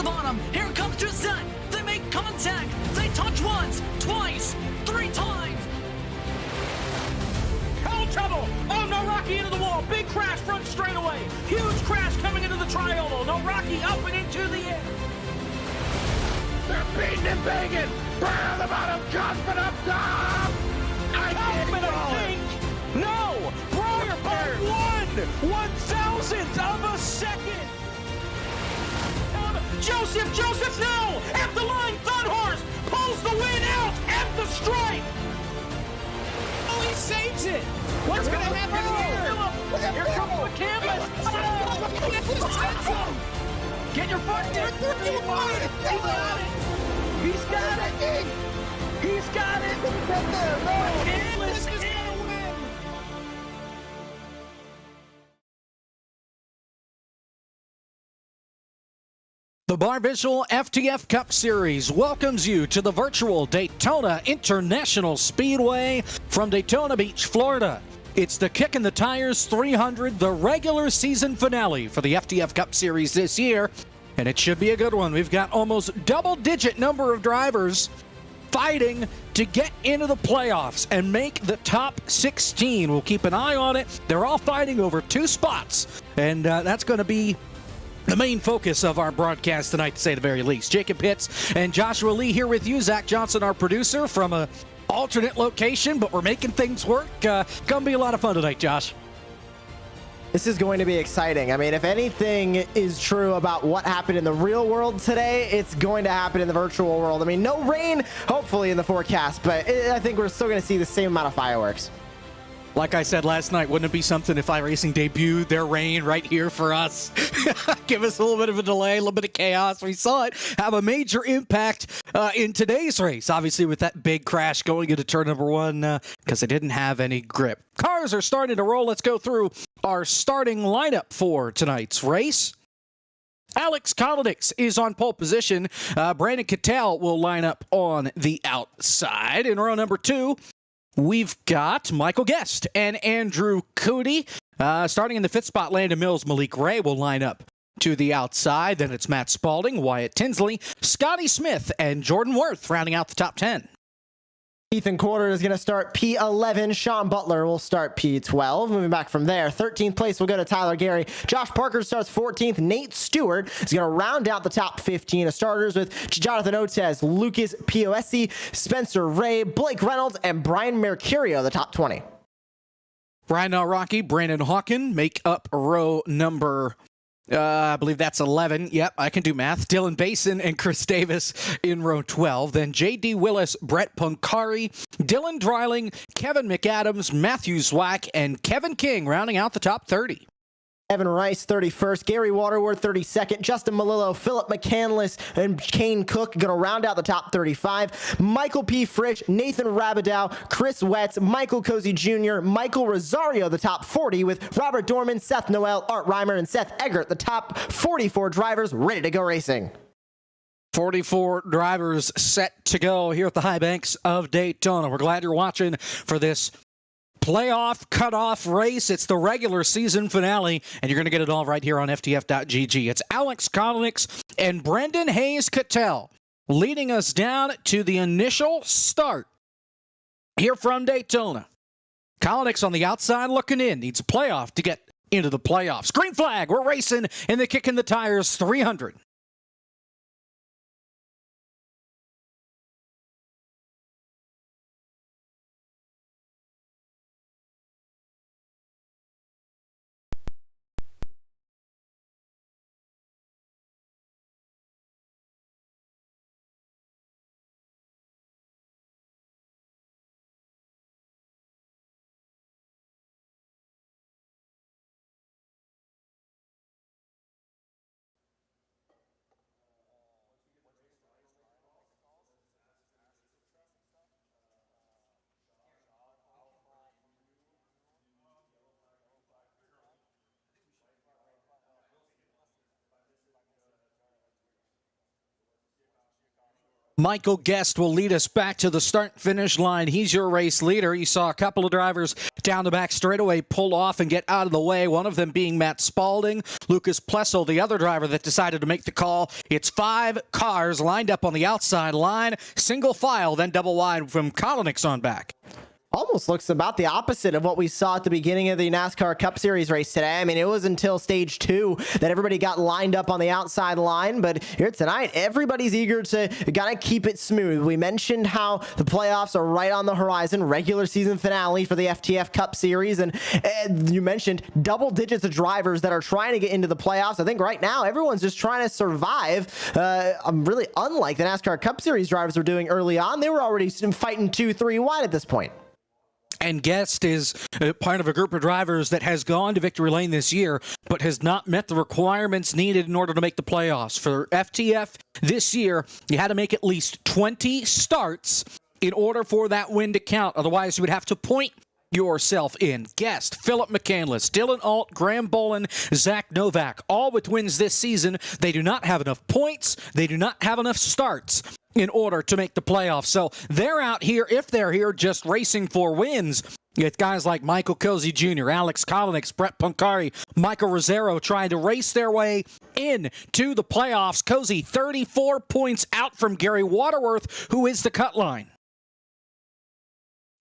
the bottom. Here comes Gisette. They make contact. They touch once, twice, 3 times. Oh, trouble! Oh, no, Rocky into the wall. Big crash front straightaway. Huge crash coming into the triangle. No, Rocky up and into the air. They're beating and banging. Barr on the bottom. Cosman up top. Cosman, I think. No! Briar by 1/1000th of a second. Joseph, no! At the line, Thunhorse pulls the win out at the stripe. Oh, he saves it. What's going to happen here? Here comes the canvas. Get your foot there. He's got it. He's got it. This is going to win. The Barr FTF Cup Series welcomes you to the virtual Daytona International Speedway from Daytona Beach, Florida. It's the Kick in the Tires 300, the regular season finale for the FTF Cup Series this year, and it should be a good one. We've got almost double-digit number of drivers fighting to get into the playoffs and make the top 16. We'll keep an eye on it. They're all fighting over 2 spots, and that's going to be the main focus of our broadcast tonight, to say the very least. Jacob Pitts and Joshua Lee here with you. Zach Johnson, our producer, from a alternate location, but we're making things work. Gonna be a lot of fun tonight, Josh. This is going to be exciting. I mean, if anything is true about what happened in the real world today, it's going to happen in the virtual world. I mean, no rain, hopefully, in the forecast, but I think we're still going to see the same amount of fireworks. Like I said last night, wouldn't it be something if iRacing debuted their rain right here for us? Give us a little bit of a delay, a little bit of chaos. We saw it have a major impact in today's race, obviously with that big crash going into turn number 1 because they didn't have any grip. Cars are starting to roll. Let's go through our starting lineup for tonight's race. Alex Kolodix is on pole position. Brandon Cattell will line up on the outside. In row number 2, we've got Michael Guest and Andrew Cody. Starting in the 5th spot, Landon Mills, Malik Ray will line up to the outside. Then it's Matt Spalding, Wyatt Tinsley, Scotty Smith, and Jordan Worth rounding out the top 10. Ethan Quarter is going to start P11. Sean Butler will start P12. Moving back from there, 13th place will go to Tyler Gary. Josh Parker starts 14th. Nate Stewart is going to round out the top 15 of starters with Jonathan Otez, Lucas Pioesi, Spencer Ray, Blake Reynolds, and Brian Mercurio, the top 20. Brian Rocky, Brandon Hawken make up row number I believe that's 11. Yep, I can do math. Dylan Basin and Chris Davis in row 12. Then J.D. Willis, Brett Punkari, Dylan Dreiling, Kevin McAdams, Matthew Zwack, and Kevin King rounding out the top 30. Evan Rice, 31st. Gary Waterworth, 32nd. Justin Malillo, Philip McCandless, and Kane Cook going to round out the top 35. Michael P. Frisch, Nathan Rabidow, Chris Wetz, Michael Cozy Jr., Michael Rosario, the top 40, with Robert Dorman, Seth Noel, Art Reimer, and Seth Eggert, the top 44 drivers ready to go racing. 44 drivers set to go here at the high banks of Daytona. We're glad you're watching for this playoff cutoff race. It's the regular season finale, and you're going to get it all right here on FTF.gg. It's Alex Kolodix and Brendan Hayes Cattell leading us down to the initial start here from Daytona. Kolodix on the outside looking in. Needs a playoff to get into the playoffs. Green flag. We're racing in the Kick in the Tires 300. Michael Guest will lead us back to the start-finish line. He's your race leader. You saw a couple of drivers down the back straightaway pull off and get out of the way, one of them being Matt Spalding. Lucas Plessel, the other driver that decided to make the call. It's 5 cars lined up on the outside line, single file, then double wide from Kolonix on back. Almost looks about the opposite of what we saw at the beginning of the NASCAR Cup Series race today. I mean, it was until stage 2 that everybody got lined up on the outside line, but here tonight, everybody's eager to gotta keep it smooth. We mentioned how the playoffs are right on the horizon, regular season finale for the FTF Cup Series, and you mentioned double digits of drivers that are trying to get into the playoffs. I think right now, everyone's just trying to survive, really unlike the NASCAR Cup Series drivers were doing early on. They were already fighting 2-3 wide at this point. And Guest is part of a group of drivers that has gone to victory lane this year, but has not met the requirements needed in order to make the playoffs. For FTF this year, you had to make at least 20 starts in order for that win to count. Otherwise, you would have to point yourself in. Guest, Philip McCandless, Dylan Alt, Graham Bolin, Zach Novak, all with wins this season. They do not have enough points. They do not have enough starts in order to make the playoffs. So they're out here, if they're here, just racing for wins. With guys like Michael Cozy Jr., Alex Kolonix, Brett Punkari, Michael Rosero trying to race their way into the playoffs. Cozy 34 points out from Gary Waterworth, who is the cut line.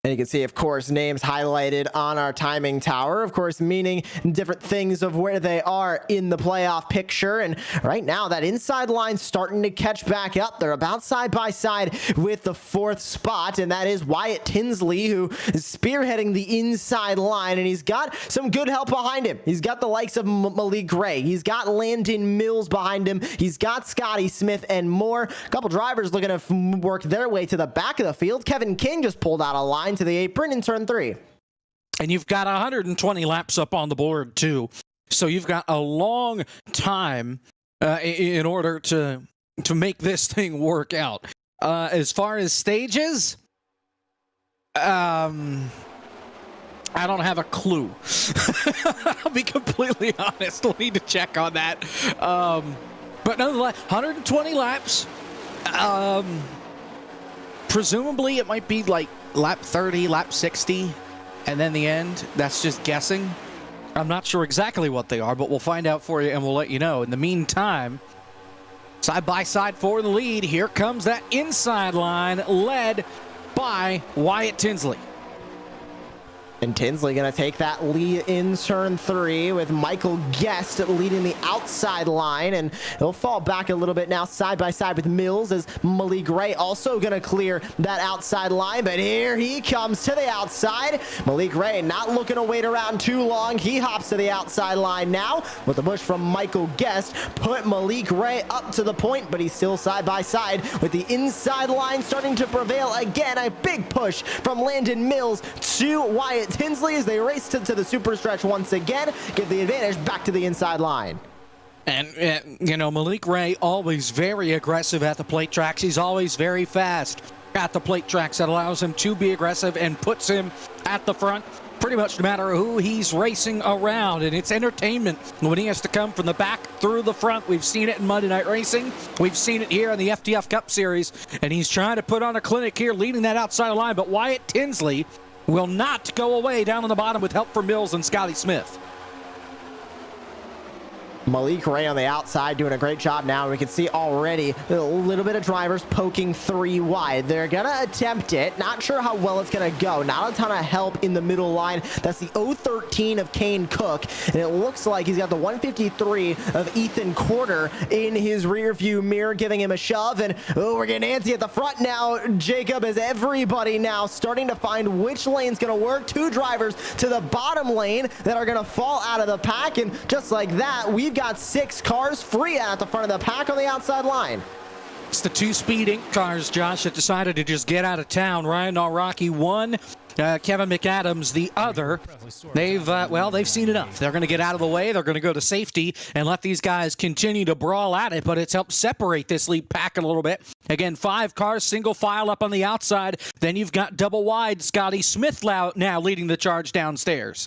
And you can see, of course, names highlighted on our timing tower, of course, meaning different things of where they are in the playoff picture. And right now, that inside line's starting to catch back up. They're about side by side with the 4th spot, and that is Wyatt Tinsley, who is spearheading the inside line, and he's got some good help behind him. He's got the likes of Malik Gray. He's got Landon Mills behind him. He's got Scotty Smith and more. A couple drivers looking to work their way to the back of the field. Kevin King just pulled out a line to the apron in turn 3. And you've got 120 laps up on the board, too. So you've got a long time in order to make this thing work out. As far as stages, I don't have a clue. I'll be completely honest. We'll need to check on that. But nonetheless, 120 laps. Presumably, it might be like lap 30, lap 60, and then the end. That's just guessing. I'm not sure exactly what they are, but we'll find out for you and we'll let you know. In the meantime, side by side for the lead, here comes that inside line led by Wyatt Tinsley. And Tinsley going to take that lead in turn 3 with Michael Guest leading the outside line. And he'll fall back a little bit now side by side with Mills as Malik Gray also going to clear that outside line. But here he comes to the outside. Malik Gray not looking to wait around too long. He hops to the outside line now with the push from Michael Guest. Put Malik Gray up to the point, but he's still side by side with the inside line starting to prevail again. A big push from Landon Mills to Wyatt Tinsley as they race to the super stretch once again, give the advantage back to the inside line. And, you know, Malik Ray always very aggressive at the plate tracks. He's always very fast at the plate tracks. That allows him to be aggressive and puts him at the front pretty much no matter who he's racing around. And it's entertainment when he has to come from the back through the front. We've seen it in Monday Night Racing. We've seen it here in the FTF Cup Series. And he's trying to put on a clinic here, leading that outside line. But Wyatt Tinsley will not go away down on the bottom with help from Mills and Scotty Smith. Malik Ray on the outside doing a great job now. We can see already a little bit of drivers poking 3 wide. They're going to attempt it. Not sure how well it's going to go. Not a ton of help in the middle line. That's the 013 of Kane Cook. And it looks like he's got the 153 of Ethan Quarter in his rear view mirror, giving him a shove. And we're getting antsy at the front now, Jacob, as everybody now starting to find which lane's going to work. 2 drivers to the bottom lane that are going to fall out of the pack. And just like that, we've got 6 cars free at the front of the pack on the outside line. It's the 2 Speed Inc. cars, Josh, that decided to just get out of town. Ryan Naraki one, Kevin McAdams the other. They've seen enough. They're going to get out of the way. They're going to go to safety and let these guys continue to brawl at it, but it's helped separate this lead pack a little bit. Again, 5 cars, single file up on the outside. Then you've got double wide Scotty Smith now leading the charge downstairs.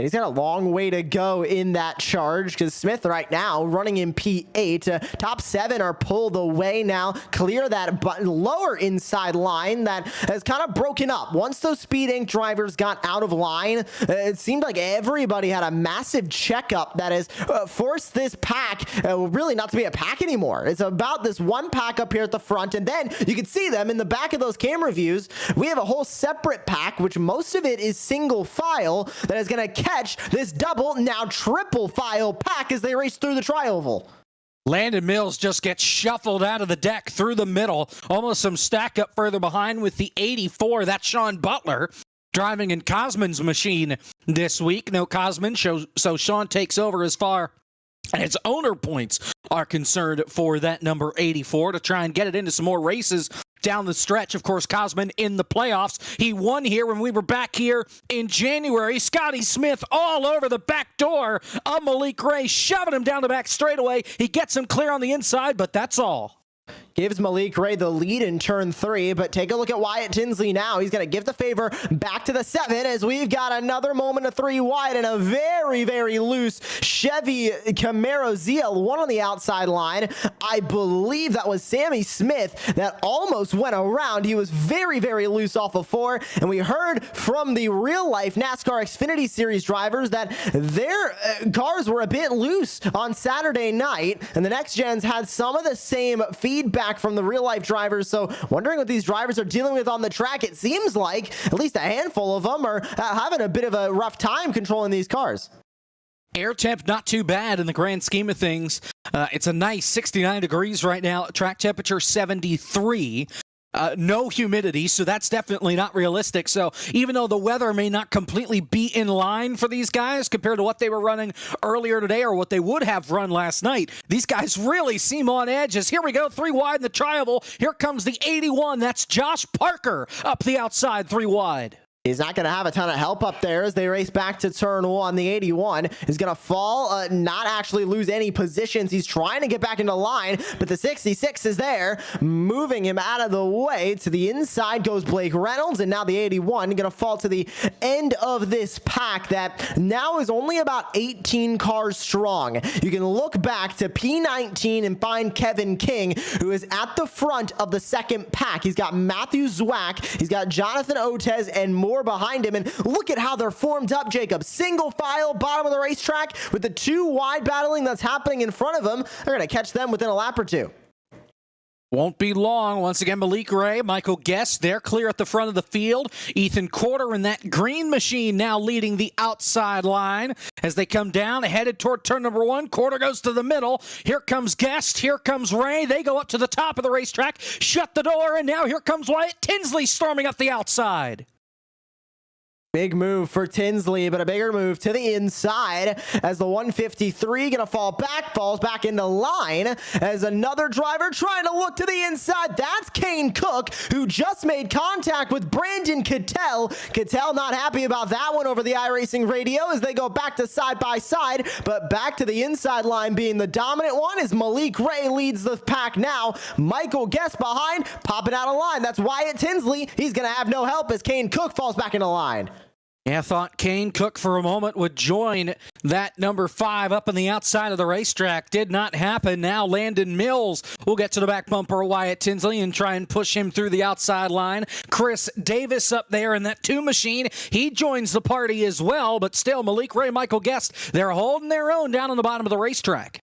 And he's got a long way to go in that charge because Smith right now running in P8. Top 7 are pulled away now. Clear that lower inside line that has kind of broken up. Once those Speed Inc. drivers got out of line, it seemed like everybody had a massive checkup that has forced this pack really not to be a pack anymore. It's about this one pack up here at the front, and then you can see them in the back of those camera views. We have a whole separate pack, which most of it is single file, that is going to catch this double, now triple file pack as they race through the tri-oval. Landon Mills just gets shuffled out of the deck through the middle, almost some stack up further behind with the 84. That's Sean Butler driving in Cosman's machine this week. No Cosman, so Sean takes over as far as owner points are concerned for that number 84 to try and get it into some more races down the stretch. Of course, Cosman in the playoffs. He won here when we were back here in January. Scotty Smith all over the back door of Malik Ray, shoving him down the back straightaway. He gets him clear on the inside, but that's all. Gives Malik Ray the lead in turn 3, but take a look at Wyatt Tinsley now. He's going to give the favor back to the 7 as we've got another moment of 3 wide and a very, very loose Chevy Camaro ZL1 on the outside line. I believe that was Sammy Smith that almost went around. He was very, very loose off of 4, and we heard from the real-life NASCAR Xfinity Series drivers that their cars were a bit loose on Saturday night, and the Next Gens had some of the same feedback from the real life drivers. So wondering what these drivers are dealing with on the track. It seems like at least a handful of them are having a bit of a rough time controlling these cars. Air temp not too bad in the grand scheme of things. It's a nice 69 degrees right now. Track temperature 73. No humidity, so that's definitely not realistic. So even though the weather may not completely be in line for these guys compared to what they were running earlier today or what they would have run last night, these guys really seem on edge. As here we go, 3 wide in the tri-oval. Here comes the 81. That's Josh Parker up the outside, 3 wide. He's not going to have a ton of help up there as they race back to turn 1. The 81 is going to fall, not actually lose any positions. He's trying to get back into line, but the 66 is there, moving him out of the way. To the inside goes Blake Reynolds, and now the 81 going to fall to the end of this pack that now is only about 18 cars strong. You can look back to P19 and find Kevin King, who is at the front of the second pack. He's got Matthew Zwack, he's got Jonathan Otez, and more behind him, and look at how they're formed up, Jacob. Single file, bottom of the racetrack with the 2 wide battling that's happening in front of them. They're going to catch them within a lap or 2. Won't be long. Once again, Malik Ray, Michael Guest, they're clear at the front of the field. Ethan Corder in that green machine now leading the outside line as they come down, headed toward turn number 1. Corder goes to the middle. Here comes Guest. Here comes Ray. They go up to the top of the racetrack, shut the door, and now here comes Wyatt Tinsley storming up the outside. Big move for Tinsley, but a bigger move to the inside as the 153 going to falls back into line as another driver trying to look to the inside. That's Kane Cook, who just made contact with Brandon Cattell. Cattell not happy about that one over the iRacing radio as they go back to side by side, but back to the inside line being the dominant one as Malik Ray leads the pack now. Michael Guest behind, popping out of line. That's Wyatt Tinsley. He's going to have no help as Kane Cook falls back into line. Yeah, I thought Kane Cook for a moment would join that number 5 up on the outside of the racetrack. Did not happen. Now Landon Mills will get to the back bumper of Wyatt Tinsley and try and push him through the outside line. Chris Davis up there in that 2 machine. He joins the party as well, but still Malik Ray, Michael Guest, they're holding their own down on the bottom of the racetrack.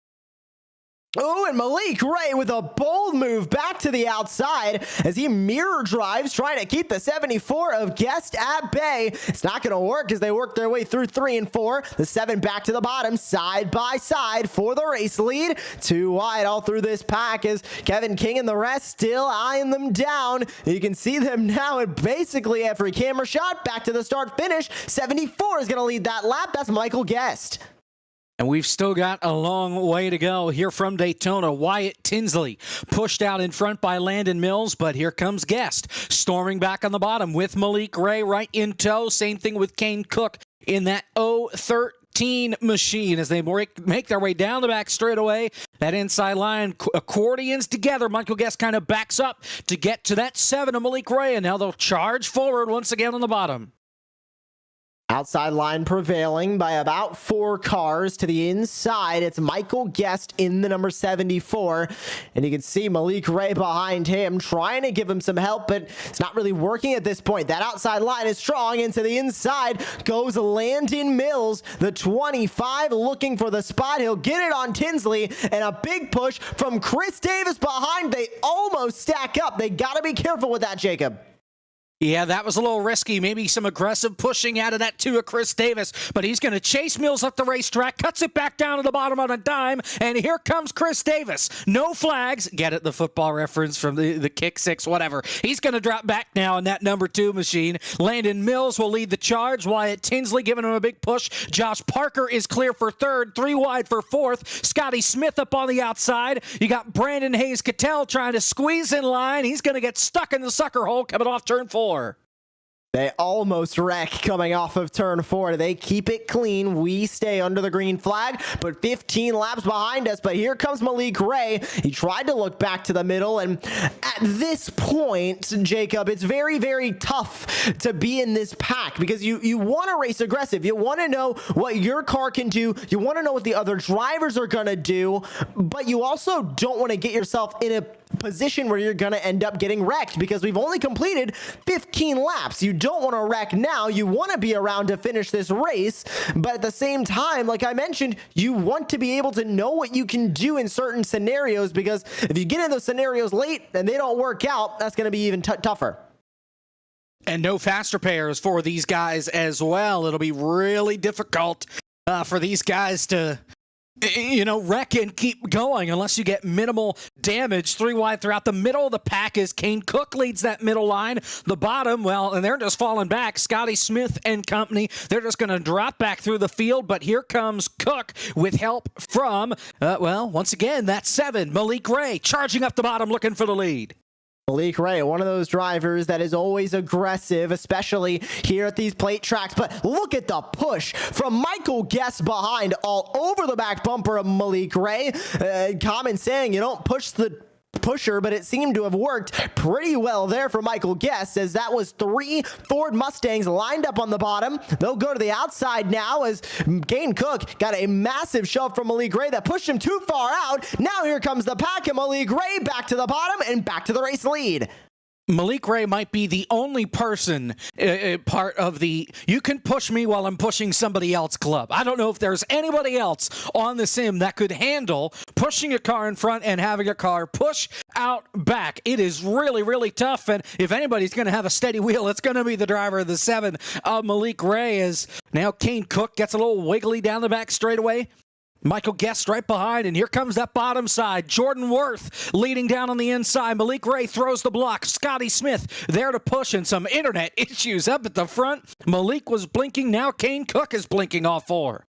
Oh, and Malik Ray with a bold move back to the outside as he mirror drives, trying to keep the 74 of Guest at bay. It's not going to work as they work their way through 3 and 4. The 7 back to the bottom, side by side for the race lead. 2 wide all through this pack as Kevin King and the rest still eyeing them down. You can see them now in basically every camera shot. Back to the start finish. 74 is going to lead that lap. That's Michael Guest. And we've still got a long way to go here from Daytona. Wyatt Tinsley pushed out in front by Landon Mills, but here comes Guest storming back on the bottom with Malik Ray right in tow. Same thing with Kane Cook in that 013 machine as they make their way down the back straightaway. That inside line accordions together. Michael Guest kind of backs up to get to that 7 of Malik Ray, and now they'll charge forward once again on the bottom. Outside line prevailing by about 4 cars to the inside. It's Michael Guest in the number 74. And you can see Malik Ray behind him trying to give him some help, but it's not really working at this point. That outside line is strong. Into the inside goes Landon Mills, the 25, looking for the spot. He'll get it on Tinsley, and a big push from Chris Davis behind. They almost stack up. They got to be careful with that, Jacob. Yeah, that was a little risky. Maybe some aggressive pushing out of that too of Chris Davis, but he's going to chase Mills up the racetrack, cuts it back down to the bottom on a dime, and here comes Chris Davis. No flags. Get it, the football reference from the kick six, whatever. He's going to drop back now in that number 2 machine. Landon Mills will lead the charge. Wyatt Tinsley giving him a big push. Josh Parker is clear for 3rd, 3 wide for 4th. Scotty Smith up on the outside. You got Brandon Hayes-Cattell trying to squeeze in line. He's going to get stuck in the sucker hole coming off turn 4. They almost wreck coming off of turn 4. They keep it clean. We stay under the green flag, but 15 laps behind us. But here comes Malik Ray. He tried to look back to the middle, and at this point, Jacob, it's very, very tough to be in this pack because you want to race aggressive. You want to know what your car can do. You want to know what the other drivers are going to do, but you also don't want to get yourself in a position where you're going to end up getting wrecked because we've only completed 15 laps. You don't want to wreck now. You want to be around to finish this race, but at the same time, like I mentioned, you want to be able to know what you can do in certain scenarios, because if you get in those scenarios late and they don't work out, that's going to be even tougher. And no faster pairs for these guys as well. It'll be really difficult for these guys to wreck and keep going unless you get minimal damage. 3 wide throughout the middle of the pack is Kane Cook leads that middle line. The bottom, well, and they're just falling back. Scotty Smith and company, they're just going to drop back through the field, but here comes Cook with help from, once again, that's 7. Malik Ray charging up the bottom looking for the lead. Malik Ray, one of those drivers that is always aggressive, especially here at these plate tracks. But look at the push from Michael Guest behind all over the back bumper of Malik Ray. Common saying, you don't push the pusher, but it seemed to have worked pretty well there for Michael Guest, as that was 3 Ford Mustangs lined up on the bottom. They'll go to the outside now as Kane Cook got a massive shove from Malik Ray that pushed him too far out. Now here comes the pack, and Malik Ray back to the bottom and back to the race lead. Malik Ray might be the only person part of the you can push me while I'm pushing somebody else club. I don't know if there's anybody else on the sim that could handle pushing a car in front and having a car push out back. It is really, really tough, and if anybody's going to have a steady wheel, it's going to be the driver of the 7 of Malik Ray, as now Kane Cook gets a little wiggly down the back straightaway. Michael Guest right behind, and here comes that bottom side. Jordan Worth leading down on the inside. Malik Ray throws the block. Scotty Smith there to push, and some internet issues up at the front. Malik was blinking. Now Kane Cook is blinking all 4.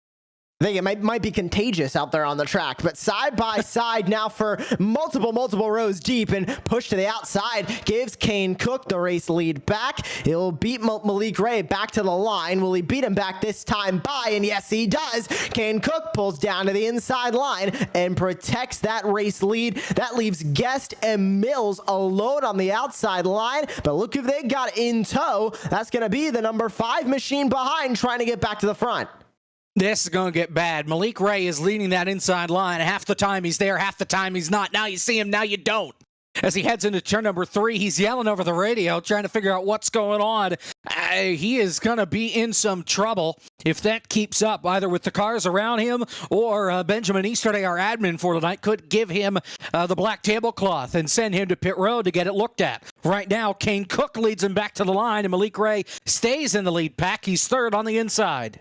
I think it might be contagious out there on the track, but side by side now for multiple rows deep, and push to the outside gives Kane Cook the race lead back. He'll beat Malik Ray back to the line. Will he beat him back this time by? And yes, he does. Kane Cook pulls down to the inside line and protects that race lead. That leaves Guest and Mills alone on the outside line, but look who they got in tow. That's going to be the number 5 machine behind, trying to get back to the front. This is going to get bad. Malik Ray is leading that inside line. Half the time he's there, half the time he's not. Now you see him, now you don't. As he heads into turn number 3, he's yelling over the radio, trying to figure out what's going on. He is going to be in some trouble if that keeps up, either with the cars around him or Benjamin Easterday, our admin for tonight, could give him the black tablecloth and send him to pit road to get it looked at. Right now, Kane Cook leads him back to the line, and Malik Ray stays in the lead pack. He's 3rd on the inside.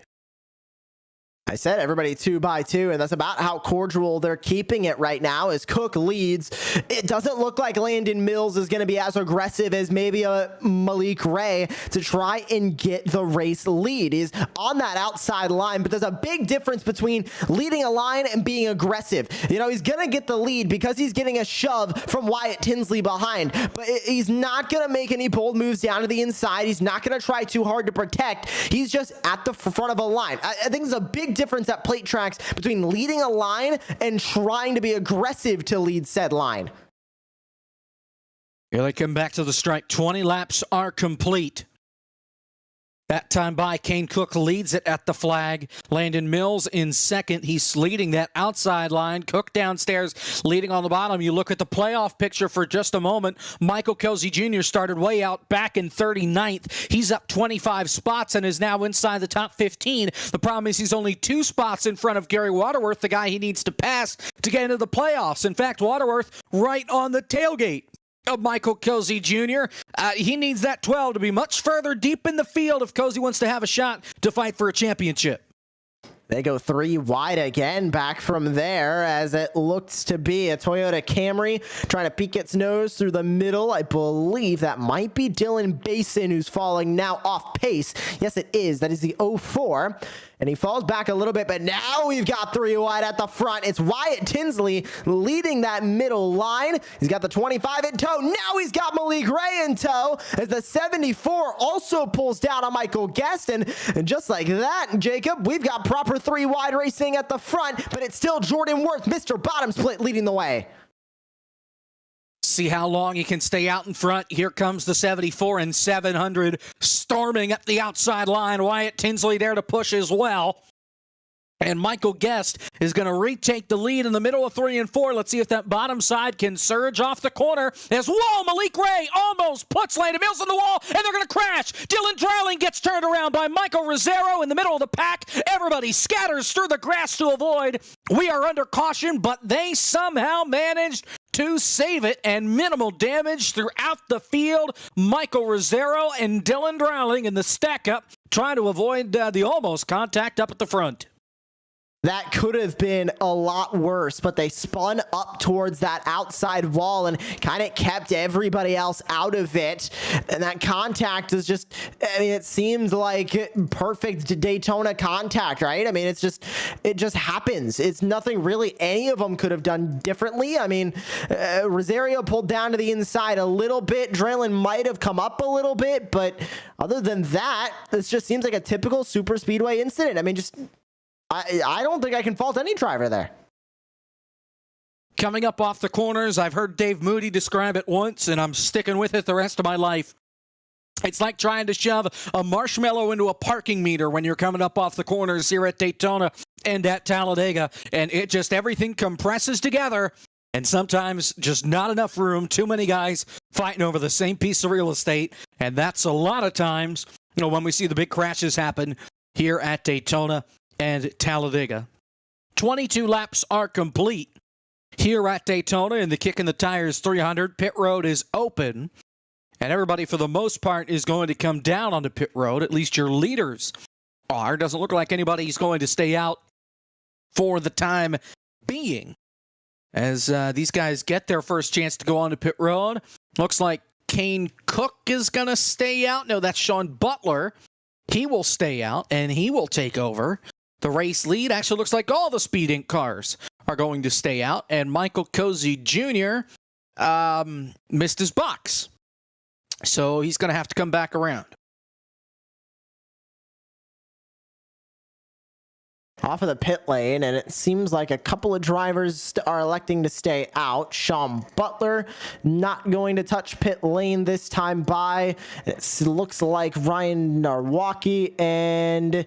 I said everybody 2 by 2, and that's about how cordial they're keeping it right now as Cook leads. It doesn't look like Landon Mills is going to be as aggressive as maybe a Malik Ray to try and get the race lead. He's on that outside line, but there's a big difference between leading a line and being aggressive. He's going to get the lead because he's getting a shove from Wyatt Tinsley behind, but he's not going to make any bold moves down to the inside. He's not going to try too hard to protect. He's just at the front of a line. I think there's a big difference at plate tracks between leading a line and trying to be aggressive to lead said line. Here they come back to the strike. 20 laps are complete. That time by, Kane Cook leads it at the flag. Landon Mills in second. He's leading that outside line. Cook downstairs leading on the bottom. You look at the playoff picture for just a moment. Michael Kelsey Jr. started way out back in 39th. He's up 25 spots and is now inside the top 15. The problem is he's only 2 spots in front of Gary Waterworth, the guy he needs to pass to get into the playoffs. In fact, Waterworth right on the tailgate of Michael Kelsey Jr. He needs that 12 to be much further deep in the field if Kelsey wants to have a shot to fight for a championship. They go 3 wide again back from there as it looks to be a Toyota Camry trying to peek its nose through the middle. I believe that might be Dylan Basin who's falling now off pace. Yes, it is. That is the 04. And he falls back a little bit, but now we've got 3 wide at the front. It's Wyatt Tinsley leading that middle line. He's got the 25 in tow. Now he's got Malik Ray in tow as the 74 also pulls down on Michael Guest. And just like that, Jacob, we've got proper 3 wide racing at the front, but it's still Jordan Worth, Mr. Bottom Split, leading the way. See how long he can stay out in front. Here comes the 74 and 700 storming up the outside line. Wyatt Tinsley there to push as well. And Michael Guest is going to retake the lead in the middle of 3 and 4. Let's see if that bottom side can surge off the corner. As Malik Ray almost puts Landon Mills in the wall, and they're going to crash. Dylan Dreiling gets turned around by Michael Rozzero in the middle of the pack. Everybody scatters through the grass to avoid. We are under caution, but they somehow managed to save it, and minimal damage throughout the field. Michael Rozzero and Dylan Dreiling in the stack up, trying to avoid the almost contact up at the front. That could have been a lot worse, but they spun up towards that outside wall and kind of kept everybody else out of it. And that contact is just, I mean, it seems like perfect Daytona contact, right? I mean, it just happens. It's nothing really any of them could have done differently. I mean, Rosario pulled down to the inside a little bit. Draylen might have come up a little bit, but other than that, this just seems like a typical super speedway incident. I mean, just I don't think I can fault any driver there. Coming up off the corners, I've heard Dave Moody describe it once, and I'm sticking with it the rest of my life. It's like trying to shove a marshmallow into a parking meter when you're coming up off the corners here at Daytona and at Talladega, and it just, everything compresses together, and sometimes just not enough room, too many guys fighting over the same piece of real estate, and that's a lot of times, you know, when we see the big crashes happen here at Daytona and Talladega. 22 laps are complete here at Daytona in the Kicking the Tires 300. Pit road is open, and everybody for the most part is going to come down onto pit road. At least your leaders are. Doesn't look like anybody's going to stay out for the time being as these guys get their first chance to go onto pit road. Looks like Kane Cook is going to stay out. No, that's Sean Butler. He will stay out, and he will take over the race lead. Actually looks like all the Speed Inc. cars are going to stay out, and Michael Kelsey Jr. Missed his box. So he's going to have to come back around. Off of the pit lane, and it seems like a couple of drivers are electing to stay out. Sean Butler not going to touch pit lane this time by. It looks like Ryan Narwaki and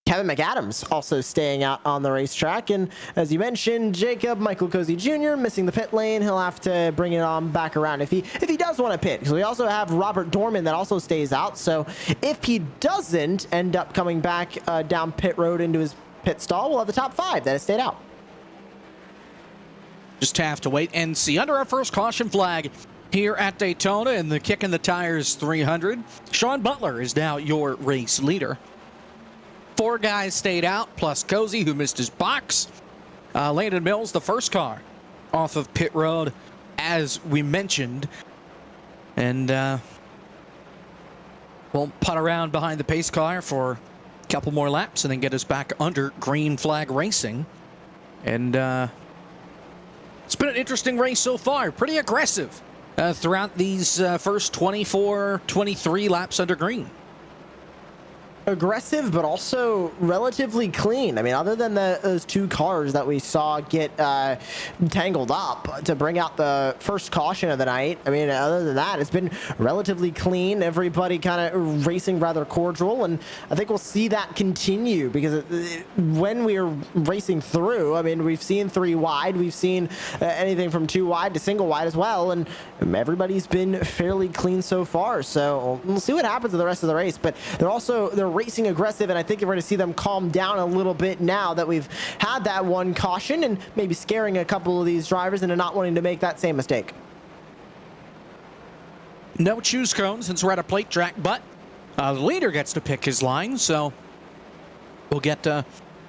Kevin McAdams also staying out on the racetrack. And as you mentioned, Jacob, Michael Kelsey Jr. missing the pit lane. He'll have to bring it on back around if he does want to pit, because we also have Robert Dorman that also stays out. So if he doesn't end up coming back down pit road into his pit stall, we'll have the top 5 that has stayed out. Just have to wait and see. Under our first caution flag here at Daytona in the Kicking the Tires 300, Sean Butler is now your race leader. 4 guys stayed out, plus Cozy, who missed his box. Landon Mills, the first car off of pit road, as we mentioned. And we'll putt around behind the pace car for a couple more laps and then get us back under green flag racing. And it's been an interesting race so far. Pretty aggressive throughout these first 24, 23 laps under green. aggressive, but also relatively clean. I mean, other than those two cars that we saw get tangled up to bring out the first caution of the night, I mean, other than that, it's been relatively clean. Everybody kind of racing rather cordial, and I think we'll see that continue because when we are racing through, I mean, we've seen 3 wide, we've seen anything from 2 wide to single wide as well, and everybody's been fairly clean so far. So we'll see what happens in the rest of the race, but they're racing aggressive, and I think we're going to see them calm down a little bit now that we've had that one caution and maybe scaring a couple of these drivers into not wanting to make that same mistake. No choose cone since we're at a plate track, but the leader gets to pick his line, so we'll get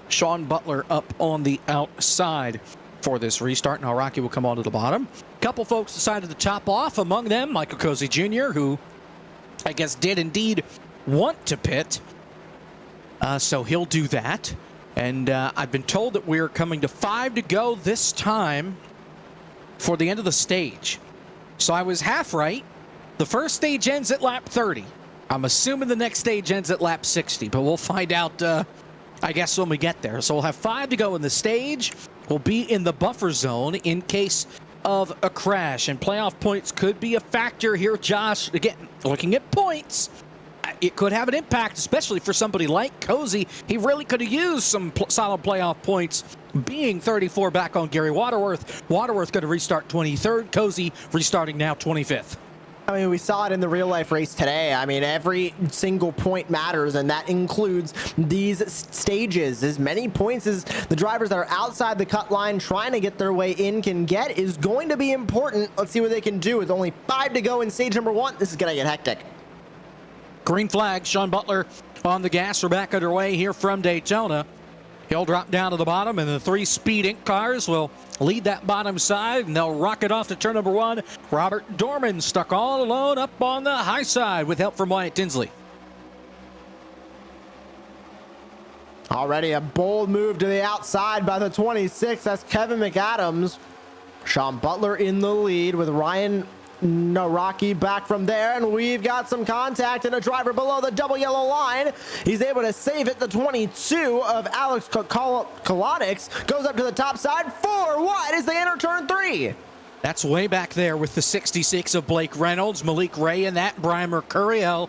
Sean Butler up on the outside for this restart. Now Rocky will come onto the bottom. A couple folks decided to top off, among them Michael Cozy Jr., who I guess did indeed want to pit. So he'll do that. And I've been told that we're coming to 5 to go this time for the end of the stage. So I was half right. The first stage ends at lap 30. I'm assuming the next stage ends at lap 60, but we'll find out, I guess, when we get there. So we'll have 5 to go in the stage. We'll be in the buffer zone in case of a crash, and playoff points could be a factor here, Josh. Again, looking at points, it could have an impact, especially for somebody like Cozy. He really could have used some solid playoff points, being 34 back on Gary Waterworth. Waterworth going to restart 23rd. Cozy restarting now 25th. I mean, we saw it in the real life race today. I mean, every single point matters, and that includes these stages. As many points as the drivers that are outside the cut line trying to get their way in can get is going to be important. Let's see what they can do with only 5 to go in stage number 1. This is going to get hectic. Green flag, Sean Butler on the gas. We're back underway here from Daytona. He'll drop down to the bottom, and the 3 Speed Inc. cars will lead that bottom side, and they'll rocket off to turn number 1. Robert Dorman stuck all alone up on the high side with help from Wyatt Tinsley. Already a bold move to the outside by the 26. That's Kevin McAdams. Sean Butler in the lead with Ryan Naraki back from there, and we've got some contact and a driver below the double yellow line. He's able to save it. The 22 of Alex Kolonix goes up to the top side. 4 wide as they enter turn 3. That's way back there with the 66 of Blake Reynolds, Malik Ray, and that Brian Mercurio.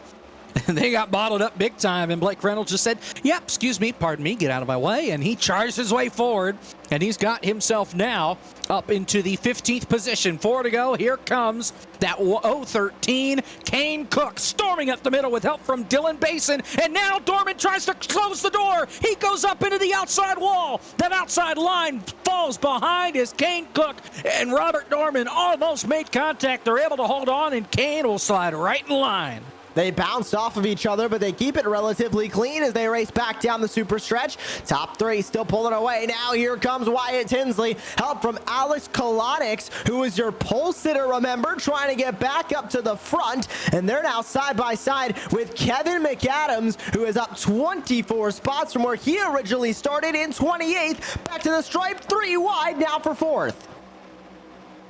They got bottled up big time, and Blake Reynolds just said, yep, excuse me, pardon me, get out of my way, and he charged his way forward, and he's got himself now up into the 15th position. 4 to go. Here comes that 013 Kane Cook storming up the middle with help from Dylan Basin, and now Dorman tries to close the door. He goes up into the outside wall. That outside line falls behind as Kane Cook and Robert Dorman almost made contact. They're able to hold on, and Kane will slide right in line. They bounced off of each other, but they keep it relatively clean as they race back down the super stretch. Top 3 still pulling away. Now here comes Wyatt Tinsley. Help from Alex Kolonix, who is your pole sitter, remember, trying to get back up to the front. And they're now side by side with Kevin McAdams, who is up 24 spots from where he originally started in 28th. Back to the stripe, 3 wide now for 4th.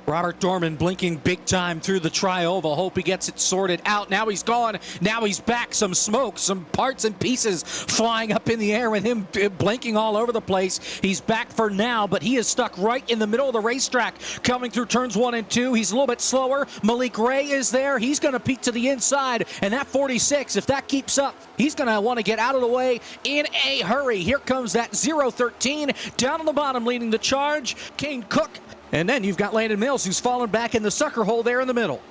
Robert Dorman blinking big time through the tri-oval. Hope he gets it sorted out. Now he's gone. Now he's back. Some smoke, some parts and pieces flying up in the air with him blinking all over the place. He's back for now, but he is stuck right in the middle of the racetrack coming through turns 1 and 2. He's a little bit slower. Malik Ray is there. He's going to peek to the inside, and that 46, if that keeps up, he's going to want to get out of the way in a hurry. Here comes that 013 down on the bottom leading the charge. Kane Cook. And then you've got Landon Mills, who's fallen back in the sucker hole there in the middle.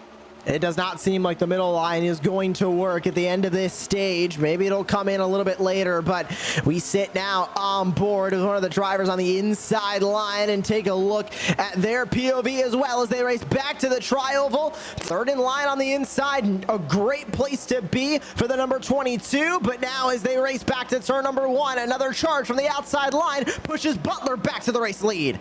It does not seem like the middle line is going to work at the end of this stage. Maybe it'll come in a little bit later, but we sit now on board with one of the drivers on the inside line and take a look at their POV as well as they race back to the tri-oval. 3rd in line on the inside, a great place to be for the number 22, but now as they race back to turn number 1, another charge from the outside line pushes Butler back to the race lead.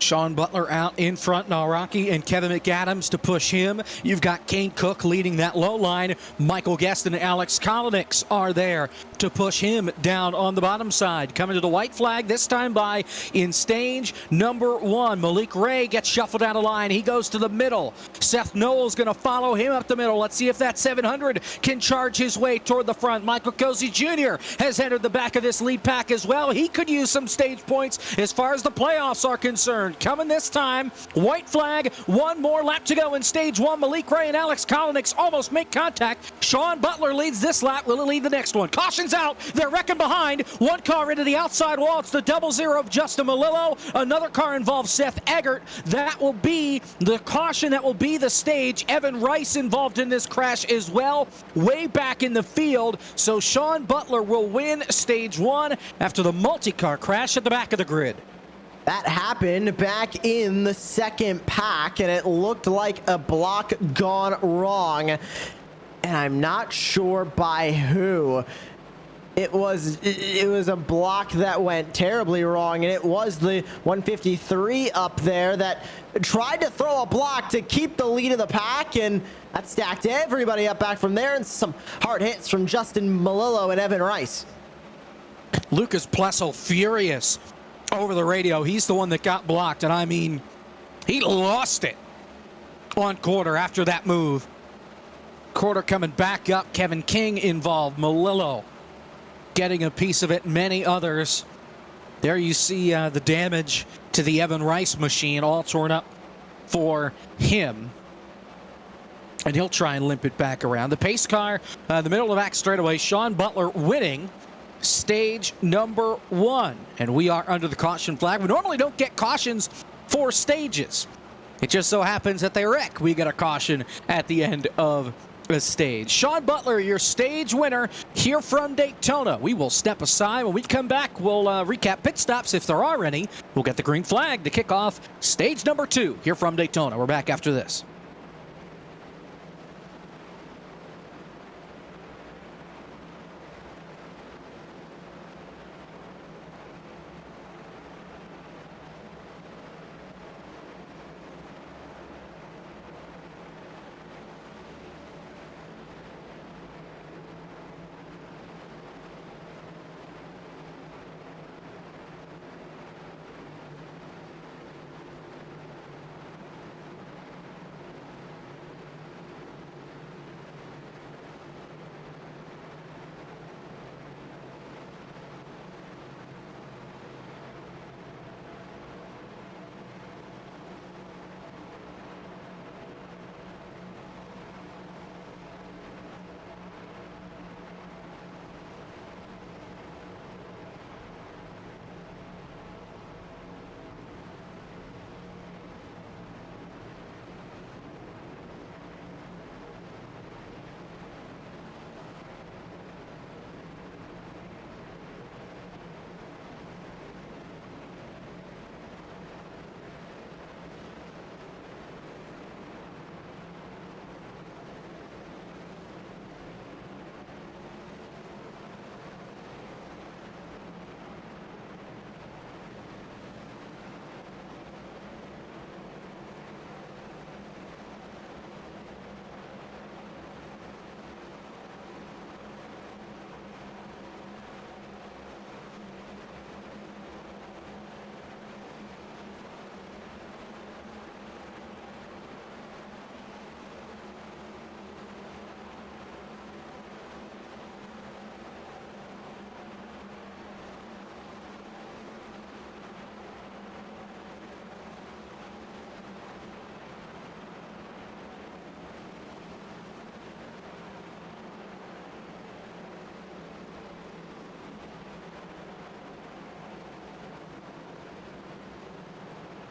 Sean Butler out in front now, Rocky, and Kevin McAdams to push him. You've got Kane Cook leading that low line. Michael Guest and Alex Kolonix are there to push him down on the bottom side. Coming to the white flag, this time by in stage number 1. Malik Ray gets shuffled down the line. He goes to the middle. Seth Knowles going to follow him up the middle. Let's see if that 700 can charge his way toward the front. Michael Cozy Jr. has entered the back of this lead pack as well. He could use some stage points as far as the playoffs are concerned. Coming this time, white flag, one more lap to go in stage 1. Malik Ray and Alex Kolonix almost make contact. Sean Butler leads this lap. Will he lead the next one? Caution's out. They're wrecking behind. One car into the outside wall. It's the 00 of Justin Malillo. Another car involves Seth Eggert. That will be the caution. That will be the stage. Evan Rice involved in this crash as well, way back in the field. So Sean Butler will win stage 1 after the multi-car crash at the back of the grid. That happened back in the second pack, and it looked like a block gone wrong. And I'm not sure by who. It was a block that went terribly wrong, and it was the 153 up there that tried to throw a block to keep the lead of the pack, and that stacked everybody up back from there, and some hard hits from Justin Malillo and Evan Rice. Lucas Plessel furious over the radio. He's the one that got blocked, and I mean, he lost it on Quarter after that move. Quarter coming back up. Kevin King involved. Malillo getting a piece of it. Many others. There you see the damage to the Evan Rice machine, all torn up for him. And he'll try and limp it back around. The pace car, the middle of the back straightaway. Sean Butler winning stage number 1. And we are under the caution flag. We normally don't get cautions for stages. It just so happens that they wreck. We get a caution at the end of the stage. Sean Butler, your stage winner here from Daytona. We will step aside. When we come back, we'll recap pit stops if there are any. We'll get the green flag to kick off stage number 2 here from Daytona. We're back after this.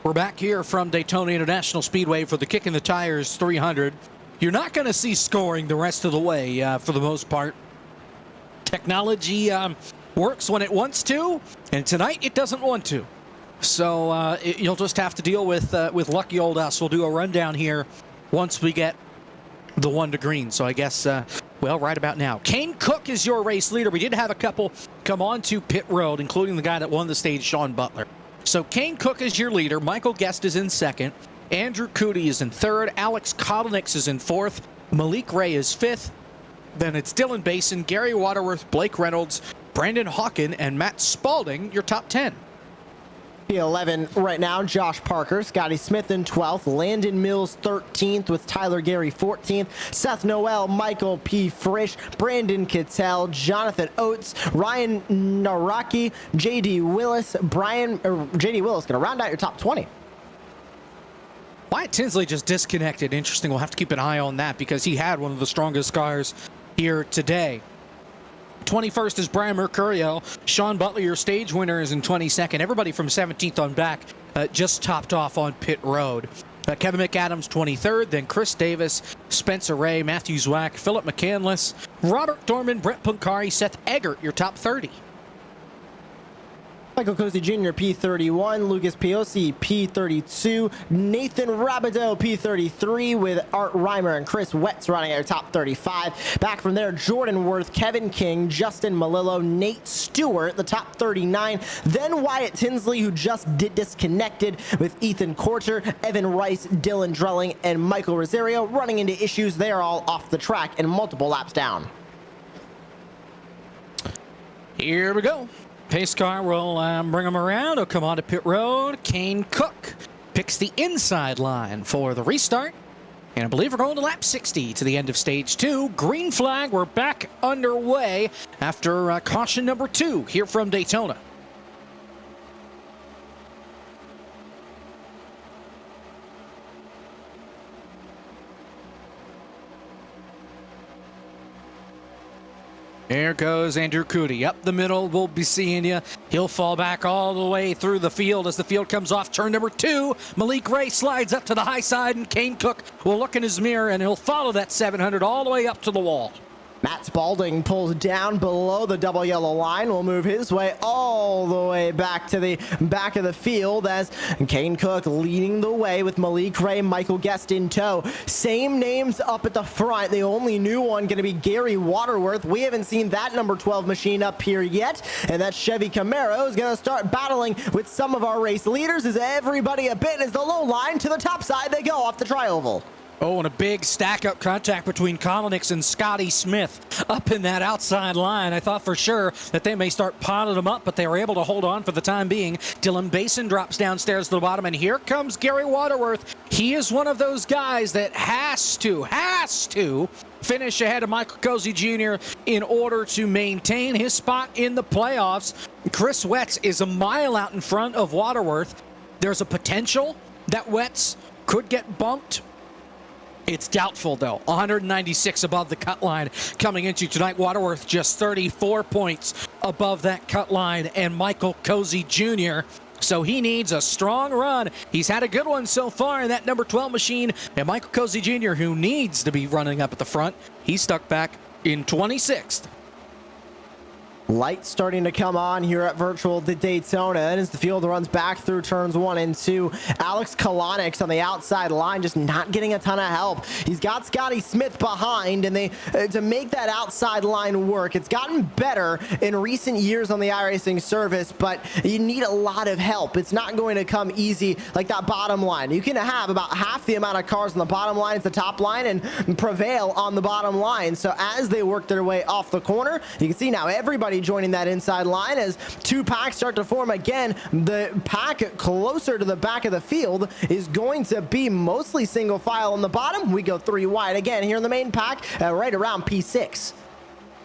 We're back here from Daytona International Speedway for the Kick in the Tires 300. You're not going to see scoring the rest of the way for the most part. Technology works when it wants to, and tonight it doesn't want to. So you'll just have to deal with lucky old us. We'll do a rundown here once we get the 1 to green. So I guess, well, right about now. Kane Cook is your race leader. We did have a couple come on to pit road, including the guy that won the stage, Sean Butler. So Kane Cook is your leader. Michael Guest is in second. Andrew Cootie is in third. Alex Kotelnicks is in fourth. Malik Ray is fifth. Then it's Dylan Basin, Gary Waterworth, Blake Reynolds, Brandon Hawken, and Matt Spalding, your top 10. P11 right now, Josh Parker, Scotty Smith in 12th, Landon Mills 13th with Tyler Gary 14th, Seth Noel, Michael P. Frisch, Brandon Kittel, Jonathan Oates, Ryan Naraki, JD Willis, JD Willis going to round out your top 20. Wyatt Tinsley just disconnected. Interesting. We'll have to keep an eye on that because he had one of the strongest cars here today. 21st is Brian Mercurio. Sean Butler, your stage winner, is in 22nd. Everybody from 17th on back just topped off on pit road. Kevin McAdams, 23rd. Then Chris Davis, Spencer Ray, Matthew Zwack, Philip McCandless, Robert Dorman, Brett Punkari, Seth Eggert, your top 30. Michael Cozy Jr., P31, Lucas Piosi, P32, Nathan Rabideau, P33, with Art Reimer and Chris Wetz running at your top 35. Back from there, Jordan Worth, Kevin King, Justin Malillo, Nate Stewart, the top 39. Then Wyatt Tinsley, who just disconnected, with Ethan Courter, Evan Rice, Dylan Drelling, and Michael Rosario running into issues. They are all off the track and multiple laps down. Here we go. Pace car will bring him around. He'll come on to pit road. Kane Cook picks the inside line for the restart. And I believe we're going to lap 60 to the end of stage 2. Green flag. We're back underway after caution number 2 here from Daytona. There goes Andrew Cootie. Up the middle, we'll be seeing you. He'll fall back all the way through the field as the field comes off turn number 2. Malik Ray slides up to the high side, and Kane Cook will look in his mirror, and he'll follow that 700 all the way up to the wall. Matt Spalding pulls down below the double yellow line. Will move his way all the way back to the back of the field as Kane Cook leading the way with Malik Ray, Michael Guest in tow. Same names up at the front. The only new one going to be Gary Waterworth. We haven't seen that number 12 machine up here yet. And that Chevy Camaro is going to start battling with some of our race leaders as everybody a bit as the low line to the top side they go off the tri-oval. Oh, and a big stack-up contact between Kotelnicks and Scotty Smith up in that outside line. I thought for sure that they may start piling them up, but they were able to hold on for the time being. Dylan Basin drops downstairs to the bottom, and here comes Gary Waterworth. He is one of those guys that has to finish ahead of Michael Cozy Jr. in order to maintain his spot in the playoffs. Chris Wetz is a mile out in front of Waterworth. There's a potential that Wetz could get bumped. It's doubtful, though. 196 above the cut line coming into tonight. Waterworth just 34 points above that cut line, and Michael Cozy Jr. So he needs a strong run. He's had a good one so far in that number 12 machine, and Michael Cozy Jr., who needs to be running up at the front, he's stuck back in 26th. Lights starting to come on here at Virtual Daytona, and as the field runs back through turns 1 and 2, Alex Kotelnicks on the outside line just not getting a ton of help. He's got Scotty Smith behind, and they to make that outside line work. It's gotten better in recent years on the iRacing service, but you need a lot of help. It's not going to come easy like that bottom line. You can have about half the amount of cars on the bottom line as the top line and prevail on the bottom line. So as they work their way off the corner, you can see now everybody joining that inside line as two packs start to form again. The pack closer to the back of the field is going to be mostly single file on the bottom. We go 3 wide again here in the main pack, right around P6.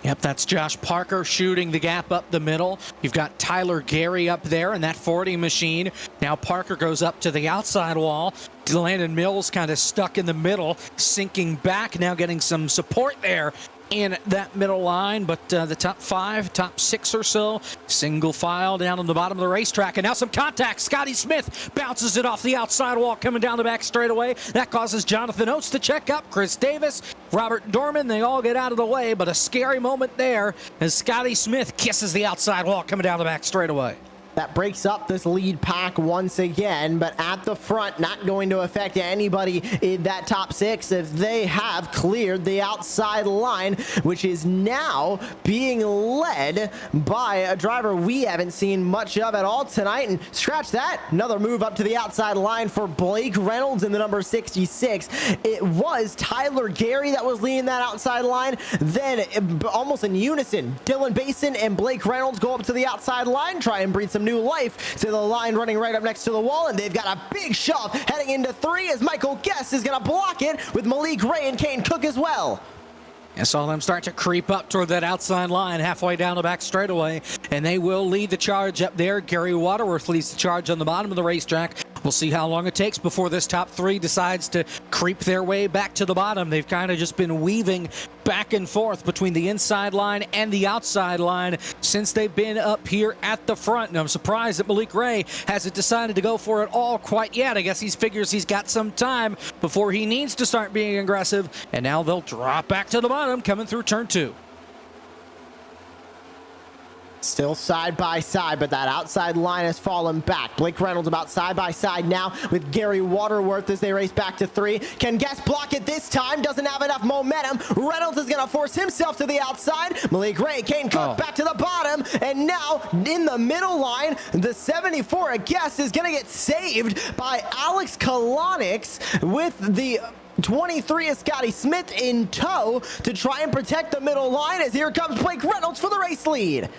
Yep, that's Josh Parker shooting the gap up the middle. You've got Tyler Gary up there in that 40 machine. Now Parker goes up to the outside wall. Landon Mills kind of stuck in the middle, sinking back, now getting some support there in that middle line, but the top 5, top 6 or so, single file down on the bottom of the racetrack, and now some contact. Scotty Smith bounces it off the outside wall, coming down the back straightaway. That causes Jonathan Oates to check up. Chris Davis, Robert Dorman, they all get out of the way, but a scary moment there as Scotty Smith kisses the outside wall, coming down the back straightaway. That breaks up this lead pack once again, but at the front, not going to affect anybody in that top 6 if they have cleared the outside line, which is now being led by a driver we haven't seen much of at all tonight. And scratch that, another move up to the outside line for Blake Reynolds in the number 66. It was Tyler Gary that was leading that outside line. Then almost in unison, Dylan Basin and Blake Reynolds go up to the outside line, try and breathe some new life to the line running right up next to the wall, and they've got a big shove heading into 3 as Michael Guest is going to block it with Malik Ray and Kane Cook as well. I saw them start to creep up toward that outside line halfway down the back straightaway, and they will lead the charge up there. Gary Waterworth leads the charge on the bottom of the racetrack. We'll see how long it takes before this top 3 decides to creep their way back to the bottom. They've kind of just been weaving back and forth between the inside line and the outside line since they've been up here at the front. And I'm surprised that Malik Ray hasn't decided to go for it all quite yet. I guess he figures he's got some time before he needs to start being aggressive. And now they'll drop back to the bottom coming through turn 2. Still side by side, but that outside line has fallen back. Blake Reynolds about side by side now with Gary Waterworth as they race back to 3. Can Guest block it this time? Doesn't have enough momentum. Reynolds is going to force himself to the outside. Malik Ray, Kane Cook back to the bottom. And now in the middle line, the 74 at Guest is going to get saved by Alex Kalonix with the 23 is Scotty Smith in tow to try and protect the middle line as here comes Blake Reynolds for the race lead.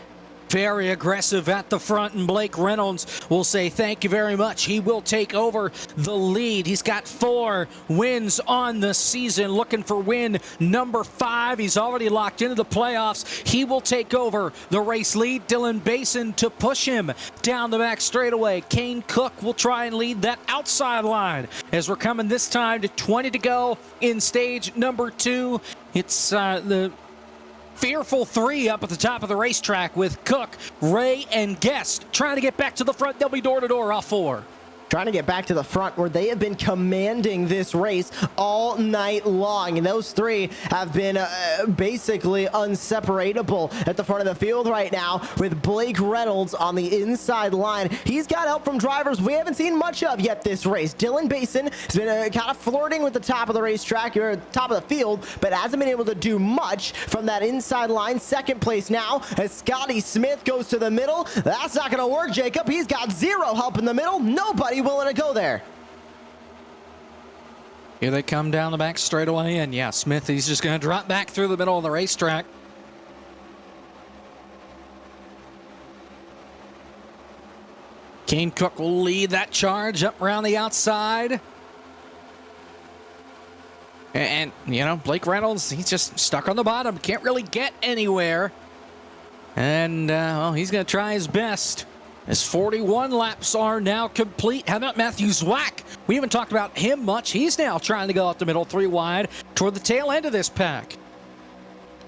Very aggressive at the front, and Blake Reynolds will say thank you very much. He will take over the lead. He's got 4 wins on the season, looking for win number 5. He's already locked into the playoffs. He will take over the race lead. Dylan Basin to push him down the back straightaway. Kane Cook will try and lead that outside line as we're coming this time to 20 to go in stage number 2. It's the fearful 3 up at the top of the racetrack with Cook, Ray, and Guest trying to get back to the front. They'll be door to door off 4. Trying to get back to the front where they have been commanding this race all night long. And those 3 have been basically inseparable at the front of the field right now with Blake Reynolds on the inside line. He's got help from drivers we haven't seen much of yet this race. Dylan Basin has been kind of flirting with the top of the racetrack or top of the field, but hasn't been able to do much from that inside line. Second place now as Scotty Smith goes to the middle. That's not going to work, Jacob. He's got 0 help in the middle. Nobody willing to go there. Here they come down the back straightaway, and yeah, Smith, he's just going to drop back through the middle of the racetrack. Kane Cook will lead that charge up around the outside. And, you know, Blake Reynolds, he's just stuck on the bottom. Can't really get anywhere. And, well, he's going to try his best. As 41 laps are now complete. How about Matthew Zwack? We haven't talked about him much. He's now trying to go up the middle 3 wide toward the tail end of this pack.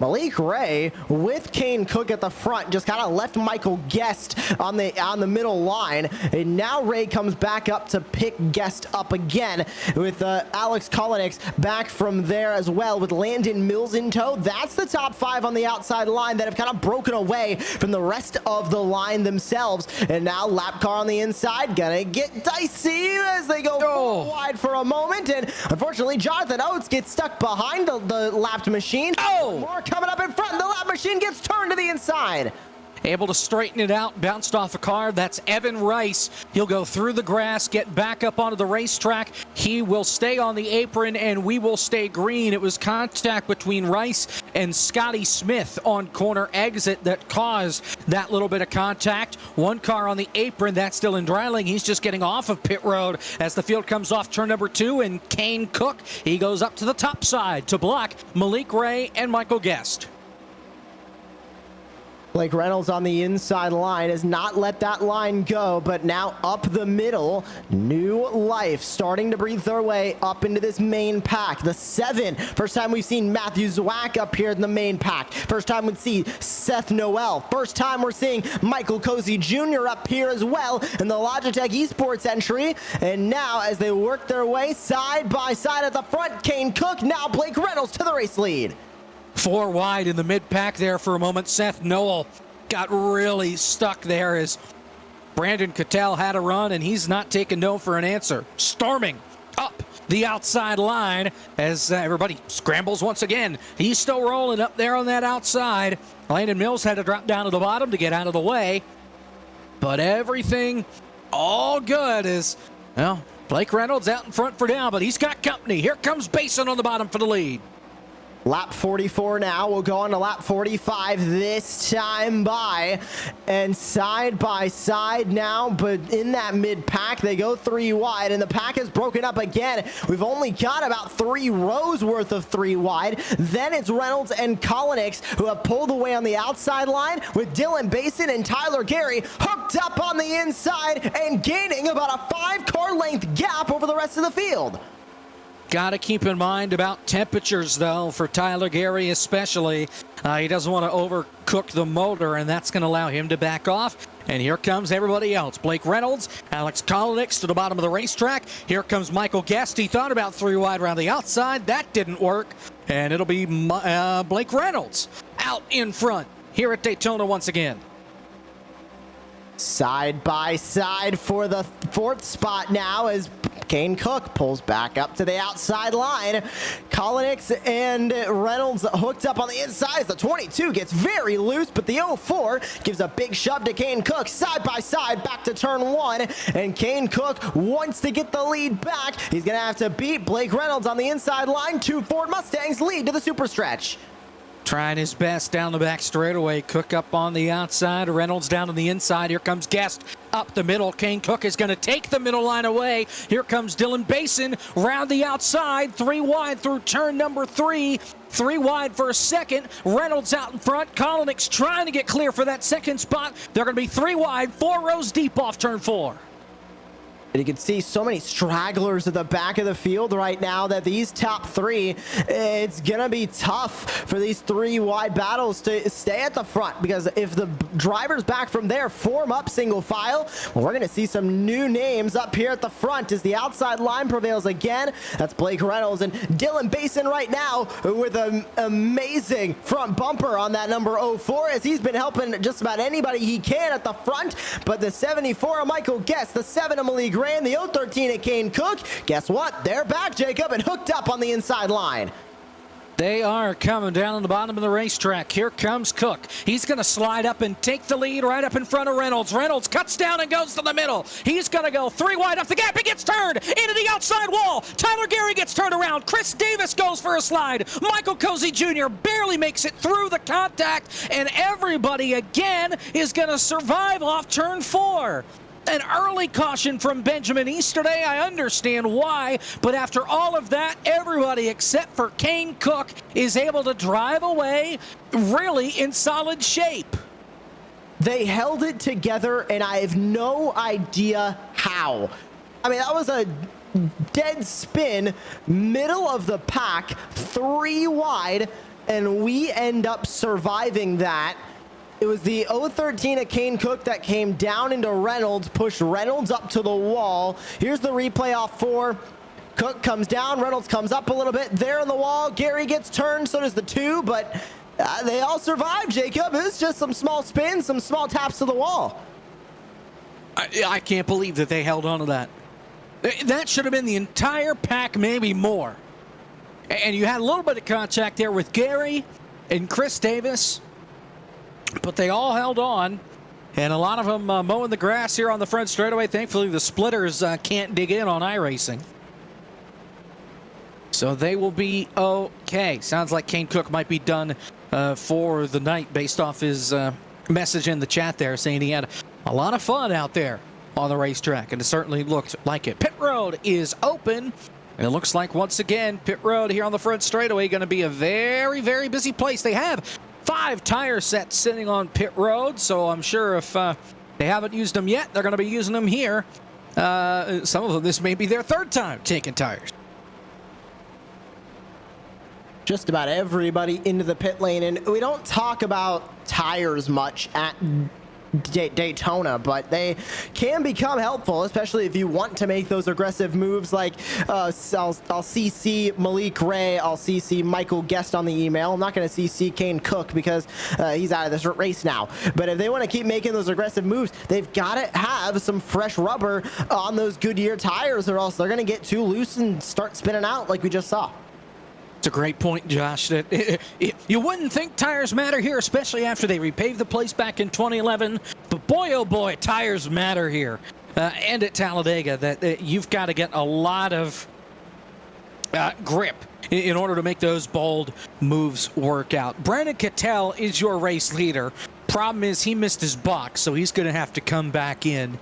Malik Ray with Kane Cook at the front just kind of left Michael Guest on the middle line, and now Ray comes back up to pick Guest up again with Alex Kolonix back from there as well with Landon Mills in tow. That's the top 5 on the outside line that have kind of broken away from the rest of the line themselves. And now lap car on the inside gonna get dicey as they go 4 wide for a moment, and unfortunately Jonathan Oates gets stuck behind the lapped machine. More coming up in front, and the lap machine gets turned to the inside. Able to straighten it out, bounced off a car. That's Evan Rice. He'll go through the grass, get back up onto the racetrack. He will stay on the apron, and we will stay green. It was contact between Rice and Scotty Smith on corner exit that caused that little bit of contact. 1 car on the apron, that's Dylan Dreiling. He's just getting off of pit road as the field comes off turn number 2, and Kane Cook, he goes up to the top side to block Malik Ray and Michael Guest. Blake Reynolds on the inside line has not let that line go, but now up the middle, new life starting to breathe their way up into this main pack. The 7, first time we've seen Matthew Zwack up here in the main pack. First time we'd see Seth Noel. First time we're seeing Michael Cozy Jr. up here as well in the Logitech Esports entry. And now as they work their way side by side at the front, Kane Cook, now Blake Reynolds to the race lead. 4 wide in the mid-pack there for a moment. Seth Noel got really stuck there as Brandon Cattell had a run, and he's not taking no for an answer. Storming up the outside line as everybody scrambles once again. He's still rolling up there on that outside. Landon Mills had to drop down to the bottom to get out of the way. But everything all good as, well, Blake Reynolds out in front for now, but he's got company. Here comes Basin on the bottom for the lead. Lap 44 now. We'll go on to lap 45 this time by. And side by side now, but in that mid-pack, they go 3 wide, and the pack is broken up again. We've only got about 3 rows worth of 3 wide. Then it's Reynolds and Kolonix who have pulled away on the outside line, with Dylan Basin and Tyler Gary hooked up on the inside and gaining about a 5-car length gap over the rest of the field. Got to keep in mind about temperatures, though, for Tyler Gary especially. He doesn't want to overcook the motor, and that's going to allow him to back off. And here comes everybody else. Blake Reynolds, Alex Kolonix to the bottom of the racetrack. Here comes Michael Guest. He thought about 3 wide around the outside. That didn't work. And it'll be Blake Reynolds out in front here at Daytona once again. Side by side for the 4th spot now as Kane Cook pulls back up to the outside line. Kolonix and Reynolds hooked up on the inside as the 22 gets very loose, but the 04 gives a big shove to Kane Cook. Side by side back to turn 1, and Kane Cook wants to get the lead back. He's going to have to beat Blake Reynolds on the inside line. 2 Ford Mustangs lead to the super stretch. Trying his best down the back straightaway. Cook up on the outside. Reynolds down on the inside. Here comes Guest up the middle. Kane Cook is going to take the middle line away. Here comes Dylan Basin round the outside. 3 wide through turn number 3. 3 wide for a second. Reynolds out in front. Kolonix trying to get clear for that second spot. They're going to be 3 wide, 4 rows deep off turn 4. And you can see so many stragglers at the back of the field right now that these top 3, it's going to be tough for these 3 wide battles to stay at the front, because if the drivers back from there form up single file, well, we're going to see some new names up here at the front as the outside line prevails again. That's Blake Reynolds and Dylan Basin right now with an amazing front bumper on that number 04 as he's been helping just about anybody he can at the front. But the 74 of Michael Guest, the 7 of Malik Graham, the 013 of Kane Cook, guess what? They're back, Jacob, and hooked up on the inside line. They are coming down on the bottom of the racetrack. Here comes Cook. He's going to slide up and take the lead right up in front of Reynolds. Reynolds cuts down and goes to the middle. He's going to go 3 wide off the gap. He gets turned into the outside wall. Tyler Gary gets turned around. Chris Davis goes for a slide. Michael Cozy Jr. barely makes it through the contact, and everybody again is going to survive off turn 4. An early caution from Benjamin Easterday. I understand why, but after all of that, everybody except for Kane Cook is able to drive away really in solid shape. They held it together, and I have no idea how. I mean, that was a dead spin, middle of the pack, 3 wide, and we end up surviving that. It was the 013 of Kane Cook that came down into Reynolds, pushed Reynolds up to the wall. Here's the replay off 4. Cook comes down, Reynolds comes up a little bit. There on the wall, Gary gets turned, so does the 2, but they all survived, Jacob. It was just some small spins, some small taps to the wall. I can't believe that they held on to that. That should have been the entire pack, maybe more. And you had a little bit of contact there with Gary and Chris Davis, but they all held on, and a lot of them mowing the grass here on the front straightaway. Thankfully, the splitters can't dig in on iRacing, so they will be okay. Sounds like Kane Cook might be done for the night based off his message in the chat there, saying he had a lot of fun out there on the racetrack, and it certainly looked like it. Pit road is open, and it looks like once again pit road here on the front straightaway going to be a very, very busy place. They have 5 tire sets sitting on pit road, so I'm sure if they haven't used them yet, they're going to be using them here. Some of them, this may be their 3rd time taking tires. Just about everybody into the pit lane, and we don't talk about tires much at Daytona, but they can become helpful, especially if you want to make those aggressive moves like I'll CC Malik Ray, I'll CC Michael Guest on the email. I'm not going to CC Kane Cook because he's out of this race now. But if they want to keep making those aggressive moves, they've got to have some fresh rubber on those Goodyear tires, or else they're going to get too loose and start spinning out like we just saw. It's a great point, Josh. That you wouldn't think tires matter here, especially after they repaved the place back in 2011. But boy, oh boy, tires matter here. And at Talladega, that you've got to get a lot of grip in order to make those bold moves work out. Brandon Cattell is your race leader. Problem is he missed his box, so he's going to have to come back in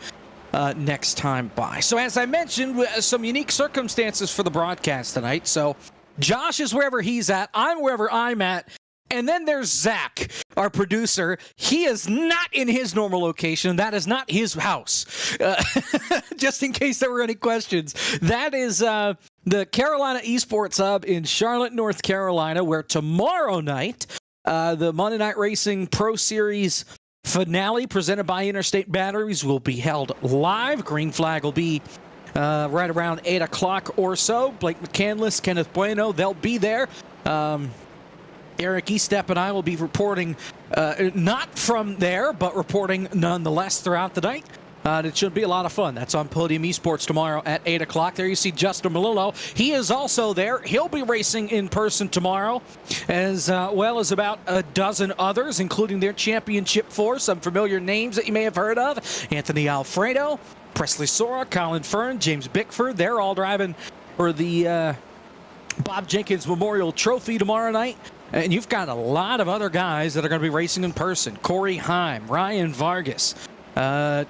next time by. So as I mentioned, some unique circumstances for the broadcast tonight. So Josh is wherever he's at. I'm wherever I'm at. And then there's Zach, our producer. He is not in his normal location. That is not his house. Just in case there were any questions. That is the Carolina Esports Hub in Charlotte, North Carolina, where tomorrow night, the Monday Night Racing Pro Series finale presented by Interstate Batteries will be held live. Green flag will be right around 8 o'clock or so. Blake McCandless, Kenneth Bueno, they'll be there. Eric Estep and I will be reporting not from there, but reporting nonetheless throughout the night. It should be a lot of fun. That's on Podium Esports tomorrow at 8 o'clock. There you see Justin Melillo. He is also there. He'll be racing in person tomorrow, as well as about a dozen others, including their championship force. Some familiar names that you may have heard of. Anthony Alfredo, Presley Sora, Colin Fern, James Bickford. They're all driving for the Bob Jenkins Memorial Trophy tomorrow night. And you've got a lot of other guys that are going to be racing in person. Corey Heim, Ryan Vargas, Brad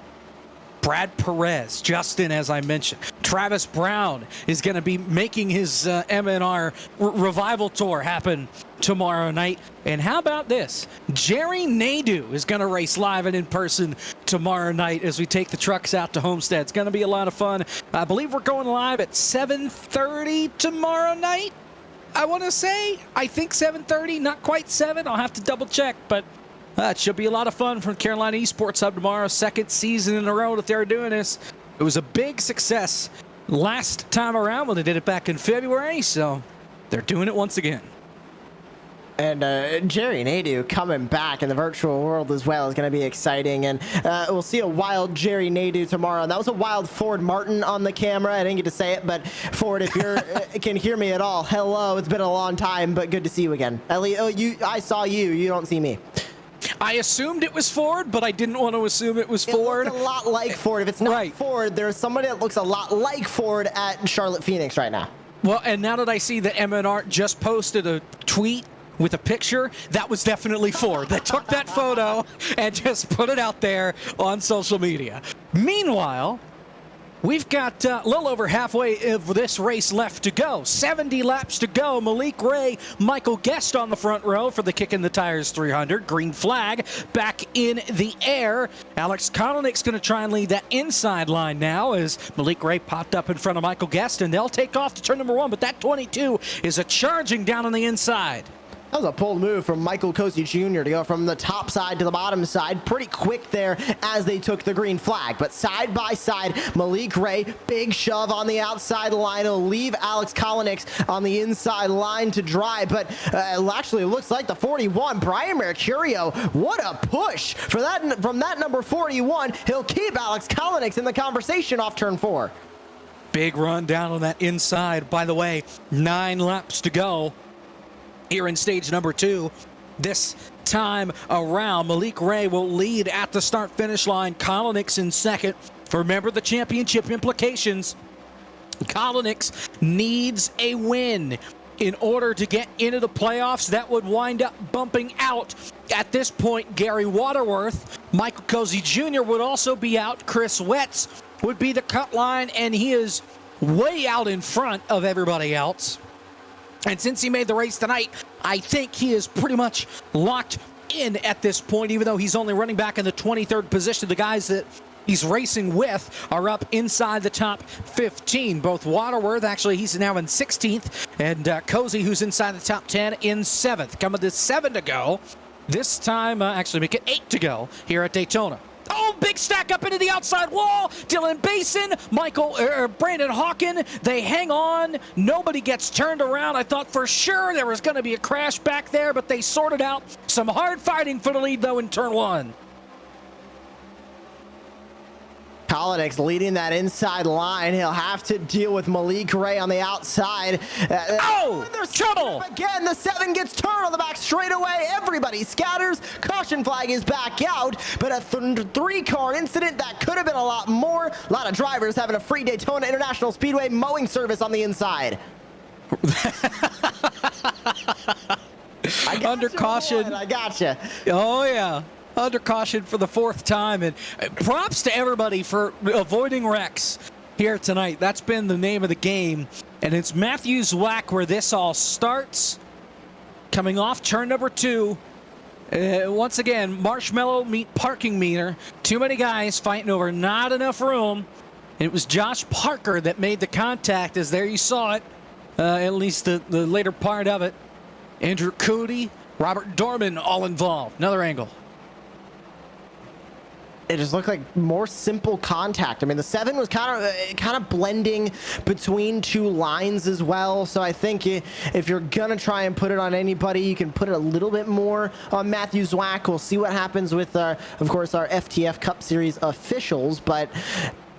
Perez, Justin, as I mentioned. Travis Brown is going to be making his MNR revival tour happen tomorrow night. And how about this? Jerry Nadeau is going to race live and in person tomorrow night as we take the trucks out to Homestead. It's going to be a lot of fun. I believe we're going live at 7:30 tomorrow night. I want to say, I think 7:30, not quite 7. I'll have to double check, but it should be a lot of fun from Carolina Esports Hub tomorrow. Second season in a row that they're doing this. It was a big success last time around when they did it back in February, so they're doing it once again. And Jerry Nadeau coming back in the virtual world as well is going to be exciting. And we'll see a wild Jerry Nadeau tomorrow. And that was a wild Ford Martin on the camera. I didn't get to say it, but Ford, if you can hear me at all, hello. It's been a long time, but good to see you again. Ellie, I saw you. You don't see me. I assumed it was Ford, but I didn't want to assume it was Ford. It looks a lot like Ford. If it's not right. Ford, there's somebody that looks a lot like Ford at Charlotte Phoenix right now. Well, and now that I see that MNR just posted a tweet with a picture, that was definitely Ford that took that photo and just put it out there on social media. Meanwhile, we've got a little over halfway of this race left to go. 70 laps to go. Malik Ray, Michael Guest on the front row for the Kicking the Tires 300. Green flag back in the air. Alex Kolnick's going to try and lead that inside line now as Malik Ray popped up in front of Michael Guest, and they'll take off to turn number 1, but that 22 is a charging down on the inside. That was a bold move from Michael Cozy Jr. to go from the top side to the bottom side. Pretty quick there as they took the green flag. But side by side, Malik Ray, big shove on the outside line. It'll leave Alex Kolnick on the inside line to drive. But actually, it looks like the 41, Brian Mercurio, what a push for that from that number 41. He'll keep Alex Kolnick in the conversation off turn 4. Big run down on that inside. By the way, 9 laps to go here in stage number 2. This time around, Malik Ray will lead at the start-finish line. Kolnick in second. Remember the championship implications. Kolnick needs a win in order to get into the playoffs. That would wind up bumping out, at this point, Gary Waterworth. Michael Cozy Jr. would also be out. Chris Wetz would be the cut line, and he is way out in front of everybody else. And since he made the race tonight, I think he is pretty much locked in at this point, even though he's only running back in the 23rd position. The guys that he's racing with are up inside the top 15. Both Waterworth, actually, he's now in 16th, and Cozy, who's inside the top 10, in 7th. Coming to 7 to go. This time, actually make it 8 to go here at Daytona. Oh, big stack up into the outside wall. Dylan Basin, Brandon Hawken, they hang on. Nobody gets turned around. I thought for sure there was going to be a crash back there, but they sorted out some hard fighting for the lead, though, in turn 1. Kalanick's leading that inside line. He'll have to deal with Malik Ray on the outside. There's trouble! Again, the 7 gets turned on the back straightaway. Everybody scatters. Caution flag is back out, but a 3-car incident that could have been a lot more. A lot of drivers having a free Daytona International Speedway mowing service on the inside. Under caution. I gotcha. Oh, yeah. Under caution for the 4th time, and props to everybody for avoiding wrecks here tonight. That's been the name of the game, and it's Matthews Whack where this all starts. Coming off turn number 2. Once again, Marshmallow meet parking meter. Too many guys fighting over not enough room. It was Josh Parker that made the contact, as there you saw it, at least the later part of it. Andrew Cody, Robert Dorman all involved. Another angle. It just looked like more simple contact. I mean, the 7 was kind of blending between 2 lines as well. So I think if you're gonna try and put it on anybody, you can put it a little bit more on Matthew Zwack. We'll see what happens with, of course, our FTF Cup Series officials, but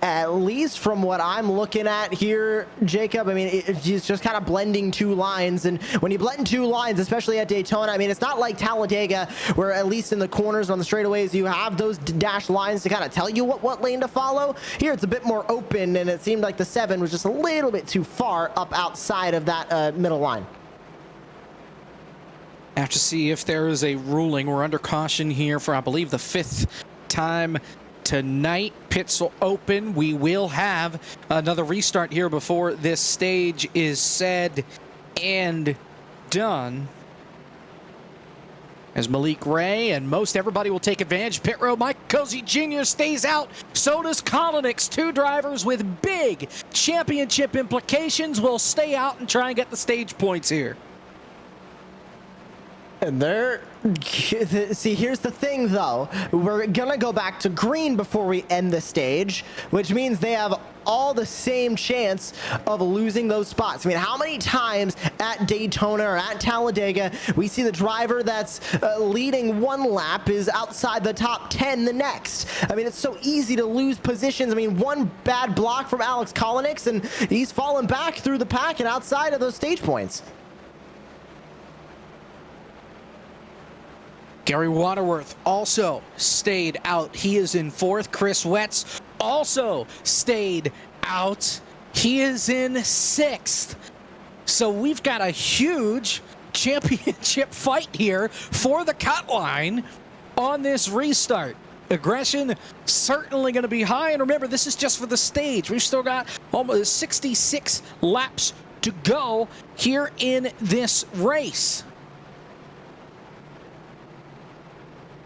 at least from what I'm looking at here, Jacob, I mean, it's just kind of blending 2 lines. And when you blend 2 lines, especially at Daytona, I mean, it's not like Talladega, where at least in the corners on the straightaways, you have those dashed lines to kind of tell you what lane to follow. Here, it's a bit more open, and it seemed like the 7 was just a little bit too far up outside of that middle line. Have to see if there is a ruling. We're under caution here for, I believe, the 5th time tonight. Pits will open. We will have another restart here before this stage is said and done. As Malik Ray and most everybody will take advantage. Pit road, Mike Cozy Jr. stays out. So does Kalanick's. 2 drivers with big championship implications will stay out and try and get the stage points here. And see, here's the thing, though. We're gonna go back to green before we end the stage, which means they have all the same chance of losing those spots. I mean, how many times at Daytona or at Talladega we see the driver that's leading 1 lap is outside the top 10 the next? I mean, it's so easy to lose positions. I mean, 1 bad block from Alex Kalanick, and he's fallen back through the pack and outside of those stage points. Gary Waterworth also stayed out. He is in 4th. Chris Wetz also stayed out. He is in 6th. So we've got a huge championship fight here for the cut line on this restart. Aggression certainly going to be high. And remember, this is just for the stage. We've still got almost 66 laps to go here in this race.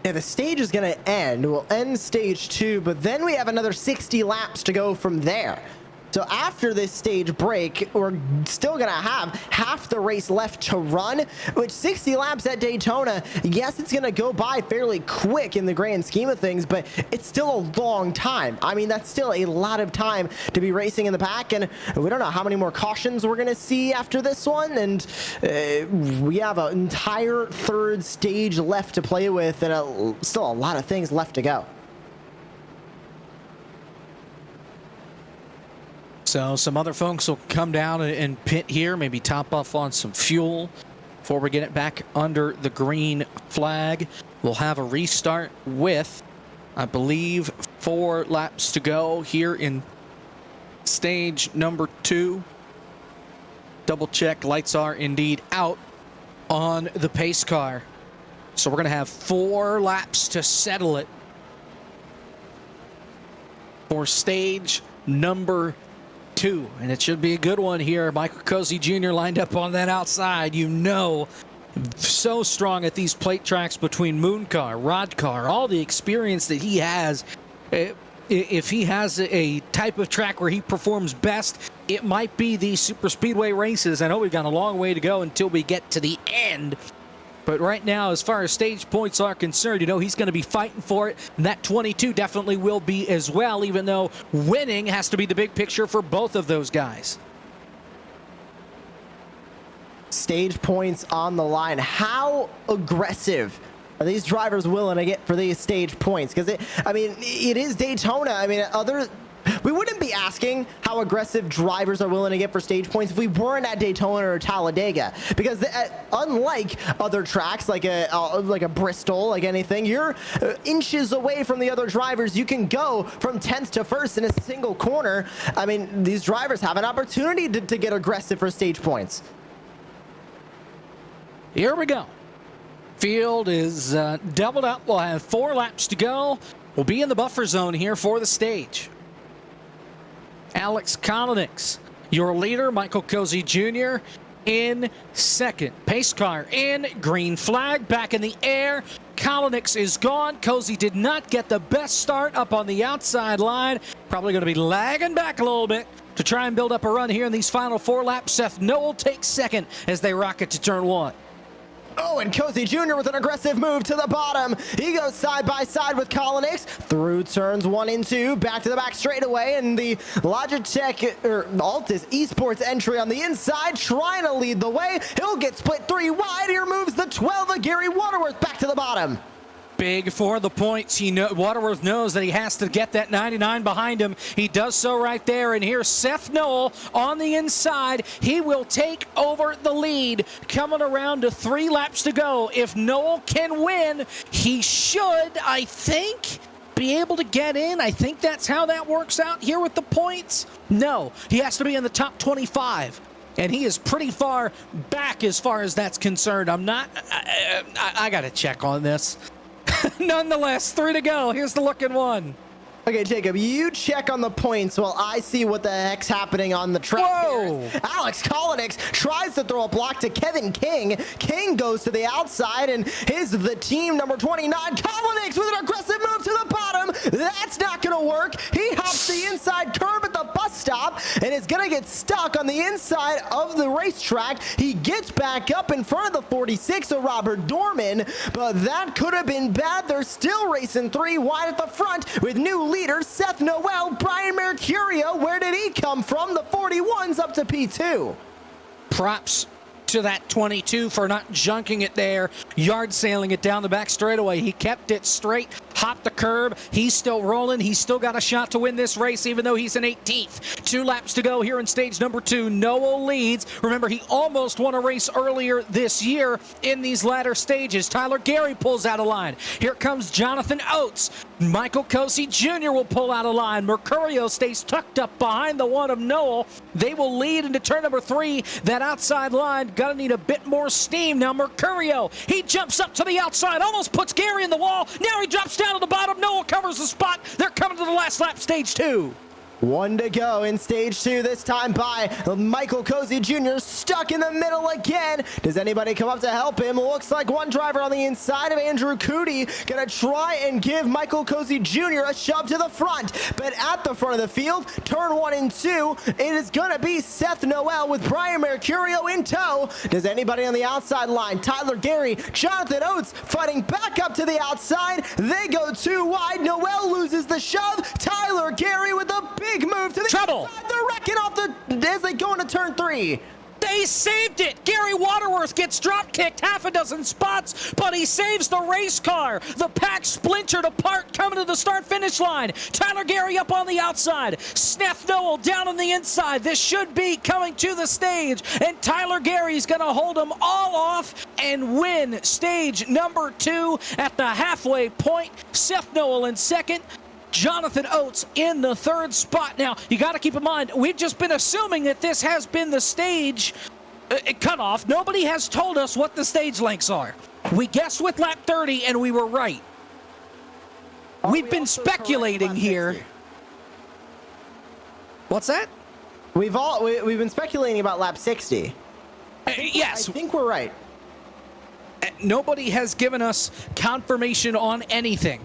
Yeah, the stage is going to end. We'll end stage 2, but then we have another 60 laps to go from there. So after this stage break, we're still going to have half the race left to run, which 60 laps at Daytona, yes, it's going to go by fairly quick in the grand scheme of things, but it's still a long time. I mean, that's still a lot of time to be racing in the pack, and we don't know how many more cautions we're going to see after this one, and we have an entire 3rd stage left to play with, and still a lot of things left to go. So some other folks will come down and pit here, maybe top off on some fuel before we get it back under the green flag. We'll have a restart with, I believe, 4 laps to go here in stage number 2. Double check, lights are indeed out on the pace car. So we're going to have 4 laps to settle it for stage number 2, and it should be a good one here. Michael Cozy Jr. lined up on that outside. You know, so strong at these plate tracks between Moon Car, Rod Car, all the experience that he has. If he has a type of track where he performs best, it might be these super speedway races. I know we've got a long way to go until we get to the end But right now, as far as stage points are concerned, you know, he's going to be fighting for it. And that 22 definitely will be as well, even though winning has to be the big picture for both of those guys. Stage points on the line. How aggressive are these drivers willing to get for these stage points? Because it is Daytona. I mean, we wouldn't be asking how aggressive drivers are willing to get for stage points if we weren't at Daytona or Talladega, because unlike other tracks like a Bristol, like anything, you're inches away from the other drivers. You can go from 10th to 1st in a single corner. I mean, these drivers have an opportunity to get aggressive for stage points. Here we go. Field is doubled up. We'll have 4 laps to go. We'll be in the buffer zone here for the stage. Alex Kolonix, your leader. Michael Cozy Jr. in second. Pace car in, green flag back in the air. Kolonix is gone. Cozy did not get the best start up on the outside line. Probably going to be lagging back a little bit to try and build up a run here in these final 4 laps. Seth Noel takes second as they rocket to turn 1. Oh, and Cozy Jr. with an aggressive move to the bottom. He goes side by side with Kolonix through turns 1 and 2, back to the back straightaway, and the Logitech or Altus Esports entry on the inside, trying to lead the way. He'll get split 3 wide. Here moves the 12 of Gary Waterworth back to the bottom. Big for the points. Waterworth knows that he has to get that 99 behind him. He does so right there. And here's Seth Noel on the inside. He will take over the lead. Coming around to 3 laps to go. If Noel can win, he should, I think, be able to get in. I think that's how that works out here with the points. No, he has to be in the top 25. And he is pretty far back as far as that's concerned. I got to check on this. Nonetheless, 3 to go. Here's the looking one. Okay, Jacob, you check on the points while I see what the heck's happening on the track. Whoa! Here. Alex Kolonix tries to throw a block to Kevin King. King goes to the outside, and the team number 29. Kolonix with an aggressive move to the bottom. That's not going to work. He hops the inside curb at the bus stop and is going to get stuck on the inside of the racetrack. He gets back up in front of the 46 of Robert Dorman, but that could have been bad. They're still racing 3 wide at the front with new leader Seth Noel. Brian Mercurio, where did he come from? The 41's up to P2. Props to that 22 for not junking it there, yard sailing it down the back straightaway. He kept it straight, hopped the curb. He's still rolling. He's still got a shot to win this race, even though he's in 18th. 2 laps to go here in stage number 2. Noel leads. Remember, he almost won a race earlier this year in these latter stages. Tyler Gary pulls out of line. Here comes Jonathan Oates. Michael Cozy Jr. will pull out of line. Mercurio stays tucked up behind the one of Noel. They will lead into turn number 3. That outside line gonna need a bit more steam. Now Mercurio, he jumps up to the outside, almost puts Gary in the wall. Now he drops down to the bottom. Noel covers the spot. They're coming to the last lap, stage 2. 1 to go in stage 2, this time by Michael Cozy Jr. stuck in the middle again. Does anybody come up to help him? Looks like one driver on the inside of Andrew Cootie gonna try and give Michael Cozy Jr. a shove to the front. But at the front of the field, turn 1 and 2, it is gonna be Seth Noel with Brian Mercurio in tow. Does anybody on the outside line? Tyler Gary, Jonathan Oates fighting back up to the outside. They go 2 wide. Noel loses the shove. Tyler Gary with a big move to the trouble. outside. They're wrecking off as they go into turn 3. They saved it. Gary Waterworth gets drop kicked half a dozen spots, but he saves the race car. The pack splintered apart coming to the start finish line. Tyler Gary up on the outside. Seth Noel down on the inside. This should be coming to the stage, and Tyler Gary's going to hold them all off and win stage number 2 at the halfway point. Seth Noel in second. Jonathan Oates in the 3rd spot. Now, you got to keep in mind, we've just been assuming that this has been the stage cutoff. Nobody has told us what the stage lengths are. We guessed with lap 30, and we were right. We've been speculating here. What's that? We've been speculating about lap 60. Yes. I think we're right. Nobody has given us confirmation on anything.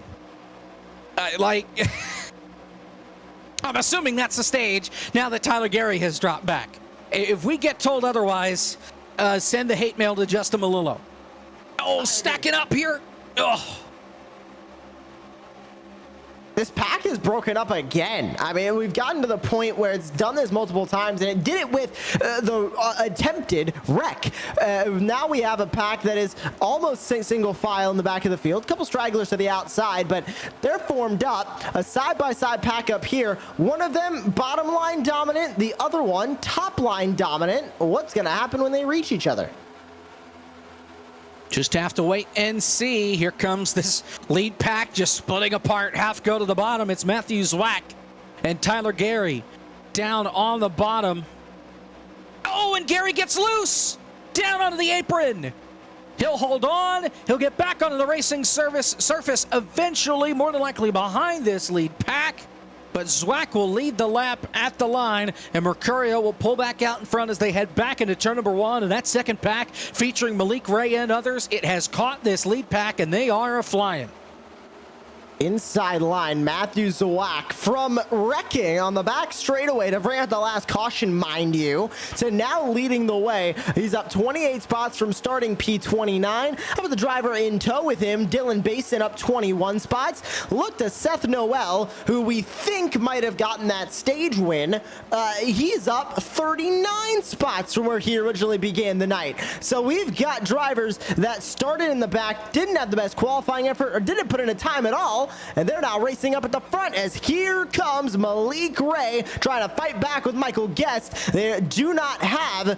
I'm assuming that's the stage now that Tyler Gary has dropped back. If we get told otherwise, send the hate mail to Justin Malillo. Oh, stacking up here. Oh. This pack is broken up again. I mean, we've gotten to the point where it's done this multiple times, and it did it with the attempted wreck. Now we have a pack that is almost single file in the back of the field. A couple stragglers to the outside, but they're formed up. A side-by-side pack up here. One of them bottom line dominant, the other one top line dominant. What's going to happen when they reach each other? Just have to wait and see. Here comes this lead pack just splitting apart. Half go to the bottom. It's Matthew Zwack and Tyler Gary down on the bottom. Oh, and Gary gets loose down onto the apron. He'll hold on. He'll get back onto the racing surface eventually, more than likely behind this lead pack. But Zwack will lead the lap at the line, and Mercurio will pull back out in front as they head back into turn number 1. And that second pack, featuring Malik Ray and others, it has caught this lead pack, and they are flying. Inside line, Matthew Zwack from wrecking on the back straightaway to bring out the last caution, mind you, to now leading the way. He's up 28 spots from starting P29. How about the driver in tow with him, Dylan Basin, up 21 spots. Look to Seth Noel, who we think might have gotten that stage win. He's up 39 spots from where he originally began the night. So we've got drivers that started in the back, didn't have the best qualifying effort, or didn't put in a time at all, and they're now racing up at the front as here comes Malik Ray trying to fight back with Michael Guest. They do not have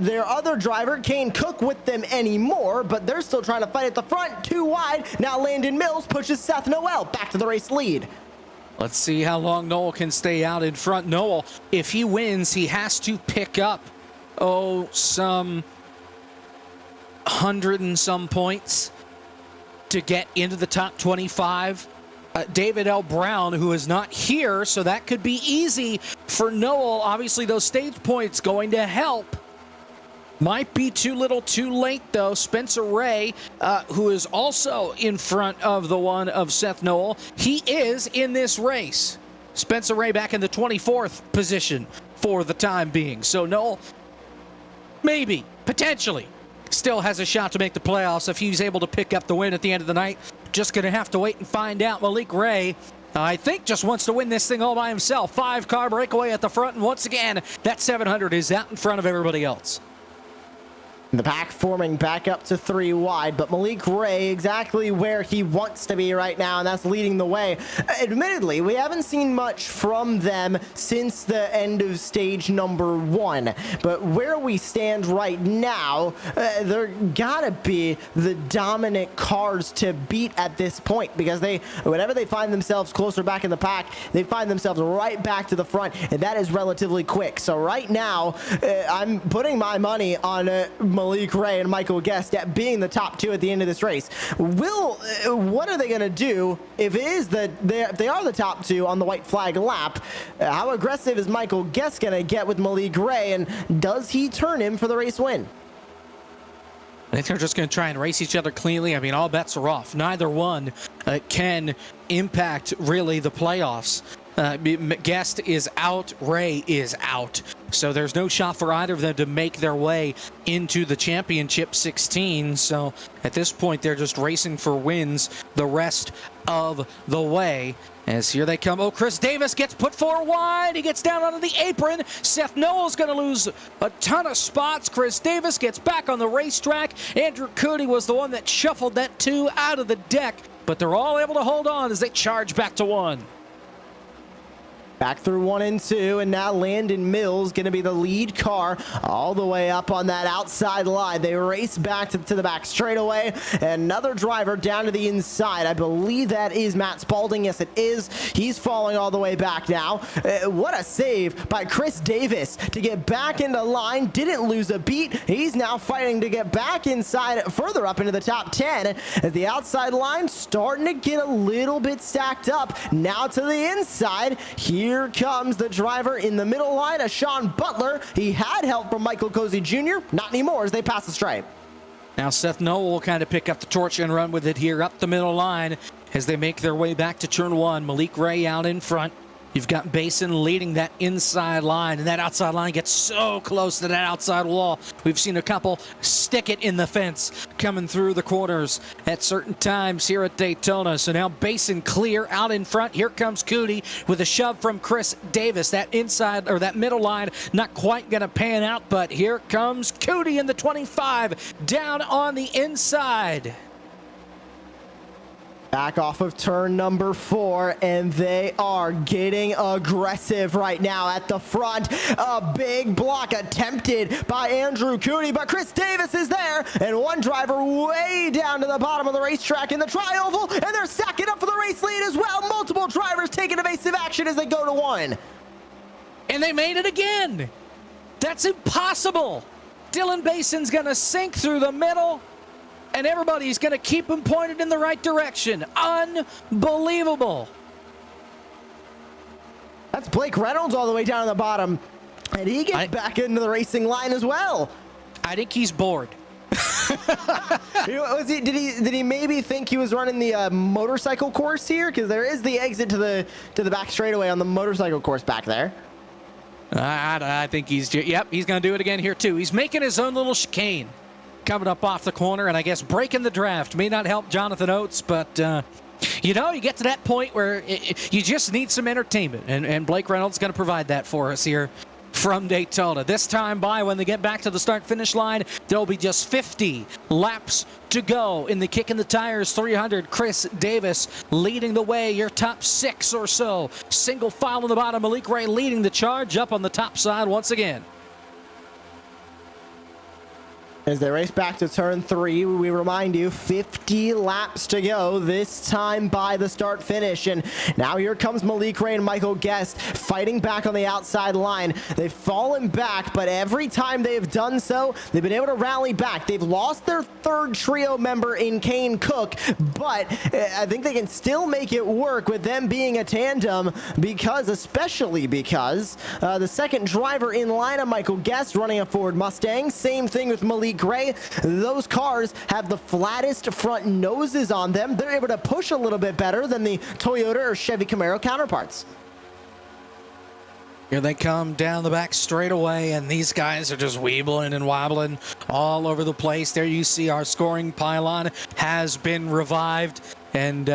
their other driver, Kane Cook, with them anymore, but they're still trying to fight at the front. Too wide. Now Landon Mills pushes Seth Noel back to the race lead. Let's see how long Noel can stay out in front. Noel, if he wins, he has to pick up, some 100 and some points to get into the top 25. David L. Brown, who is not here, so that could be easy for Noel. Obviously, those stage points going to help. Might be too little too late, though. Spencer Ray, who is also in front of the one of Seth Noel, he is in this race. Spencer Ray back in the 24th position for the time being. So Noel, maybe, potentially, still has a shot to make the playoffs if he's able to pick up the win at the end of the night. Just going to have to wait and find out. Malik Ray, I think, just wants to win this thing all by himself. 5-car breakaway at the front, and once again, that 700 is out in front of everybody else. The pack forming back up to 3 wide, but Malik Ray exactly where he wants to be right now, and that's leading the way. Admittedly, we haven't seen much from them since the end of stage number 1, but where we stand right now, they're gotta be the dominant cars to beat at this point, because whenever they find themselves closer back in the pack, they find themselves right back to the front, and that is relatively quick. So right now, I'm putting my money on Malik Ray and Michael Guest at being the top 2 at the end of this race. What are they going to do if it is that they are the top 2 on the white flag lap? How aggressive is Michael Guest going to get with Malik Ray, and does he turn him for the race win? I think they're just going to try and race each other cleanly. I mean, all bets are off. Neither one can impact really the playoffs. Guest is out, Ray is out. So there's no shot for either of them to make their way into the championship 16. So at this point, they're just racing for wins the rest of the way. As here they come. Oh, Chris Davis gets put 4 wide. He gets down onto the apron. Seth Noel's going to lose a ton of spots. Chris Davis gets back on the racetrack. Andrew Cootie was the one that shuffled that 2 out of the deck. But they're all able to hold on as they charge back to 1. Back through 1 and 2, and now Landon Mills going to be the lead car all the way up on that outside line. They race back to the back straightaway. Another driver down to the inside. I believe that is Matt Spalding. Yes, it is. He's falling all the way back now. What a save by Chris Davis to get back into line. Didn't lose a beat. He's now fighting to get back inside, further up into the top 10. At the outside line, starting to get a little bit stacked up. Now to the inside. Here comes the driver in the middle line, Sean Butler. He had help from Michael Cozy Jr. Not anymore as they pass the stripe. Now Seth Noel will kind of pick up the torch and run with it here up the middle line as they make their way back to turn 1. Malik Ray out in front. You've got Basin leading that inside line, and that outside line gets so close to that outside wall. We've seen a couple stick it in the fence coming through the corners at certain times here at Daytona. So now Basin clear out in front. Here comes Cootie with a shove from Chris Davis. That inside, or that middle line, not quite going to pan out, but here comes Cootie in the 25 down on the inside. Back off of turn number 4, and they are getting aggressive right now at the front. A big block attempted by Andrew Cootie, but Chris Davis is there, and one driver way down to the bottom of the racetrack in the tri-oval, and they're stacking up for the race lead as well. Multiple drivers taking evasive action as they go to 1. And they made it again. That's impossible. Dylan Bason's going to sink through the middle, and everybody's going to keep him pointed in the right direction. Unbelievable. That's Blake Reynolds all the way down to the bottom, and he gets back into the racing line as well. I think he's bored. Did he maybe think he was running the motorcycle course here? Because there is the exit to the back straightaway on the motorcycle course back there. I think he's going to do it again here too. He's making his own little chicane. Coming up off the corner, and I guess breaking the draft may not help Jonathan Oates, but you get to that point where you just need some entertainment, and Blake Reynolds is going to provide that for us here from Daytona. This time by, when they get back to the start-finish line, there'll be just 50 laps to go in the Kicking the Tires 300. Chris Davis leading the way, your top 6 or so. Single file on the bottom, Malik Ray leading the charge up on the top side once again. As they race back to turn 3, we remind you 50 laps to go, this time by the start finish. And now here comes Malik Ray and Michael Guest fighting back on the outside line. They've fallen back, but every time they have done so, they've been able to rally back. They've lost their third trio member in Kane Cook, but I think they can still make it work with them being a tandem, especially because the second driver in line of Michael Guest running a Ford Mustang. Same thing with Malik Ray. Those cars have the flattest front noses on them. They're able to push a little bit better than the Toyota or Chevy Camaro counterparts. Here they come down the back straightaway, and these guys are just weebling and wobbling all over the place. There you see our scoring pylon has been revived, and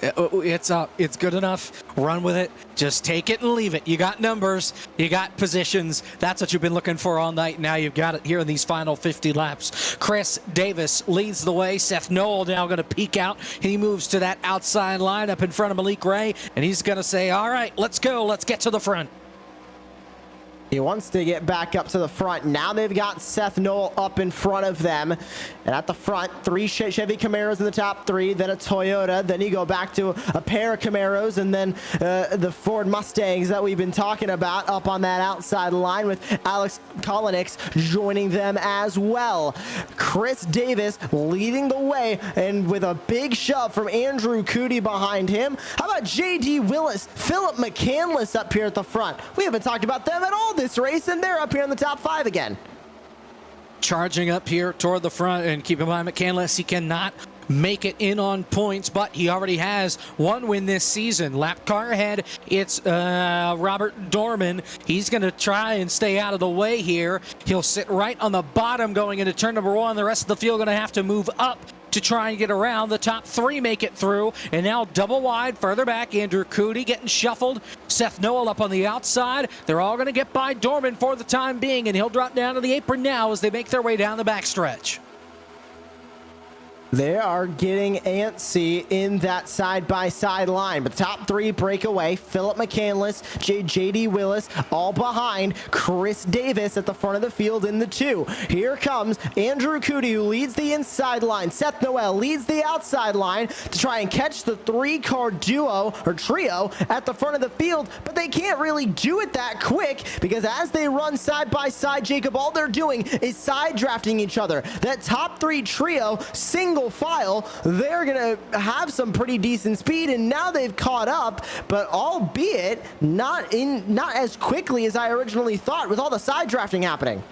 it's up. It's good enough. Run with it. Just take it and leave it. You got numbers. You got positions. That's what you've been looking for all night. Now you've got it here in these final 50 laps. Chris Davis leads the way. Seth Noel now going to peek out. He moves to that outside line up in front of Malik Ray, and he's going to say, all right, let's go. Let's get to the front. He wants to get back up to the front. Now they've got Seth Noel up in front of them. And at the front, 3 Chevy Camaros in the top 3, then a Toyota. Then you go back to a pair of Camaros, and then the Ford Mustangs that we've been talking about up on that outside line, with Alex Kolinix joining them as well. Chris Davis leading the way, and with a big shove from Andrew Cootie behind him. How about J.D. Willis, Philip McCandless up here at the front? We haven't talked about them at all this race, and they're up here in the top 5 again. Charging up here toward the front, and keep in mind McCandless, he cannot make it in on points, but he already has one win this season. Lap car ahead, it's Robert Dorman. He's going to try and stay out of the way here. He'll sit right on the bottom going into turn number 1. The rest of the field going to have to move up to try and get around. The top 3 make it through, and now double wide further back. Andrew Cootie getting shuffled. Seth Noel up on the outside. They're all going to get by Dorman for the time being, and he'll drop down to the apron now as they make their way down the backstretch. They are getting antsy in that side-by-side line. But the top 3 break away. Philip McCandless, J.D. Willis, all behind Chris Davis at the front of the field in the 2. Here comes Andrew Cootie, who leads the inside line. Seth Noel leads the outside line to try and catch the 3-car duo, or trio, at the front of the field. But they can't really do it that quick, because as they run side-by-side, Jacob, all they're doing is side-drafting each other. That top 3 trio, single file, they're gonna have some pretty decent speed, and now they've caught up, but albeit not as quickly as I originally thought, with all the side drafting happening.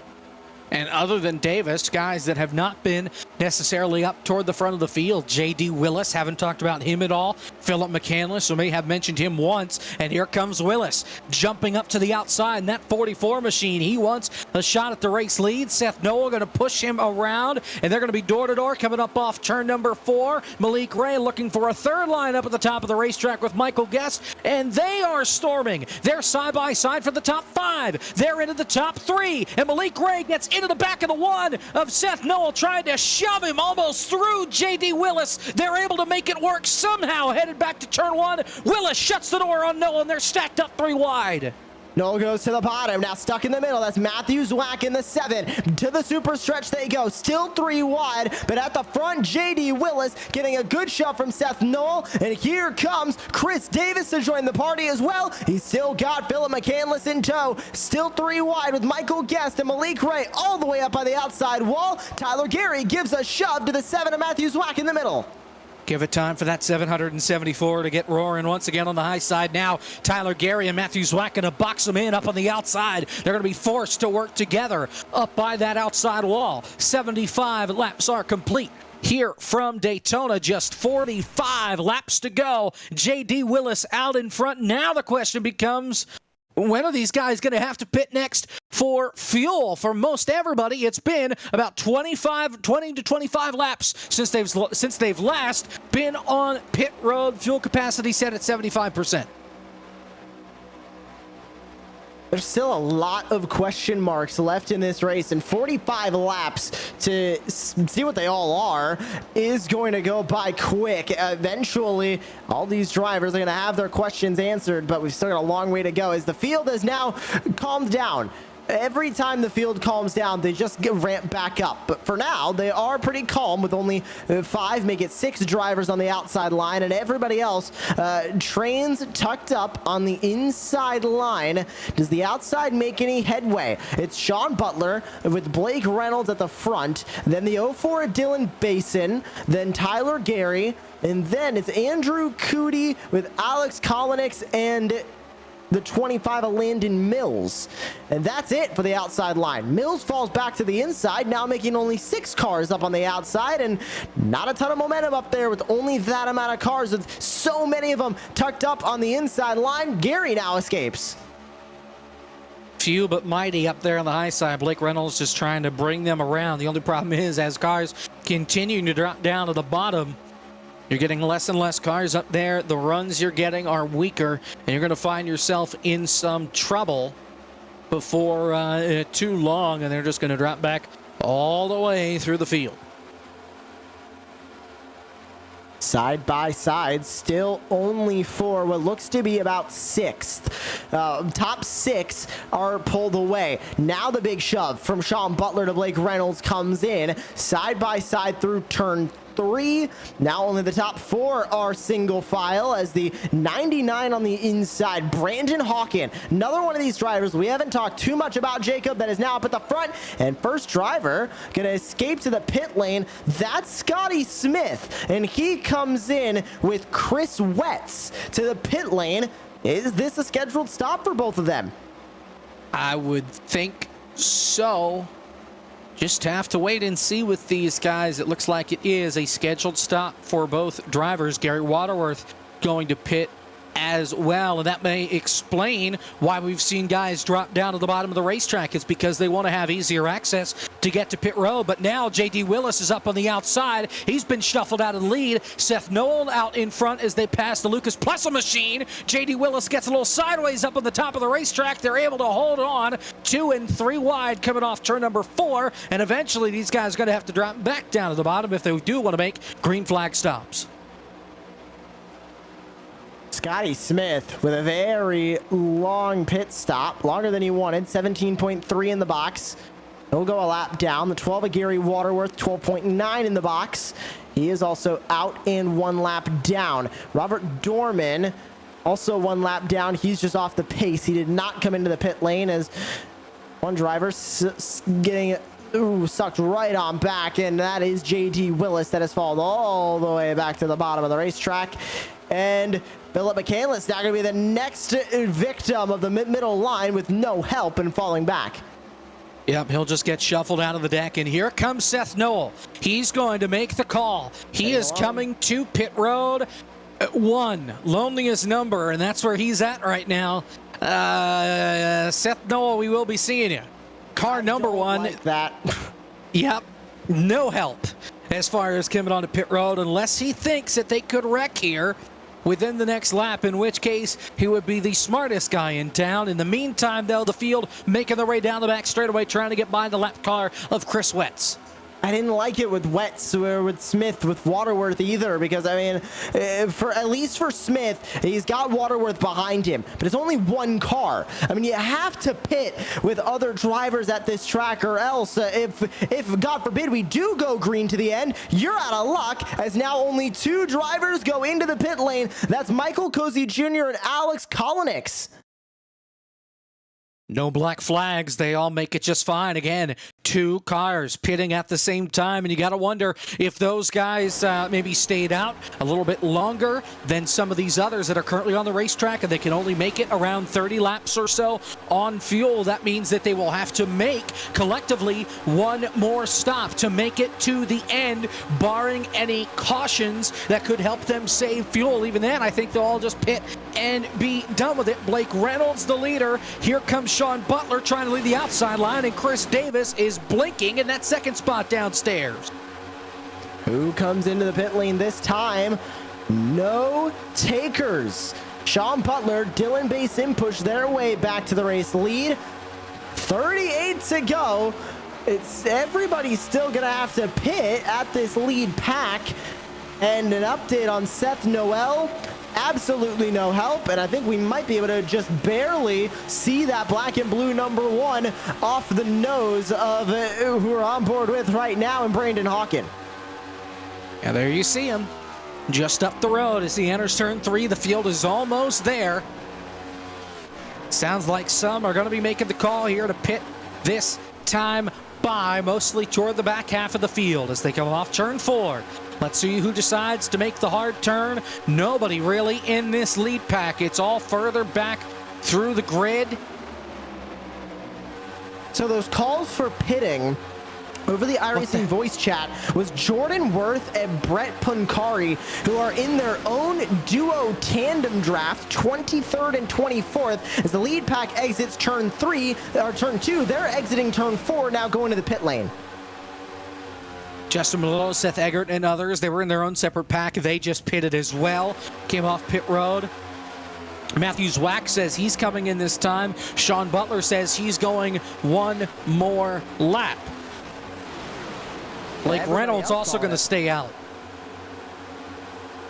And other than Davis, guys that have not been necessarily up toward the front of the field. J.D. Willis, haven't talked about him at all. Philip McCandless, we may have mentioned him once. And here comes Willis, jumping up to the outside. And that 44 machine, he wants a shot at the race lead. Seth Noel going to push him around. And they're going to be door-to-door coming up off turn number 4. Malik Ray looking for a third line up at the top of the racetrack with Michael Guest. And they are storming. They're side-by-side for the top 5. They're into the top 3. And Malik Ray gets into the back of the 1 of Seth Noel, trying to shove him almost through J.D. Willis. They're able to make it work somehow. Headed back to turn 1. Willis shuts the door on Noel, and they're stacked up 3 wide. Noel goes to the bottom, now stuck in the middle. That's Matthew Zwack in the 7. To the super stretch they go, still 3 wide, but at the front, J.D. Willis getting a good shove from Seth Noel, and here comes Chris Davis to join the party as well. He's still got Philip McCandless in tow, still 3 wide with Michael Guest and Malik Ray all the way up by the outside wall. Tyler Gary gives a shove to the 7 of Matthew Zwack in the middle. Give it time for that 774 to get roaring once again on the high side. Now Tyler Gary and Matthew Zwack going to box them in up on the outside. They're going to be forced to work together up by that outside wall. 75 laps are complete. Here from Daytona, just 45 laps to go. J.D. Willis out in front. Now the question becomes, when are these guys going to have to pit next for fuel? For most everybody, it's been about 20 to 25 laps since they've last been on pit road. Fuel capacity set at 75%. There's still a lot of question marks left in this race, and 45 laps to see what they all are is going to go by quick. Eventually, all these drivers are going to have their questions answered, but we've still got a long way to go as the field has now calmed down. Every time the field calms down, they just get ramped back up. But for now, they are pretty calm with only 5, make it 6 drivers on the outside line, and everybody else trains tucked up on the inside line. Does the outside make any headway? It's Sean Butler with Blake Reynolds at the front, then the 04 Dylan Basin, then Tyler Gary, and then it's Andrew Cootie with Alex Kolinix and the 25 of Landon Mills. And that's it for the outside line. Mills falls back to the inside, now making only 6 cars up on the outside, and not a ton of momentum up there with only that amount of cars, with so many of them tucked up on the inside line. Gary now escapes. Few but mighty up there on the high side. Blake Reynolds just trying to bring them around. The only problem is, as cars continue to drop down to the bottom, you're getting less and less cars up there. The runs you're getting are weaker, and you're going to find yourself in some trouble before too long, and they're just going to drop back all the way through the field. Side by side, still only for what looks to be about 6th. Top 6 are pulled away. Now the big shove from Sean Butler to Blake Reynolds comes in. Side by side through turn 3. Now only the top 4 are single file, as the 99 on the inside, Brandon Hawken, another one of these drivers we haven't talked too much about, Jacob, that is now up at the front. And first driver gonna escape to the pit lane, that's Scotty Smith, and he comes in with Chris Wetz to the pit lane. Is this a scheduled stop for both of them? I would think so. Just have to wait and see with these guys. It looks like it is a scheduled stop for both drivers. Gary Waterworth going to pit as well, and that may explain why we've seen guys drop down to the bottom of the racetrack. It's because they want to have easier access to get to pit road. But now J.D. Willis is up on the outside. He's been shuffled out of the lead. Seth Noel out in front as they pass the Lucas Plessel machine. J.D. Willis gets a little sideways up on the top of the racetrack. They're able to hold on 2 and 3 wide coming off turn number 4, and eventually these guys are going to have to drop back down to the bottom if they do want to make green flag stops. Scotty Smith with a very long pit stop, longer than he wanted, 17.3 in the box. He'll go a lap down. The 12 of Gary Waterworth, 12.9 in the box. He is also out and 1 lap down. Robert Dorman, also 1 lap down. He's just off the pace. He did not come into the pit lane, as one driver getting sucked right on back, and that is J.D. Willis that has fallen all the way back to the bottom of the racetrack. And Philip McCandless now going to be the next victim of the middle line with no help and falling back. Yep, he'll just get shuffled out of the deck, and here comes Seth Noel. He's going to make the call. He is coming to pit road 1, loneliest number, and that's where he's at right now. Seth Noel, we will be seeing you. Car number 1. Like that. Yep, no help as far as coming onto pit road, unless he thinks that they could wreck here within the next lap, in which case he would be the smartest guy in town. In the meantime, though, the field making their way down the back straightaway, trying to get by the lap car of Chris Wetz. I didn't like it with Wetz or with Smith, with Waterworth either, because I mean, for at least for Smith, he's got Waterworth behind him, but it's only one car. I mean, you have to pit with other drivers at this track, or else if God forbid we do go green to the end, you're out of luck, as now only 2 drivers go into the pit lane. That's Michael Cozy Jr. and Alex Kolinix. No black flags. They all make it just fine. Again, 2 cars pitting at the same time, and you got to wonder if those guys maybe stayed out a little bit longer than some of these others that are currently on the racetrack, and they can only make it around 30 laps or so on fuel. That means that they will have to make collectively 1 more stop to make it to the end, barring any cautions that could help them save fuel. Even then, I think they'll all just pit and be done with it. Blake Reynolds, the leader. Here comes Sean Butler trying to lead the outside line, and Chris Davis is blinking in that second spot downstairs. Who comes into the pit lane this time? No takers. Sean Butler, Dylan Basin push their way back to the race lead. 38 to go. Everybody's still gonna have to pit at this lead pack. And an update on Seth Noel. Absolutely no help, and I think we might be able to just barely see that black and blue number 1 off the nose of who we're on board with right now, and Brandon Hawken. And there you see him, just up the road as he enters turn 3. The field is almost there. Sounds like some are going to be making the call here to pit this time by, mostly toward the back half of the field as they come off turn 4. Let's see who decides to make the hard turn. Nobody really in this lead pack. It's all further back through the grid. So those calls for pitting over the iRacing voice chat was Jordan Worth and Brett Puncari, who are in their own duo tandem draft, 23rd and 24th. As the lead pack exits turn 2, they're exiting turn 4, now going to the pit lane. Justin Malillo, Seth Eggert, and others, they were in their own separate pack. They just pitted as well. Came off pit road. Matthew Zwack says he's coming in this time. Sean Butler says he's going 1 more lap. Blake Reynolds also going to stay out.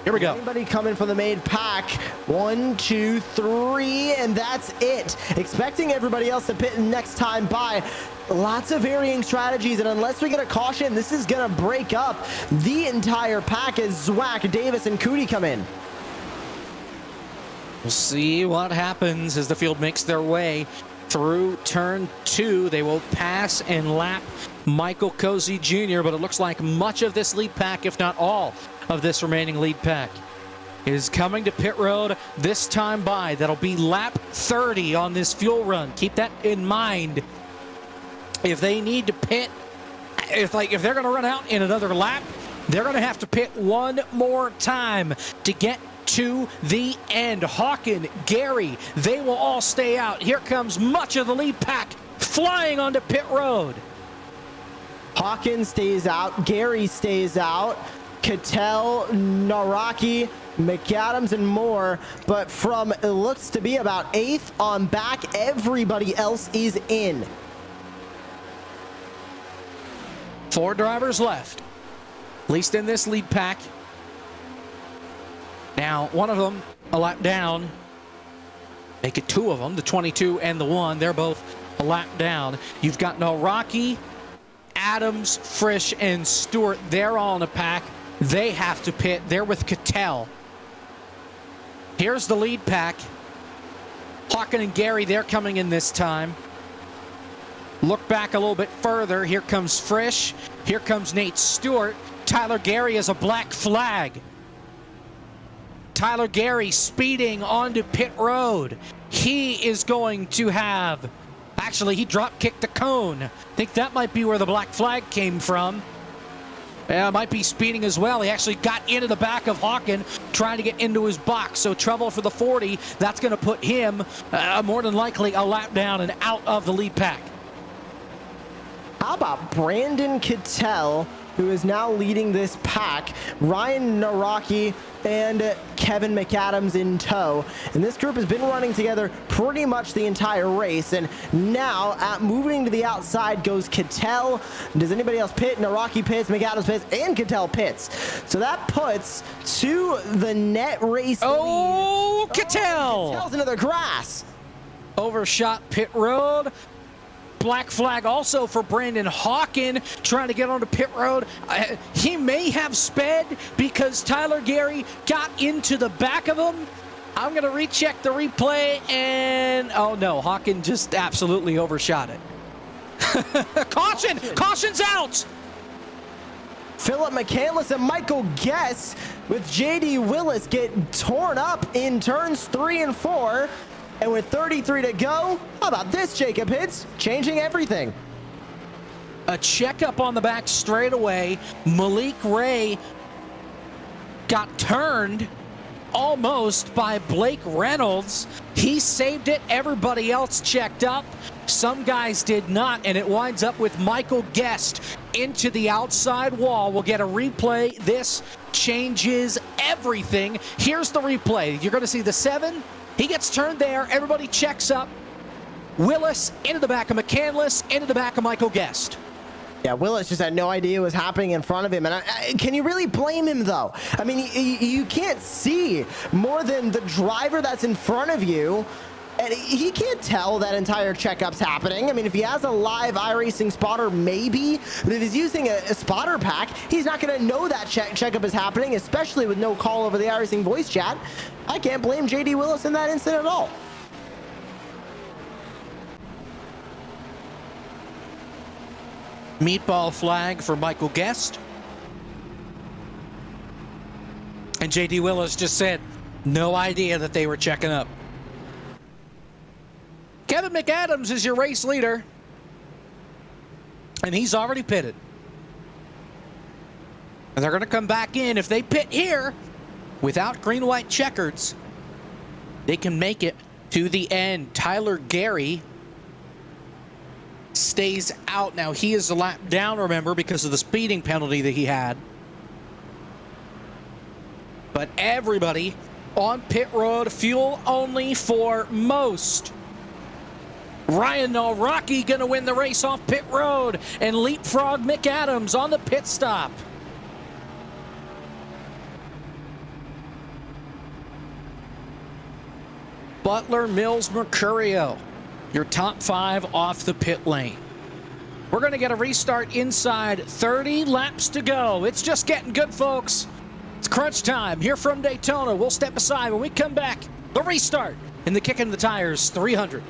Here we go. Anybody coming from the main pack? 1, 2, 3, and that's it. Expecting everybody else to pit next time by. Lots of varying strategies, and unless we get a caution, this is going to break up the entire pack as Zwack, Davis, and Cootie come in. We'll see what happens as the field makes their way through turn 2. They will pass and lap Michael Cozy Jr., but it looks like much of this lead pack, if not all of this remaining lead pack, is coming to pit road this time by. That'll be lap 30 on this fuel run. Keep that in mind. If they need to pit, if they're going to run out in another lap, they're going to have to pit 1 more time to get to the end. Hawken, Gary, they will all stay out. Here comes much of the lead pack flying onto pit road. Hawken stays out. Gary stays out. Cattell, Naraki, McAdams, and more. But from, it looks to be about 8th on back, everybody else is in. 4 drivers left, at least in this lead pack. Now, one of them a lap down. Make it 2 of them, the 22 and the 1. They're both a lap down. You've got Naraki, Adams, Frisch, and Stewart. They're all in a pack. They have to pit. They're with Cattell. Here's the lead pack. Hawken and Gary, they're coming in this time. Look back a little bit further. Here comes Frisch. Here comes Nate Stewart. Tyler Gary has a black flag. Tyler Gary speeding onto pit road. He is going to have Actually, he drop kicked the cone. I think that might be where the black flag came from. Yeah, might be speeding as well. He actually got into the back of Hawken, trying to get into his box. So trouble for the 40. That's going to put him more than likely a lap down and out of the lead pack. How about Brandon Kittel, who is now leading this pack? Ryan Naraki and Kevin McAdams in tow. And this group has been running together pretty much the entire race. And now, moving to the outside goes Kittel. Does anybody else pit? Naraki pits, McAdams pits, and Kittel pits. So that puts to the net race lead. Kittel! Kittel's into the grass. Overshot pit road. Black flag also for Brandon Hawken trying to get onto pit road. He may have sped because Tyler Gary got into the back of him. I'm going to recheck the replay and oh no, Hawken just absolutely overshot it. Caution! Caution's out! Philip McCandless and Michael Guest with JD Willis get torn up in turns 3 and 4. And with 33 to go, how about this, Jacob Hitz? Changing everything. A checkup on the back straightaway. Malik Ray got turned almost by Blake Reynolds. He saved it. Everybody else checked up. Some guys did not, and it winds up with Michael Guest into the outside wall. We'll get a replay. This changes everything. Here's the replay. You're going to see the 7. He gets turned there. Everybody checks up. Willis into the back of McCandless, into the back of Michael Guest. Yeah, Willis just had no idea what was happening in front of him. And can you really blame him, though? I mean, you can't see more than the driver that's in front of you. And he can't tell that entire checkup's happening. I mean, if he has a live iRacing spotter, maybe. But if he's using a spotter pack, he's not going to know that checkup is happening, especially with no call over the iRacing voice chat. I can't blame JD Willis in that incident at all. Meatball flag for Michael Guest. And JD Willis just said, no idea that they were checking up. Kevin McAdams is your race leader. And he's already pitted. And they're going to come back in. If they pit here without green-white checkers, they can make it to the end. Tyler Gary stays out. Now, he is a lap down, remember, because of the speeding penalty that he had. But everybody on pit road, fuel only for most. Ryan Naraki going to win the race off pit road and leapfrog McAdams on the pit stop. Butler, Mills, Mercurio, your top 5 off the pit lane. We're going to get a restart inside 30 laps to go. It's just getting good, folks. It's crunch time here from Daytona. We'll step aside when we come back. The restart in the Kicking the Tires 300.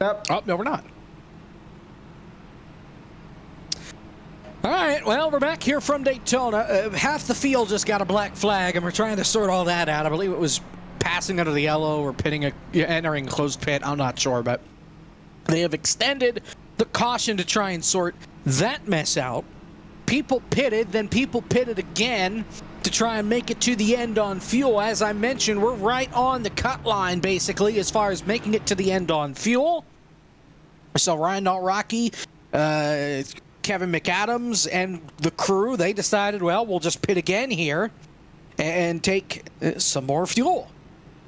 Yep. Oh, no, we're not. All right, well, we're back here from Daytona. Half the field just got a black flag, and we're trying to sort all that out. I believe it was passing under the yellow or entering a closed pit. I'm not sure, but they have extended the caution to try and sort that mess out. People pitted, then people pitted again to try and make it to the end on fuel. As I mentioned, we're right on the cut line, basically, as far as making it to the end on fuel. So Ryan Rocky, Kevin McAdams, and the crew, they decided, well, we'll just pit again here and take some more fuel.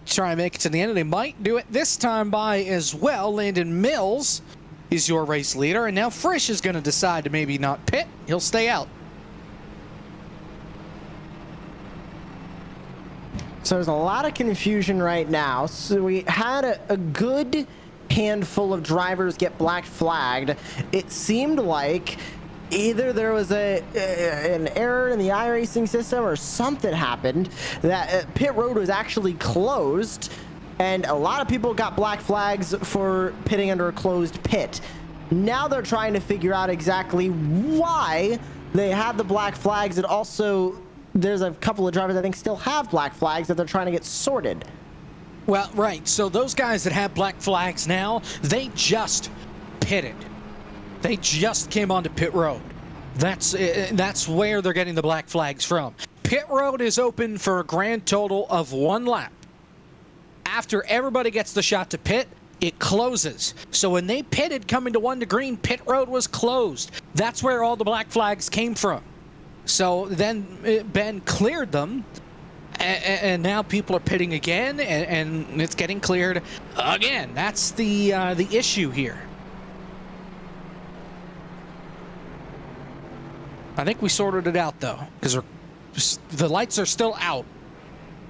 Try and make it to the end, and they might do it this time by as well. Landon Mills is your race leader, and now Frisch is going to decide to maybe not pit. He'll stay out. So there's a lot of confusion right now. So we had a good handful of drivers get black flagged. It seemed like either there was an error in the iRacing system or something happened that pit road was actually closed, and a lot of people got black flags for pitting under a closed pit. Now they're trying to figure out exactly why they had the black flags, and also there's a couple of drivers I think still have black flags that they're trying to get sorted. Well, right. So those guys that have black flags now, they just pitted. They just came onto pit road. That's where they're getting the black flags from. Pit road is open for a grand total of 1 lap. After everybody gets the shot to pit, it closes. So when they pitted coming to 1 to green, pit road was closed. That's where all the black flags came from. So then Ben cleared them, and now people are pitting again, and it's getting cleared again. That's the issue here. I think we sorted it out, though, because the lights are still out.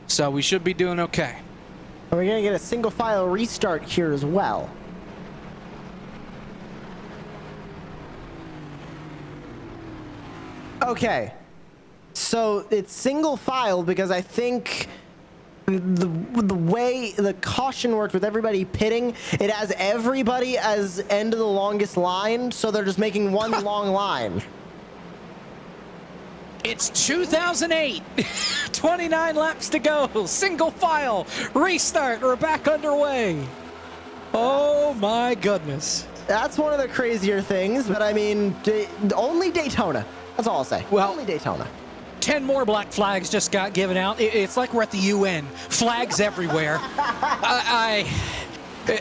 So we should be doing okay. And we're going to get a single file restart here as well. Okay. So it's single file because I think the way the caution worked with everybody pitting, it has everybody as end of the longest line, so they're just making one long line. It's 2008, 29 laps to go, single file, restart, we're back underway. Oh my goodness. That's one of the crazier things, but I mean, only Daytona. That's all I'll say. Well, only Daytona. 10 more black flags just got given out. It's like we're at the UN. Flags everywhere.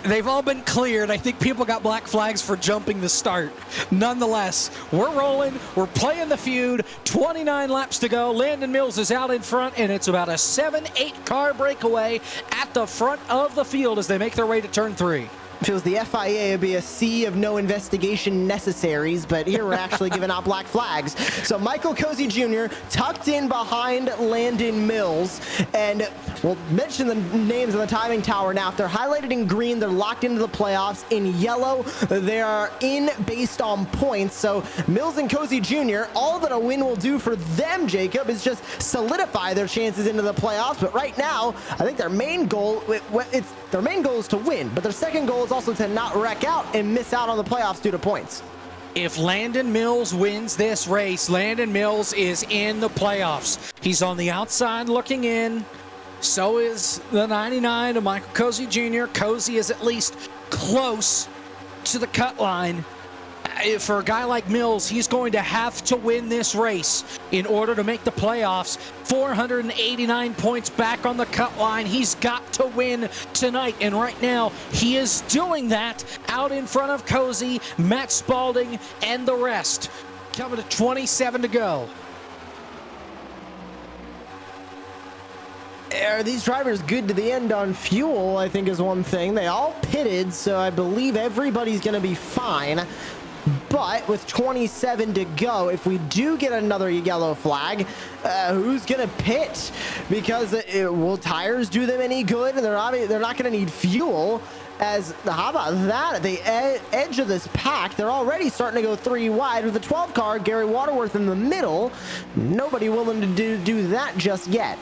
They've all been cleared. I think people got black flags for jumping the start. Nonetheless, we're rolling. We're playing the feud. 29 laps to go. Landon Mills is out in front, and it's about a 7-8 car breakaway at the front of the field as they make their way to turn 3. Feels the FIA would be a sea of no investigation necessaries, but here we're actually giving out black flags. So Michael Cozy Jr. tucked in behind Landon Mills, and we'll mention the names of the timing tower now. If they're highlighted in green, they're locked into the playoffs. In yellow, they are in based on points. So Mills and Cozy Jr., all that a win will do for them, Jacob, is just solidify their chances into the playoffs. But right now, I think their main goal, their main goal is to win, but their second goal is also to not wreck out and miss out on the playoffs due to points. If Landon Mills wins this race, Landon Mills is in the playoffs. He's on the outside looking in. So is the 99 of Michael Cozy Jr. Cozy is at least close to the cut line. For a guy like Mills, he's going to have to win this race in order to make the playoffs. 489 points back on the cut line. He's got to win tonight, and right now he is doing that out in front of Cozy, Matt Spalding, and the rest. Coming to 27 to go. Are these drivers good to the end on fuel, I think is one thing. They all pitted, so I believe everybody's going to be fine. But with 27 to go, if we do get another yellow flag, who's going to pit? Because will tires do them any good? And they're not going to need fuel. How about that? At the edge of this pack, they're already starting to go 3 wide with the 12 car, Gary Waterworth in the middle. Nobody willing to do that just yet.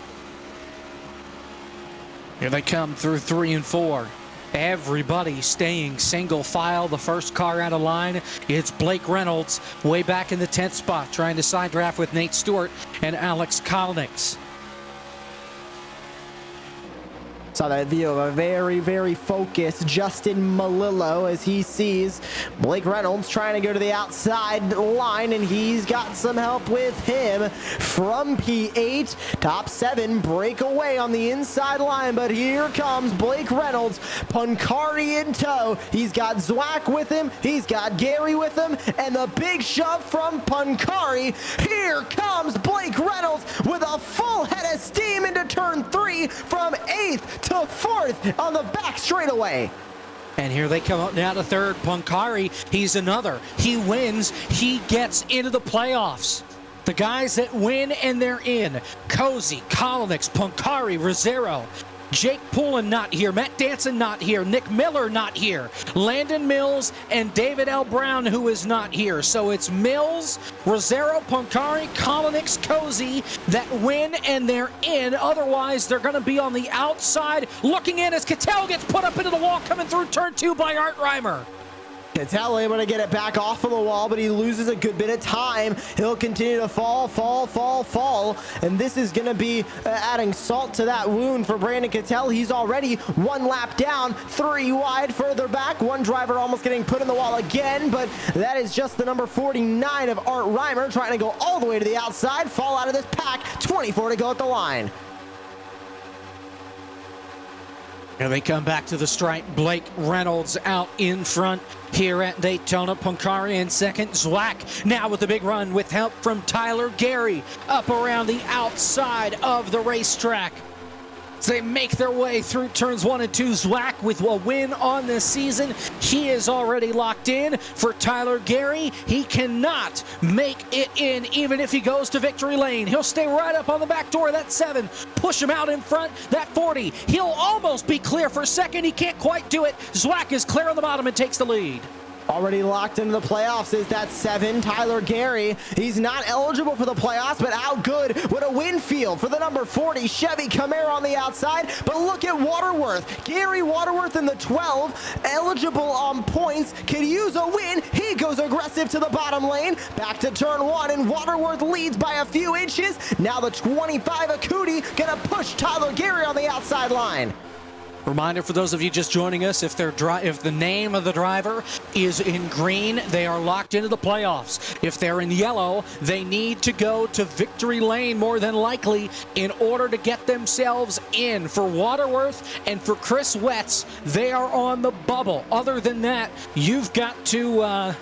Here they come through 3 and 4. Everybody staying single file. The first car out of line, it's Blake Reynolds way back in the 10th spot, trying to side draft with Nate Stewart and Alex Kalnick. Saw that view of a very, very focused Justin Malillo as he sees Blake Reynolds trying to go to the outside line, and he's got some help with him from P8. Top 7 break away on the inside line, but here comes Blake Reynolds, Pancari in tow. He's got Zwack with him, he's got Gary with him, and the big shove from Pancari. Here comes Blake Reynolds with a full head of steam into turn 3 from 8th to 4th on the back straightaway. And here they come up now to 3rd. Pancari, he's another. He wins, he gets into the playoffs. The guys that win and they're in: Cozy, Kalnick, Pancari, Rosero. Jake Poulin not here, Matt Danson not here, Nick Miller not here, Landon Mills and David L. Brown, who is not here. So it's Mills, Rosero, Pancari, Kalnick, Cozy that win and they're in. Otherwise, they're going to be on the outside looking in as Cattell gets put up into the wall coming through turn 2 by Art Reimer. Cattell able to get it back off of the wall, but he loses a good bit of time. He'll continue to fall, and this is going to be adding salt to that wound for Brandon Cattell. He's already 1 lap down, 3 wide further back. One driver almost getting put in the wall again, but that is just the number 49 of Art Reimer trying to go all the way to the outside, fall out of this pack. 24 to go at the line. Here they come back to the stripe. Blake Reynolds out in front here at Daytona. Pancari in second. Zwack now with the big run with help from Tyler Gary up around the outside of the racetrack. So they make their way through turns 1 and 2. Zwack with a win on this season. He is already locked in. For Tyler Gary, he cannot make it in even if he goes to victory lane. He'll stay right up on the back door. That 7. Push him out in front. That 40. He'll almost be clear for second. He can't quite do it. Zwack is clear on the bottom and takes the lead. Already locked into the playoffs is that 7, Tyler Gary. He's not eligible for the playoffs, but out good with a win field for the number 40 Chevy Camaro on the outside. But look at Waterworth. Gary Waterworth in the 12, eligible on points, could use a win. He goes aggressive to the bottom lane. Back to turn 1, and Waterworth leads by a few inches. Now the 25 Akuti gonna push Tyler Gary on the outside line. Reminder for those of you just joining us, if the name of the driver is in green, they are locked into the playoffs. If they're in yellow, they need to go to victory lane more than likely in order to get themselves in. For Waterworth and for Chris Wetz, they are on the bubble. Other than that, you've got to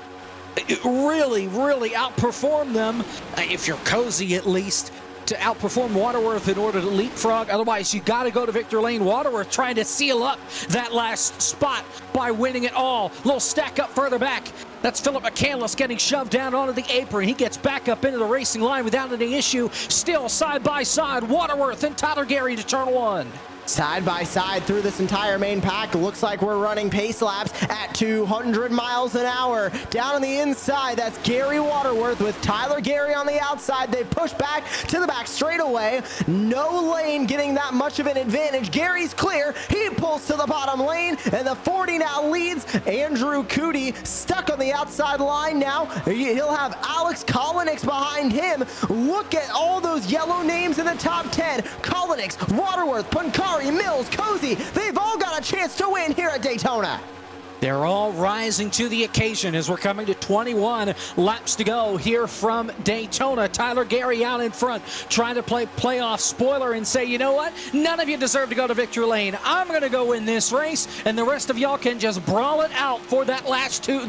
really outperform them, if you're Cozy at least, to outperform Waterworth in order to leapfrog. Otherwise, you got to go to victory lane. Waterworth trying to seal up that last spot by winning it all. Little stack up further back. That's Philip McCandless getting shoved down onto the apron. He gets back up into the racing line without any issue. Still side by side, Waterworth and Tyler Gary to turn 1. Side by side through this entire main pack. Looks like we're running pace laps at 200 miles an hour. Down on the inside, that's Gary Waterworth with Tyler Gary on the outside. They push back to the back straightaway. No lane getting that much of an advantage. Gary's clear. He pulls to the bottom lane, and the 40 now leads. Andrew Cootie stuck on the outside line now. He'll have Alex Kalnick behind him. Look at all those yellow names in the top 10. Kalnick, Waterworth, Pancari, Mills, Cozy, they've all got a chance to win here at Daytona. They're all rising to the occasion as we're coming to 21 laps to go here from Daytona. Tyler Gary out in front, trying to play playoff spoiler and say, you know what? None of you deserve to go to victory lane. I'm going to go win this race, and the rest of y'all can just brawl it out for those last two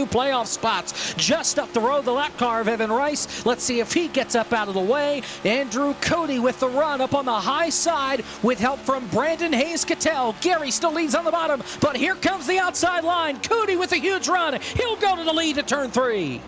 playoff spots. Just up the road, the lap car of Evan Rice. Let's see if he gets up out of the way. Andrew Cody with the run up on the high side with help from Brandon Hayes Cattell. Gary still leads on the bottom, but here comes the outside line. Cootie with a huge run. He'll go to the lead at turn 3.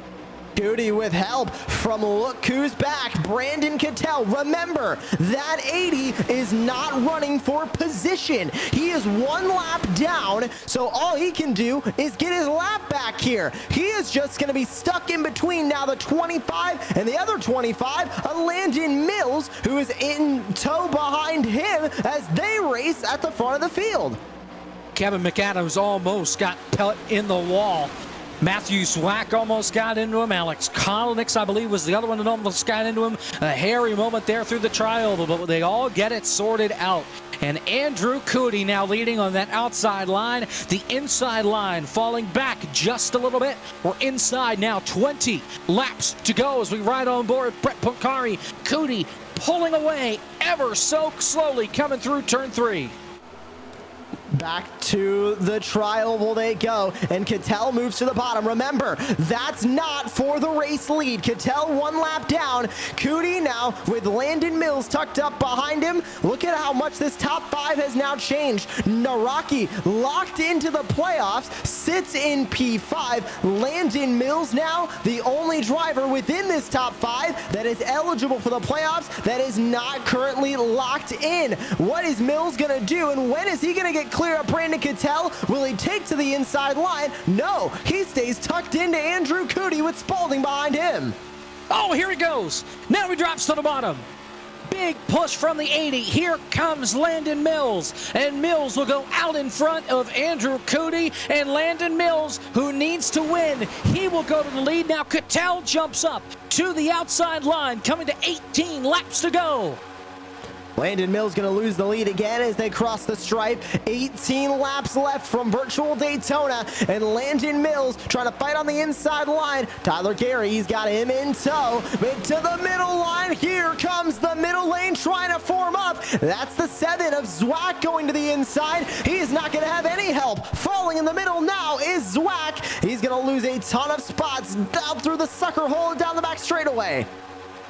Cootie with help from look who's back, Brandon Cattell. Remember, that 80 is not running for position. He is 1 lap down, so all he can do is get his lap back here. He is just going to be stuck in between now the 25 and the other 25, a Landon Mills, who is in tow behind him as they race at the front of the field. Kevin McAdams almost got put in the wall. Matthew Zwack almost got into him. Alex Kolnix, I believe, was the other one that almost got into him. A hairy moment there through the tri-oval, but they all get it sorted out. And Andrew Cootie now leading on that outside line. The inside line falling back just a little bit. We're inside now, 20 laps to go as we ride on board Brett Punkari. Cootie pulling away ever so slowly coming through turn 3. Back to the tri-oval they go, and Cattell moves to the bottom. Remember, that's not for the race lead. Cattell 1 lap down. Cootie now with Landon Mills tucked up behind him. Look at how much this top 5 has now changed. Naraki locked into the playoffs, sits in P5. Landon Mills now the only driver within this top 5 that is eligible for the playoffs that is not currently locked in. What is Mills gonna do, and when is he gonna get clear of Brandon Cattell? Will he take to the inside line? No, he stays tucked into Andrew Cootie with Spalding behind him. Oh, here he goes. Now he drops to the bottom. Big push from the 80. Here comes Landon Mills. And Mills will go out in front of Andrew Cootie. And Landon Mills, who needs to win, he will go to the lead. Now Cattell jumps up to the outside line, coming to 18 laps to go. Landon Mills going to lose the lead again as they cross the stripe. 18 laps left from virtual Daytona, and Landon Mills trying to fight on the inside line. Tyler Gary, he's got him in tow. But to the middle line, here comes the middle lane trying to form up. That's the 7 of Zwack going to the inside. He is not going to have any help. Falling in the middle now is Zwack. He's going to lose a ton of spots down through the sucker hole and down the back straightaway.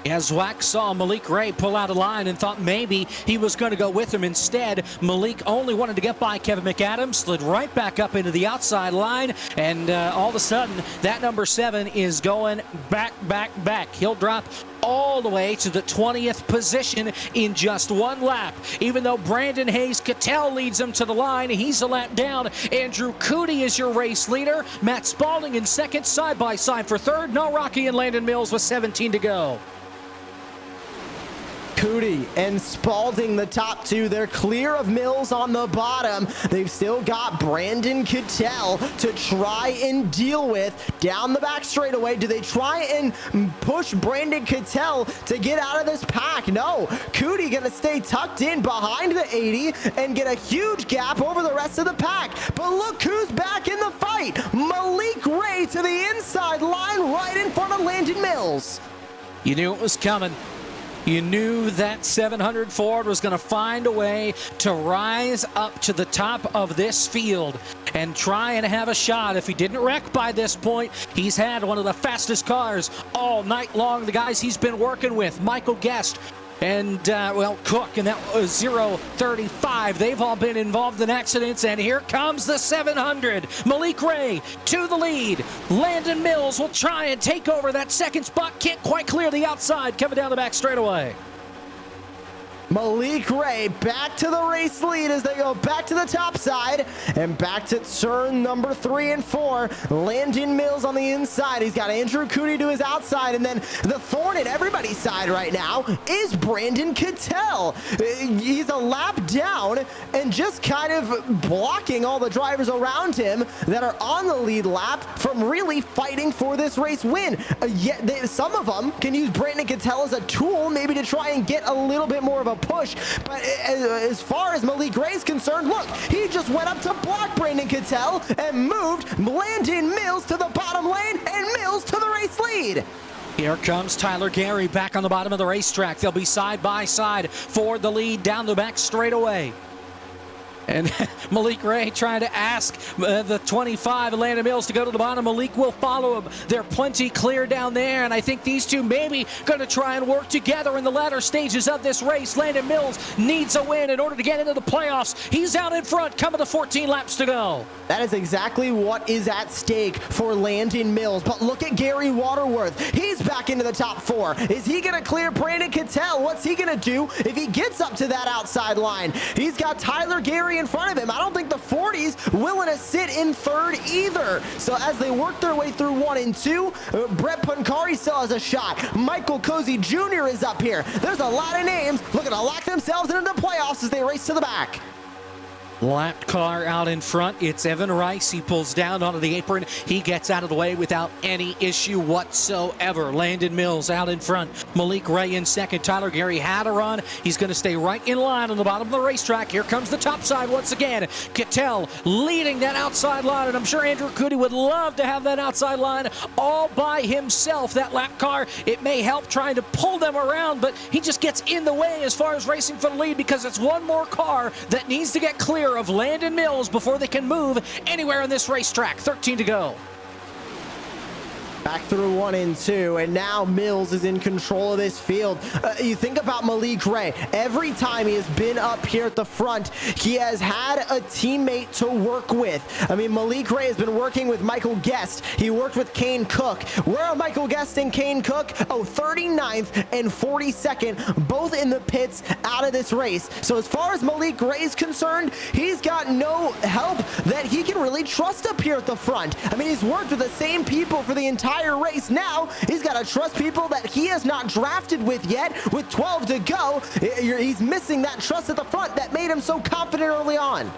As Zwack saw Malik Ray pull out a line and thought maybe he was going to go with him instead, Malik only wanted to get by Kevin McAdams, slid right back up into the outside line, and all of a sudden, that number 7 is going back. He'll drop all the way to the 20th position in just 1 lap. Even though Brandon Hayes Cattell leads him to the line, he's a lap down. Andrew Cootie is your race leader. Matt Spalding in second, side by side for third. No Rocky and Landon Mills with 17 to go. Cootie and Spalding, the top 2. They're clear of Mills on the bottom. They've still got Brandon Cattell to try and deal with down the back straightaway. Do they try and push Brandon Cattell to get out of this pack? No. Cootie gonna stay tucked in behind the 80 and get a huge gap over the rest of the pack. But look who's back in the fight. Malik Ray to the inside line right in front of Landon Mills. You knew it was coming. You knew that 700 Ford was going to find a way to rise up to the top of this field and try and have a shot. If he didn't wreck by this point, he's had one of the fastest cars all night long. The guys he's been working with, Michael Guest and, Cook, and that was 035. They've all been involved in accidents, and here comes the 700. Malik Ray to the lead. Landon Mills will try and take over that second spot. Can't quite clear the outside, coming down the back straightaway. Malik Ray back to the race lead as they go back to the top side and back to turn number 3 and 4. Landon Mills on the inside. He's got Andrew Cootie to his outside, and then the thorn at everybody's side right now is Brandon Cattell. He's a lap down and just kind of blocking all the drivers around him that are on the lead lap from really fighting for this race win. Yet some of them can use Brandon Cattell as a tool, maybe to try and get a little bit more of a push. But as far as Malik Ray is concerned, look, he just went up to block Brandon Cattell and moved Landon Mills to the bottom lane and Mills to the race lead. Here comes Tyler Gary back on the bottom of the racetrack. They'll be side by side for the lead down the back straightaway. And Malik Ray trying to ask the 25, Landon Mills, to go to the bottom. Malik will follow him. They're plenty clear down there, and I think these two maybe going to try and work together in the latter stages of this race. Landon Mills needs a win in order to get into the playoffs. He's out in front, coming to 14 laps to go. That is exactly what is at stake for Landon Mills. But look at Gary Waterworth. He's back into the top 4. Is he going to clear Brandon Cattell? What's he going to do if he gets up to that outside line? He's got Tyler Gary in front of him. I don't think the 40s willing to sit in third either. So as they work their way through 1 and 2, Brett Punkari still has a shot. Michael Cozy Jr. is up here. There's a lot of names looking to lock themselves into the playoffs as they race to the back. Lapped car out in front. It's Evan Rice. He pulls down onto the apron. He gets out of the way without any issue whatsoever. Landon Mills out in front. Malik Ray in second. Tyler Gary had a run. He's going to stay right in line on the bottom of the racetrack. Here comes the top side once again. Kittel leading that outside line, and I'm sure Andrew Cootie would love to have that outside line all by himself. That lap car, it may help trying to pull them around, but he just gets in the way as far as racing for the lead because it's one more car that needs to get clear of Landon Mills before they can move anywhere in this racetrack. 13 to go. Back through 1 and 2, and now Mills is in control of this field. You think about Malik Ray. Every time he has been up here at the front, he has had a teammate to work with. I mean, Malik Ray has been working with Michael Guest. He worked with Kane Cook. Where are Michael Guest and Kane Cook? Oh, 39th and 42nd, both in the pits out of this race. So as far as Malik Ray is concerned, he's got no help that he can really trust up here at the front. I mean, he's worked with the same people for the entire race. Now he's got to trust people that he has not drafted with yet. With 12 to go, he's missing that trust at the front that made him so confident early on.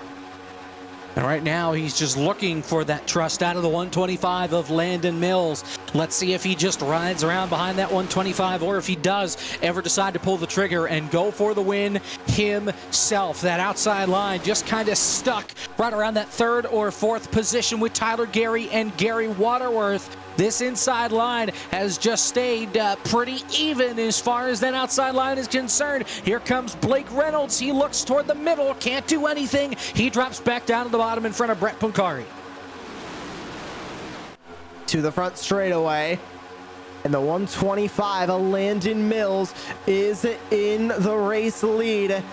And right now, he's just looking for that trust out of the 125 of Landon Mills. Let's see if he just rides around behind that 125 or if he does ever decide to pull the trigger and go for the win himself. That outside line just kind of stuck right around that 3rd or 4th position with Tyler Gary and Gary Waterworth. This inside line has just stayed pretty even as far as that outside line is concerned. Here comes Blake Reynolds. He looks toward the middle, can't do anything. He drops back down to the bottom in front of Brett Punkari. To the front straightaway. And the 125 of Landon Mills is in the race lead.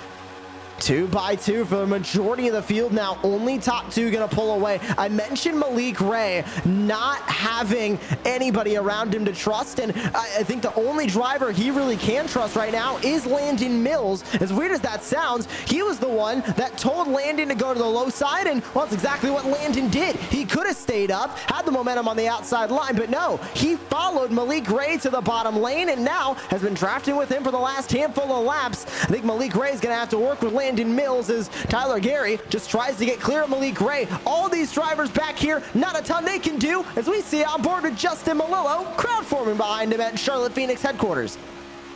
2 by 2 for the majority of the field now. Only top 2 gonna pull away. I mentioned Malik Ray not having anybody around him to trust, and I think the only driver he really can trust right now is Landon Mills. As weird as that sounds, he was the one that told Landon to go to the low side, and well, that's exactly what Landon did. He could have stayed up, had the momentum on the outside line, but no, he followed Malik Ray to the bottom lane and now has been drafting with him for the last handful of laps. I think Malik Ray is gonna have to work with Landon Mills as Tyler Gary just tries to get clear of Malik Ray. All these drivers back here, not a ton they can do, as we see on board with Justin Malillo, crowd forming behind him at Charlotte Phoenix headquarters.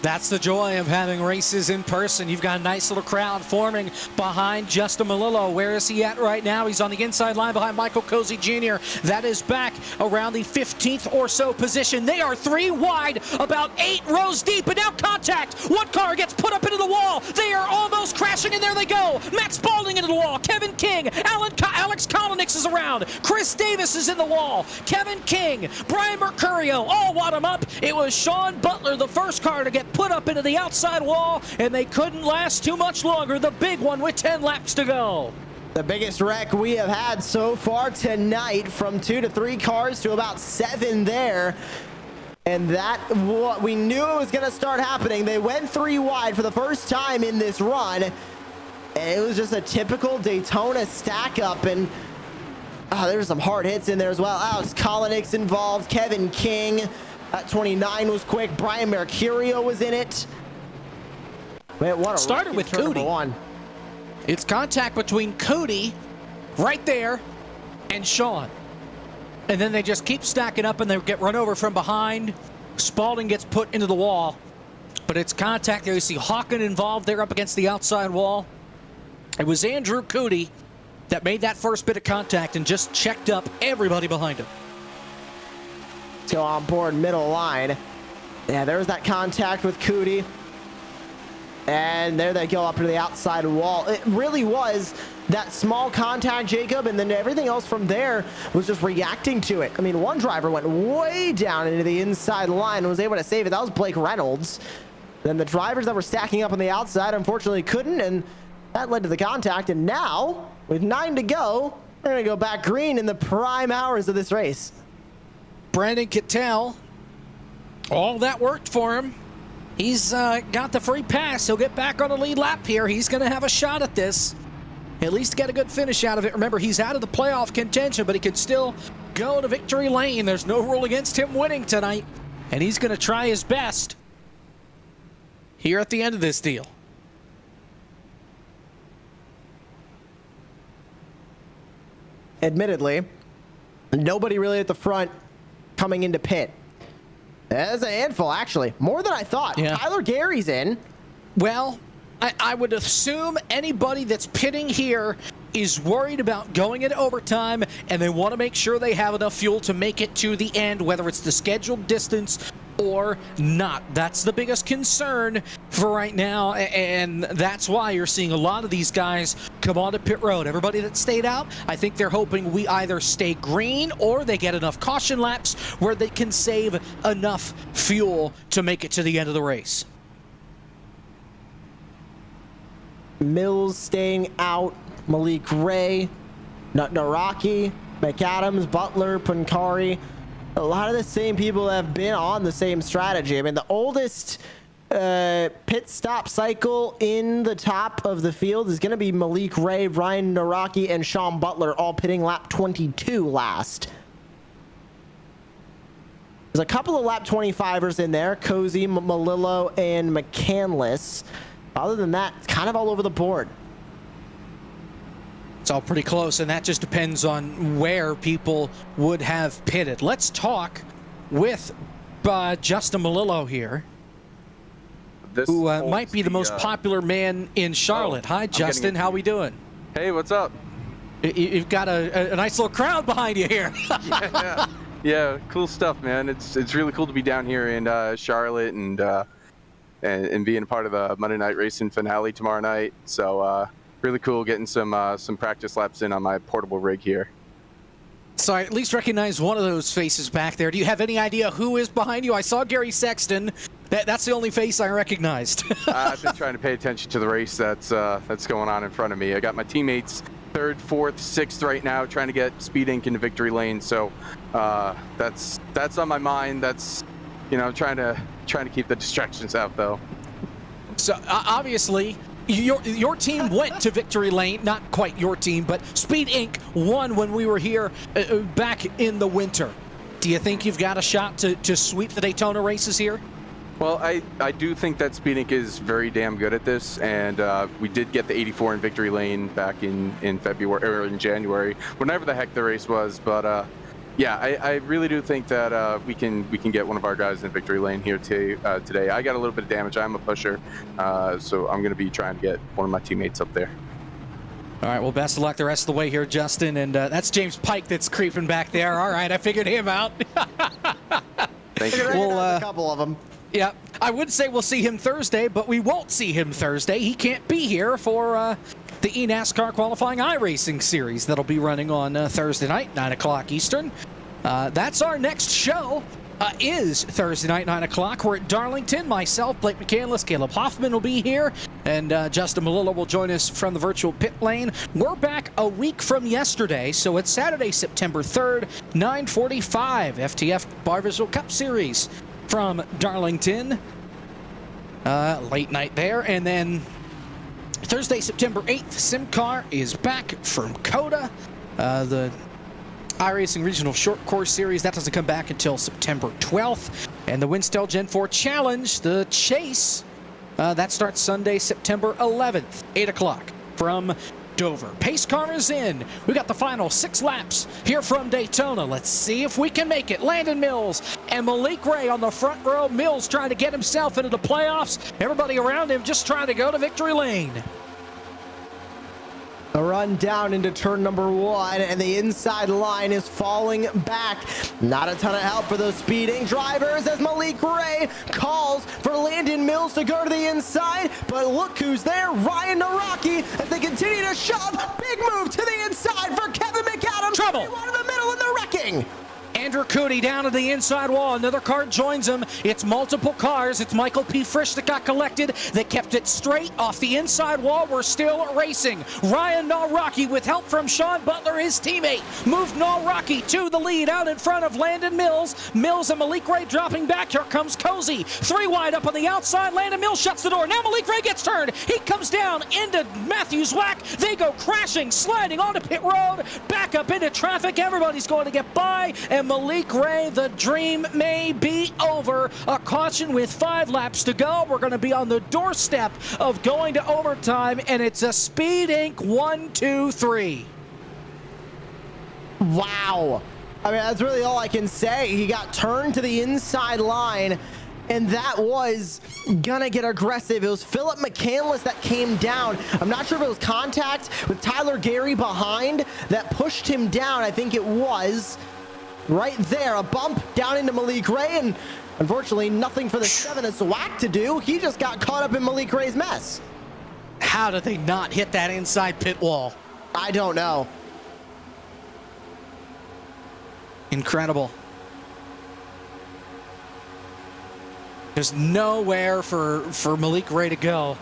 That's the joy of having races in person. You've got a nice little crowd forming behind Justin Malillo. Where is he at right now? He's on the inside line behind Michael Cozy Jr. That is back around the 15th or so position. They are 3 wide, about 8 rows deep, and now contact. One car gets put up into the wall. They are almost crashing, and there they go. Matt Spalding into the wall. Kevin King. Alex Kolonix is around. Chris Davis is in the wall. Kevin King. Brian Mercurio all wad him up. It was Sean Butler, the first car to get put up into the outside wall, and they couldn't last too much longer. The big one with 10 laps to go. The biggest wreck we have had so far tonight, from 2 to 3 cars to about 7 there. And that, what we knew it was going to start happening. They went 3 wide for the first time in this run. And it was just a typical Daytona stack up, and there's some hard hits in there as well. Alex Kolonix involved, Kevin King. That 29 was quick. Brian Mercurio was in it. Man, what a started with Cootie. It's contact between Cootie right there and Sean. And then they just keep stacking up and they get run over from behind. Spalding gets put into the wall. But it's contact there. You see Hawken involved there up against the outside wall. It was Andrew Cootie that made that first bit of contact and just checked up everybody behind him. Let's go on board middle line. Yeah, there's that contact with Cootie. And there they go up to the outside wall. It really was that small contact, Jacob, and then everything else from there was just reacting to it. I mean, one driver went way down into the inside line and was able to save it. That was Blake Reynolds. Then the drivers that were stacking up on the outside unfortunately couldn't, and that led to the contact. And now, with 9 to go, we're going to go back green in the prime hours of this race. Brandon Kittel, all that worked for him. He's got the free pass. He'll get back on the lead lap here. He's going to have a shot at this. At least get a good finish out of it. Remember, he's out of the playoff contention, but he could still go to victory lane. There's no rule against him winning tonight, and he's going to try his best here at the end of this deal. admittedly. Nobody really at the front coming into pit. That's a handful, actually. More than I thought. Yeah. Tyler Gary's in. Well, I would assume anybody that's pitting here is worried about going into overtime, and they want to make sure they have enough fuel to make it to the end, whether it's the scheduled distance or not. That's the biggest concern for right now, and that's why you're seeing a lot of these guys come onto pit road. Everybody that stayed out, I think they're hoping we either stay green or they get enough caution laps where they can save enough fuel to make it to the end of the race. Mills staying out. Malik Ray, Naraki, McAdams, Butler, Pankari. A lot of the same people have been on the same strategy. I mean, the oldest pit stop cycle in the top of the field is going to be Malik Ray, Ryan Naraki, and Sean Butler, all pitting lap 22 last. There's a couple of lap 25ers in there, Cozy, Malillo, and McCandless. Other than that, it's kind of all over the board. It's all pretty close, and that just depends on where people would have pitted. Let's talk with Justin Malillo here, who might be the most popular man in Charlotte. Hi, Justin. How we doing? Hey, what's up? You've got a nice little crowd behind you here. Yeah, cool stuff, man. It's really cool to be down here in Charlotte and being a part of the Monday Night Racing finale tomorrow night. So really cool getting some practice laps in on my portable rig here. So I at least recognize one of those faces back there. Do you have any idea who is behind you? I saw Gary Sexton. That's the only face I recognized. I've been trying to pay attention to the race that's going on in front of me. I got my teammates 3rd, 4th, 6th right now, trying to get Speed Inc. into victory lane. So that's on my mind. That's, you know, trying to keep the distractions out though. So obviously, your team went to victory lane. Not quite your team, but Speed Inc. won when we were here back in the winter. Do you think you've got a shot to sweep the Daytona races here? Well, I do think that Speed Inc. is very damn good at this, and we did get the 84 in victory lane back in February or in January, whenever the heck the race was. But yeah, I really do think that we can get one of our guys in victory lane here today. I got a little bit of damage. I'm a pusher, so I'm going to be trying to get one of my teammates up there. All right, well, best of luck the rest of the way here, Justin. And that's James Pike that's creeping back there. All right, I figured him out. Thank you. Well, a couple of them. Yeah, I would say we'll see him Thursday, but we won't see him Thursday. He can't be here for the eNASCAR qualifying iRacing series that'll be running on Thursday night, 9 o'clock Eastern. That's our next show. Is Thursday night, 9 o'clock. We're at Darlington. Myself, Blake McCandless, Caleb Hoffman will be here, and Justin Malillo will join us from the virtual pit lane. We're back a week from yesterday, so it's Saturday, September 3rd, 9:45, FTF Barr Visual Cup Series from Darlington. Late night there, and then Thursday, September 8th, SimCar is back from COTA. The iRacing Regional Short Course Series, that doesn't come back until September 12th. And the Winstel Gen 4 Challenge, the Chase, that starts Sunday, September 11th, 8 o'clock from Dover. Pace car is in. We got the final 6 laps here from Daytona. Let's see if we can make it. Landon Mills and Malik Ray on the front row. Mills trying to get himself into the playoffs. Everybody around him just trying to go to victory lane. A run down into turn number 1, and the inside line is falling back. Not a ton of help for those speeding drivers as Malik Ray calls for Landon Mills to go to the inside, but look who's there, Ryan Naraki, as they continue to shove. Big move to the inside for Kevin McAdams. Trouble. One in the middle, and they're wrecking. Andrew Cootie down to the inside wall. Another car joins him. It's multiple cars. It's Michael P. Frisch that got collected. That kept it straight off the inside wall. We're still racing. Ryan Nalrocki, with help from Sean Butler, his teammate, moved Nalrocki to the lead out in front of Landon Mills. Mills and Malik Ray dropping back. Here comes Cozy. 3 wide up on the outside. Landon Mills shuts the door. Now Malik Ray gets turned. He comes down into Matthews Whack. They go crashing, sliding onto pit road. Back up into traffic. Everybody's going to get by. And Malik Ray, the dream may be over. A caution with 5 laps to go. We're going to be on the doorstep of going to overtime, and it's a Speed Inc. 1, 2, 3. Wow. I mean, that's really all I can say. He got turned to the inside line, and that was gonna get aggressive. It was Philip McCandless that came down. I'm not sure if it was contact with Tyler Gary behind that pushed him down. I think it was right there. A bump down into Malik Ray, and unfortunately, nothing for the 7 of Zwack to do. He just got caught up in Malik Ray's mess. How did they not hit that inside pit wall? I don't know. Incredible. There's nowhere for Malik Ray to go.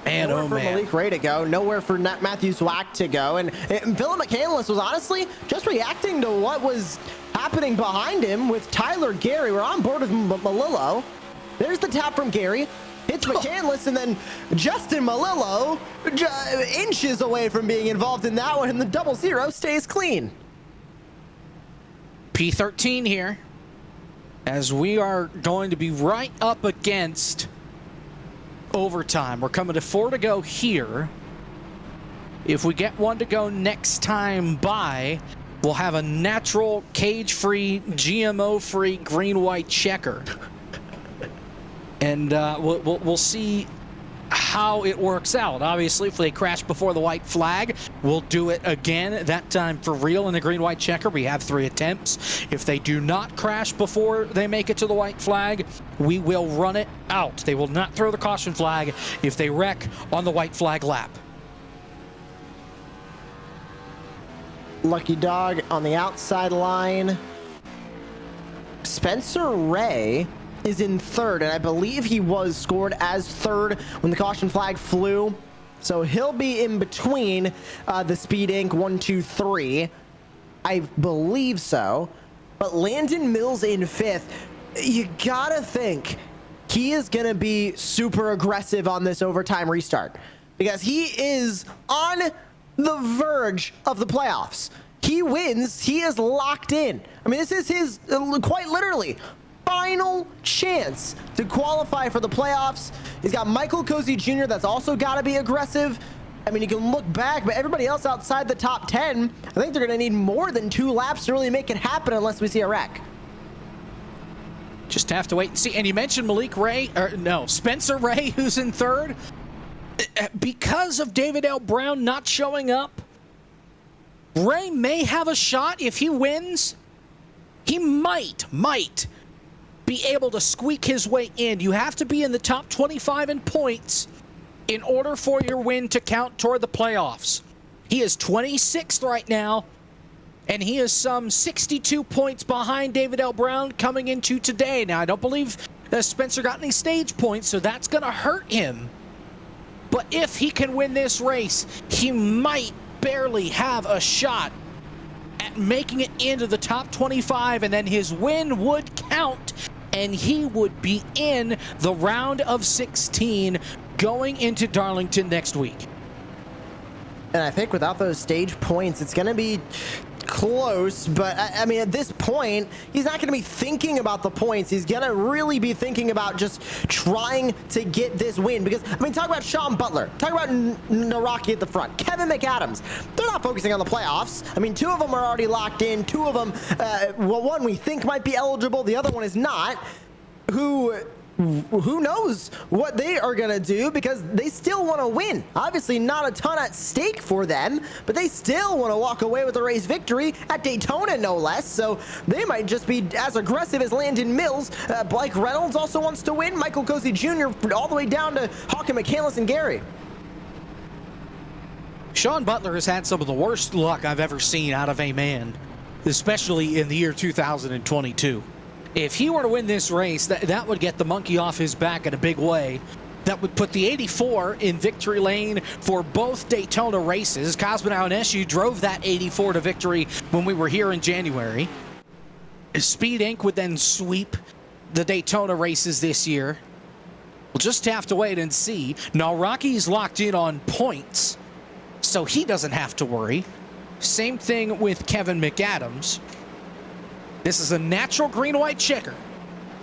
Man, Nowhere oh for man. Malik Ray to go. Nowhere for Matthew Zwack to go. And Philip McCandless was honestly just reacting to what was happening behind him with Tyler Gary. We're on board with Malillo. There's the tap from Gary. Hits McCandless, and then Justin Malillo inches away from being involved in that one, and the 0-0 stays clean. P13 here, as we are going to be right up against overtime. We're coming to 4 to go here. If we get 1 to go next time by, we'll have a natural, cage-free, GMO-free green-white checker. And we'll see how it works out. Obviously, if they crash before the white flag, we'll do it again, that time for real in the green-white checker. We have 3 attempts. If they do not crash before they make it to the white flag, we will run it out. They will not throw the caution flag if they wreck on the white flag lap. Lucky Dog on the outside line. Spencer Ray is in 3rd, and I believe he was scored as 3rd when the caution flag flew. So he'll be in between the Speed Inc. 1, 2, 3. I believe so. But Landon Mills in 5th. You gotta think he is gonna be super aggressive on this overtime restart, because he is on the verge of the playoffs. He wins, he is locked in. I mean, this is his, quite literally, final chance to qualify for the playoffs. He's got Michael Cozy Jr. that's also got to be aggressive. I mean, you can look back, but everybody else outside the top 10, I think they're going to need more than 2 laps to really make it happen unless we see a wreck. Just have to wait and see. And you mentioned Malik Ray, or no, Spencer Ray, who's in 3rd. Because of David L. Brown not showing up, Ray may have a shot. If he wins, he might be able to squeak his way in. You have to be in the top 25 in points in order for your win to count toward the playoffs. He is 26th right now, and he is some 62 points behind David L. Brown coming into today. Now, I don't believe Spencer got any stage points, so that's going to hurt him. But if he can win this race, he might barely have a shot at making it into the top 25, and then his win would count, and he would be in the round of 16 going into Darlington next week. And I think without those stage points, it's going to be close. But I mean, at this point, he's not going to be thinking about the points. He's going to really be thinking about just trying to get this win. Because, I mean, talk about Sean Butler. Talk about Naraki at the front. Kevin McAdams. They're not focusing on the playoffs. I mean, 2 of them are already locked in. 2 of them, well, one we think might be eligible. The other one is not. Who knows what they are going to do, because they still want to win. Obviously not a ton at stake for them, but they still want to walk away with a race victory at Daytona, no less. So they might just be as aggressive as Landon Mills. Blake Reynolds also wants to win. Michael Cozy Jr. all the way down to Hawken McCandless and Gary. Sean Butler has had some of the worst luck I've ever seen out of a man, especially in the year 2022. If he were to win this race, that would get the monkey off his back in a big way. That would put the 84 in victory lane for both Daytona races. Cosmonaut and SU drove that 84 to victory when we were here in January. Speed Inc. would then sweep the Daytona races this year. We'll just have to wait and see. Now, Rocky's locked in on points, so he doesn't have to worry. Same thing with Kevin McAdams. This is a natural green-white checker.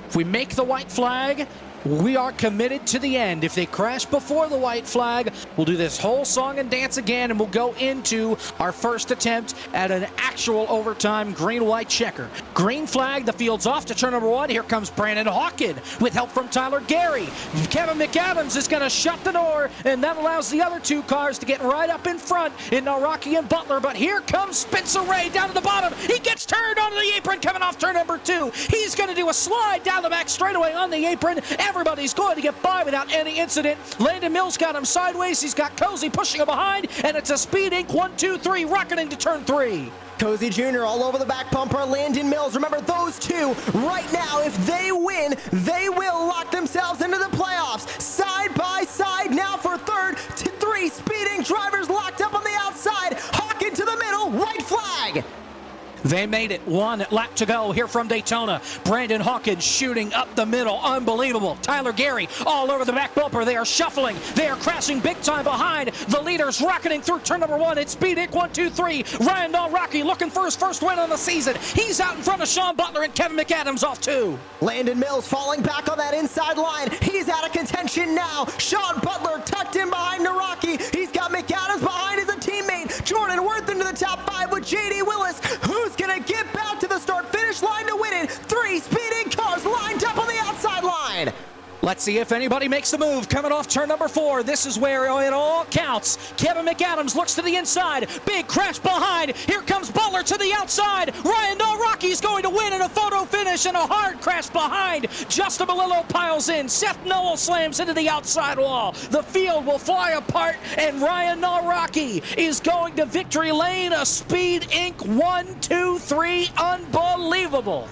If we make the white flag, We are committed to the end. If they crash before the white flag, we'll do this whole song and dance again, and we'll go into our first attempt at an actual overtime green-white checker. Green flag, the field's off to turn number 1. Here comes Brandon Hawken with help from Tyler Gary. Kevin McAdams is going to shut the door, and that allows the other 2 cars to get right up in front in Naraki and Butler. But here comes Spencer Ray down to the bottom. He gets turned onto the apron coming off turn number 2. He's going to do a slide down the back straightaway on the apron. Everybody's going to get by without any incident. Landon Mills got him sideways. He's got Cozy pushing him behind, and it's a Speed Inc. 1-2-3 rocketing to turn 3. Cozy Jr. all over the back bumper. Landon Mills. Remember, those 2 right now, if they win, they will lock themselves into the playoffs. Side by side now for 3rd to 3 speeding drivers locked up on the outside. Hawken to the middle. White flag. They made it. 1 lap to go here from Daytona. Brandon Hawkins shooting up the middle. Unbelievable. Tyler Gary all over the back bumper. They are shuffling. They are crashing big time behind. The leaders rocketing through turn number 1. It's Speed Inc. 1-2-3. Ryan Rocky looking for his first win on the season. He's out in front of Sean Butler and Kevin McAdams off 2. Landon Mills falling back on that inside line. He's out of contention now. Sean Butler tucked in behind Naraki. He's got McAdams behind as a teammate. Jordan Worth into the top 5 with JD Willis. Who's gonna get back to the start-finish line to win it? 3 speeding cars lined up on the outside line. Let's see if anybody makes the move. Coming off turn number 4. This is where it all counts. Kevin McAdams looks to the inside. Big crash behind. Here comes Butler to the outside. Ryan Rocky's going to win in a photo finish, and a hard crash behind. Justin Malillo piles in. Seth Noel slams into the outside wall. The field will fly apart, and Ryan Rocky is going to victory lane. A Speed Inc. 1-2-3. Unbelievable.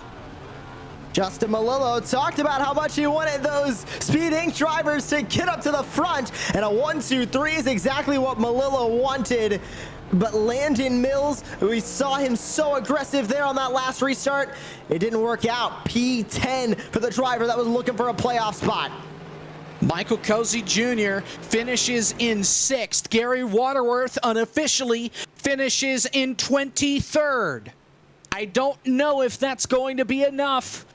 Justin Malillo talked about how much he wanted those Speed Inc. drivers to get up to the front, and a 1-2-3 is exactly what Malillo wanted. But Landon Mills, we saw him so aggressive there on that last restart. It didn't work out. P10 for the driver that was looking for a playoff spot. Michael Cozy Jr. finishes in 6th. Gary Waterworth unofficially finishes in 23rd. I don't know if that's going to be enough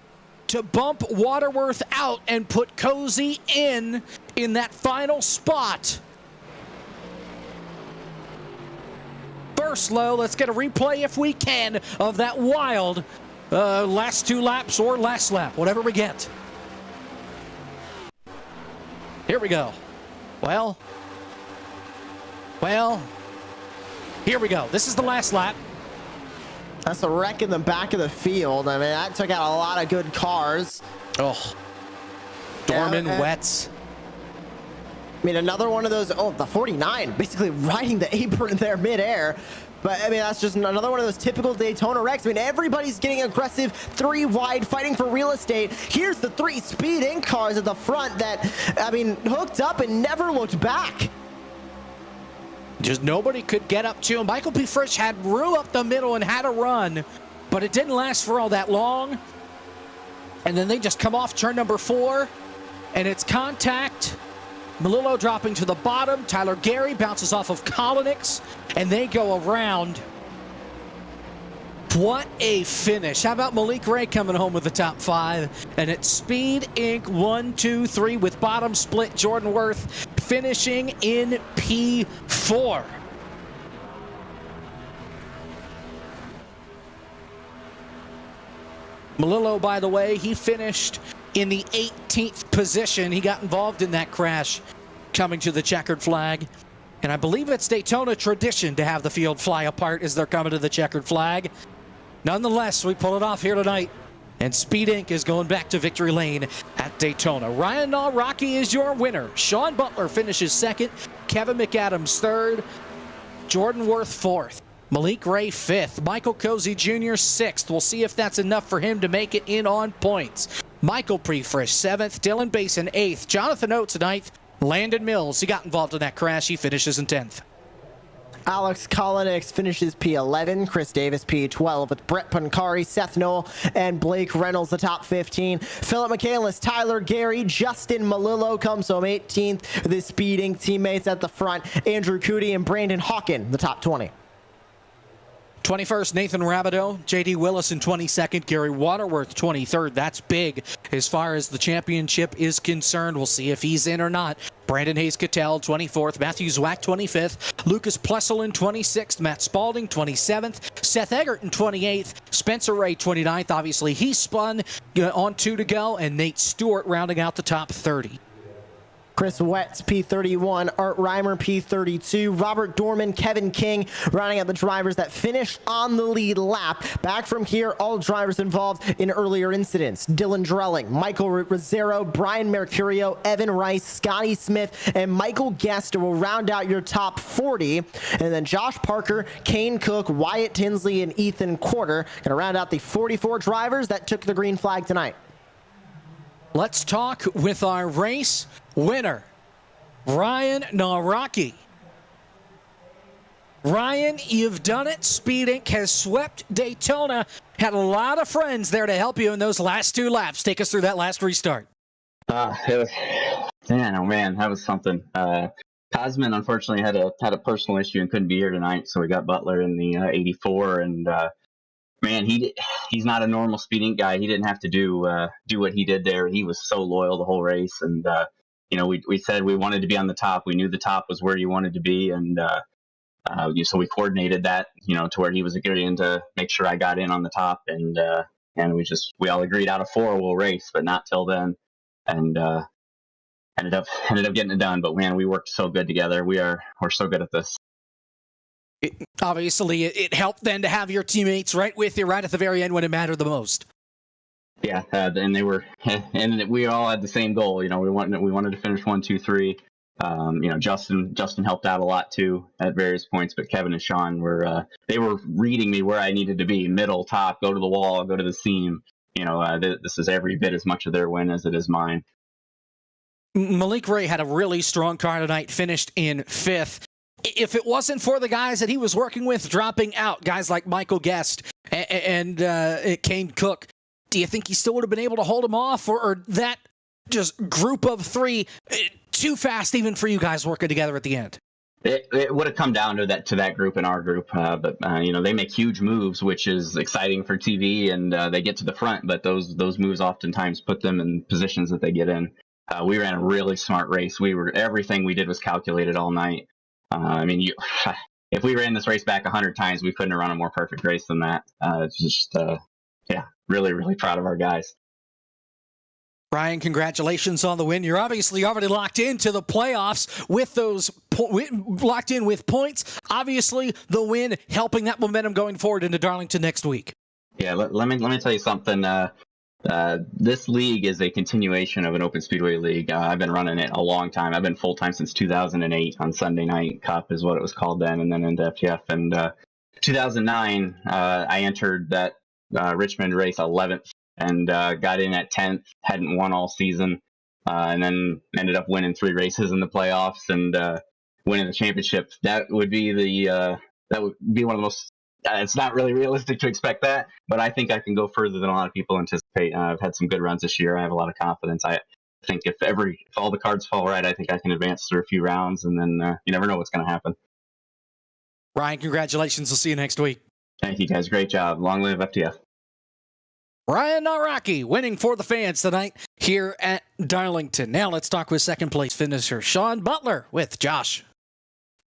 to bump Waterworth out and put Cozy in that final spot. First, low, let's get a replay if we can of that wild last 2 laps or last lap, whatever we get. Here we go. Well, here we go. This is the last lap. That's a wreck in the back of the field. I mean, that took out a lot of good cars. Oh, Dorman, Wetz. I mean, another one of those, the 49, basically riding the apron there midair. But, I mean, that's just another one of those typical Daytona wrecks. I mean, everybody's getting aggressive, 3 wide, fighting for real estate. Here's the 3 Speed Inc. cars at the front that, I mean, hooked up and never looked back. Just nobody could get up to him. Michael P. Frisch had room up the middle and had a run, but it didn't last for all that long. And then they just come off turn number 4, and it's contact. Malillo dropping to the bottom. Tyler Gary bounces off of Kolonix, and they go around. What a finish. How about Malik Ray coming home with the top 5? And it's Speed Inc. 1-2-3 with bottom split. Jordan Worth finishing in P4. Malillo, by the way, he finished in the 18th position. He got involved in that crash coming to the checkered flag. And I believe it's Daytona tradition to have the field fly apart as they're coming to the checkered flag. Nonetheless, we pull it off here tonight. And Speed Inc. is going back to victory lane at Daytona. Ryan Rocky is your winner. Sean Butler finishes 2nd. Kevin McAdams 3rd. Jordan Worth 4th. Malik Ray 5th. Michael Cozy Jr. 6th. We'll see if that's enough for him to make it in on points. Michael Prefrish 7th. Dylan Basin 8th. Jonathan Oates 9th. Landon Mills, he got involved in that crash. He finishes in 10th. Alex Kolonix finishes P11, Chris Davis P12 with Brett Pancari, Seth Noel, and Blake Reynolds the top 15. Philip McCandless, Tyler Gary, Justin Malillo comes home 18th with his Speed Inc. teammates at the front. Andrew Cootie and Brandon Hawken the top 20. 21st, Nathan Rabideau, J.D. Willis in 22nd, Gary Waterworth 23rd. That's big as far as the championship is concerned. We'll see if he's in or not. Brandon Hayes-Cattell 24th, Matthew Zwack 25th, Lucas Plessel in 26th, Matt Spalding 27th, Seth Egerton 28th, Spencer Ray 29th. Obviously, he spun on 2 to go, and Nate Stewart rounding out the top 30. Chris Wetz, P31, Art Reimer, P32, Robert Dorman, Kevin King, rounding out the drivers that finished on the lead lap. Back from here, all drivers involved in earlier incidents. Dylan Drelling, Michael Rozzero, Brian Mercurio, Evan Rice, Scotty Smith, and Michael Guest will round out your top 40. And then Josh Parker, Kane Cook, Wyatt Tinsley, and Ethan Quarter going to round out the 44 drivers that took the green flag tonight. Let's talk with our race winner, Ryan Naraki. Ryan, you've done it. Speed Inc. has swept Daytona. Had a lot of friends there to help you in those last 2 laps. Take us through that last restart. It was, man, that was something. Cosman unfortunately had a personal issue and couldn't be here tonight, so we got Butler in the 84, and man, he's not a normal Speed Inc. guy. He didn't have to do what he did there. He was so loyal the whole race, and we said we wanted to be on the top. We knew the top was where you wanted to be, and so we coordinated that, to where he was agreeing to make sure I got in on the top, and we all agreed out of 4 we'll race, but not till then, and ended up getting it done. But man, we worked so good together. We're so good at this. Obviously, it helped then to have your teammates right with you right at the very end when it mattered the most. Yeah, and they were, and we all had the same goal. We wanted to finish 1, 2, 3. Justin helped out a lot too at various points, but Kevin and Sean were reading me where I needed to be: middle, top, go to the wall, go to the seam. This is every bit as much of their win as it is mine. Malik Ray had a really strong car tonight, finished in 5th. If it wasn't for the guys that he was working with dropping out, guys like Michael Guest and Kane Cook, do you think he still would have been able to hold him off, or that just group of 3 too fast even for you guys working together at the end? It would have come down to that group and our group, but they make huge moves, which is exciting for TV, and they get to the front, but those moves oftentimes put them in positions that they get in. We ran a really smart race. Everything we did was calculated all night. If we ran this race back 100 times, we couldn't have run a more perfect race than that. It's just, really, really proud of our guys. Ryan, congratulations on the win. You're obviously already locked into the playoffs with those locked in with points. Obviously, the win helping that momentum going forward into Darlington next week. Yeah, let me tell you something. This league is a continuation of an open speedway league. I've been running it a long time. I've been full time since 2008 on Sunday Night Cup is what it was called then, and then into FTF. And 2009, I entered that Richmond race 11th and got in at 10th. Hadn't won all season, and then ended up winning 3 races in the playoffs and winning the championship. That would be one of the most. It's not really realistic to expect that, but I think I can go further than a lot of people anticipate. I've had some good runs this year. I have a lot of confidence. I think if all the cards fall right, I think I can advance through a few rounds, and then you never know what's going to happen. Ryan, congratulations. We'll see you next week. Thank you, guys. Great job. Long live FTF. Ryan Naraki winning for the fans tonight here at Darlington. Now let's talk with second place finisher Sean Butler with Josh.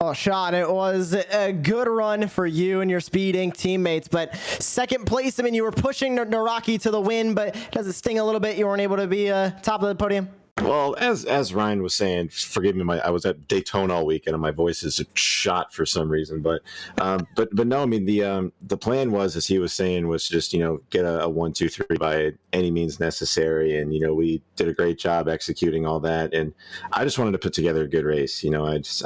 Oh, Sean, it was a good run for you and your Speed Inc. teammates, but second place, you were pushing Naraki to the win, but does it sting a little bit you weren't able to be top of the podium? Well, as Ryan was saying, forgive me, I was at Daytona all weekend and my voice is shot for some reason, but no, the plan was, as he was saying, was just get a 1, 2, 3 by any means necessary, and we did a great job executing all that, and I just wanted to put together a good race.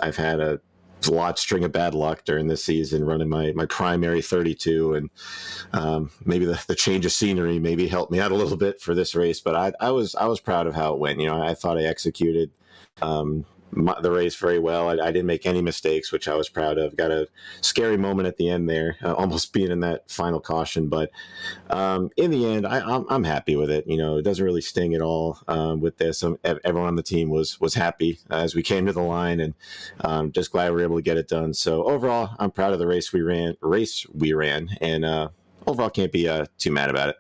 I've had a lot string of bad luck during this season running my primary 32, and maybe the change of scenery maybe helped me out a little bit for this race, but I was proud of how it went. I thought I executed the race very well. I didn't make any mistakes, which I was proud of. Got a scary moment at the end there, almost being in that final caution. But in the end, I'm happy with it. It doesn't really sting at all with this. Everyone on the team was happy as we came to the line, and just glad we were able to get it done. So overall, I'm proud of the race we ran, and overall can't be too mad about it.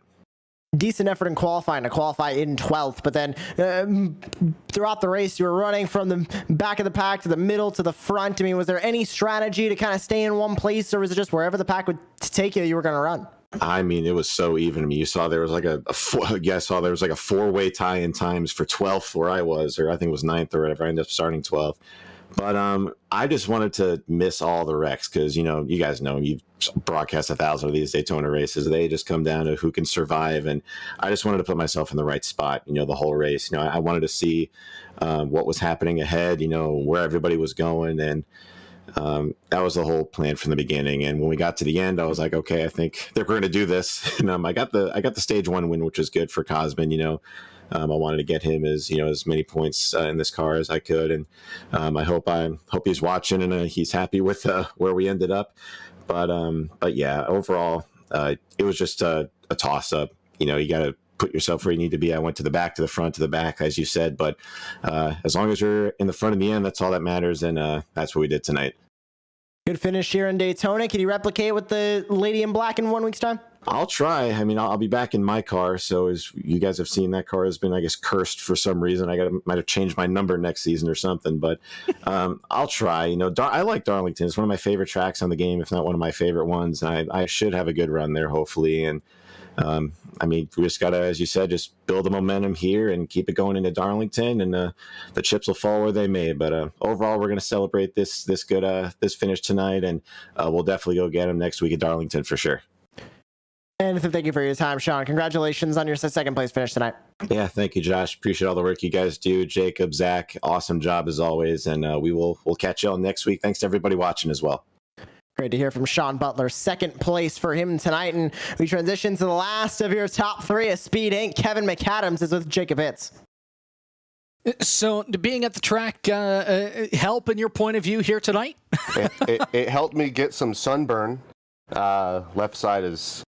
Decent effort in qualifying to qualify in 12th, but then throughout the race you were running from the back of the pack to the middle to the front. I mean, was there any strategy to kind of stay in one place, or was it just wherever the pack would take you were going to run? I mean, it was so even. I mean, you saw there was like a four-way tie in times for 12th where I was, or I think it was 9th or whatever. I ended up starting 12th. But I just wanted to miss all the wrecks because, you guys know, you've broadcast 1,000 of these Daytona races. They just come down to who can survive. And I just wanted to put myself in the right spot, the whole race. I wanted to see what was happening ahead, where everybody was going. And that was the whole plan from the beginning. And when we got to the end, I was like, okay, I think they're going to do this. And I got the stage 1 win, which was good for Cosman. I wanted to get him as many points in this car as I could, and I hope he's watching and he's happy with where we ended up. But yeah, overall, it was just a toss up. You got to put yourself where you need to be. I went to the back, to the front, to the back, as you said. But as long as you're in the front in the end, that's all that matters, and that's what we did tonight. Good finish here in Daytona. Can you replicate with the Lady in Black in 1 week's time? I'll try. I mean, I'll be back in my car. So as you guys have seen, that car has been, I guess, cursed for some reason. Might have changed my number next season or something. But I'll try. I like Darlington. It's one of my favorite tracks on the game, if not one of my favorite ones. And I should have a good run there, hopefully. And I mean, we just gotta, as you said, just build the momentum here and keep it going into Darlington, and the chips will fall where they may. But overall, we're gonna celebrate this finish tonight, and we'll definitely go get them next week at Darlington for sure. And thank you for your time, Sean. Congratulations on your second place finish tonight. Yeah, thank you, Josh. Appreciate all the work you guys do. Jacob, Zach, awesome job as always. And we'll catch y'all next week. Thanks to everybody watching as well. Great to hear from Sean Butler. Second place for him tonight. And we transition to the last of your top 3 of Speed Inc. Kevin McAdams is with Jacob Hitz. So, being at the track help in your point of view here tonight? it helped me get some sunburn. Left side is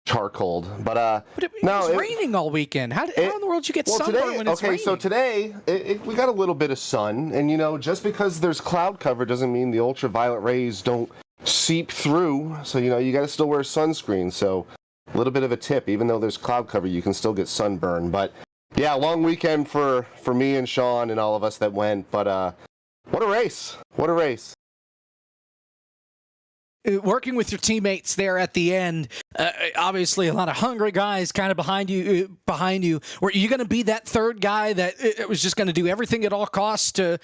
charcoaled, but it was raining all weekend. How in the world did you get sunburn when it's raining? So today we got a little bit of sun, and just because there's cloud cover doesn't mean the ultraviolet rays don't seep through. So you got to still wear sunscreen. So a little bit of a tip: even though there's cloud cover, you can still get sunburn. But yeah, long weekend for me and Sean and all of us that went. But what a race! What a race! Working with your teammates there at the end, obviously a lot of hungry guys kind of behind you. Were you going to be that third guy that it was just going to do everything at all costs to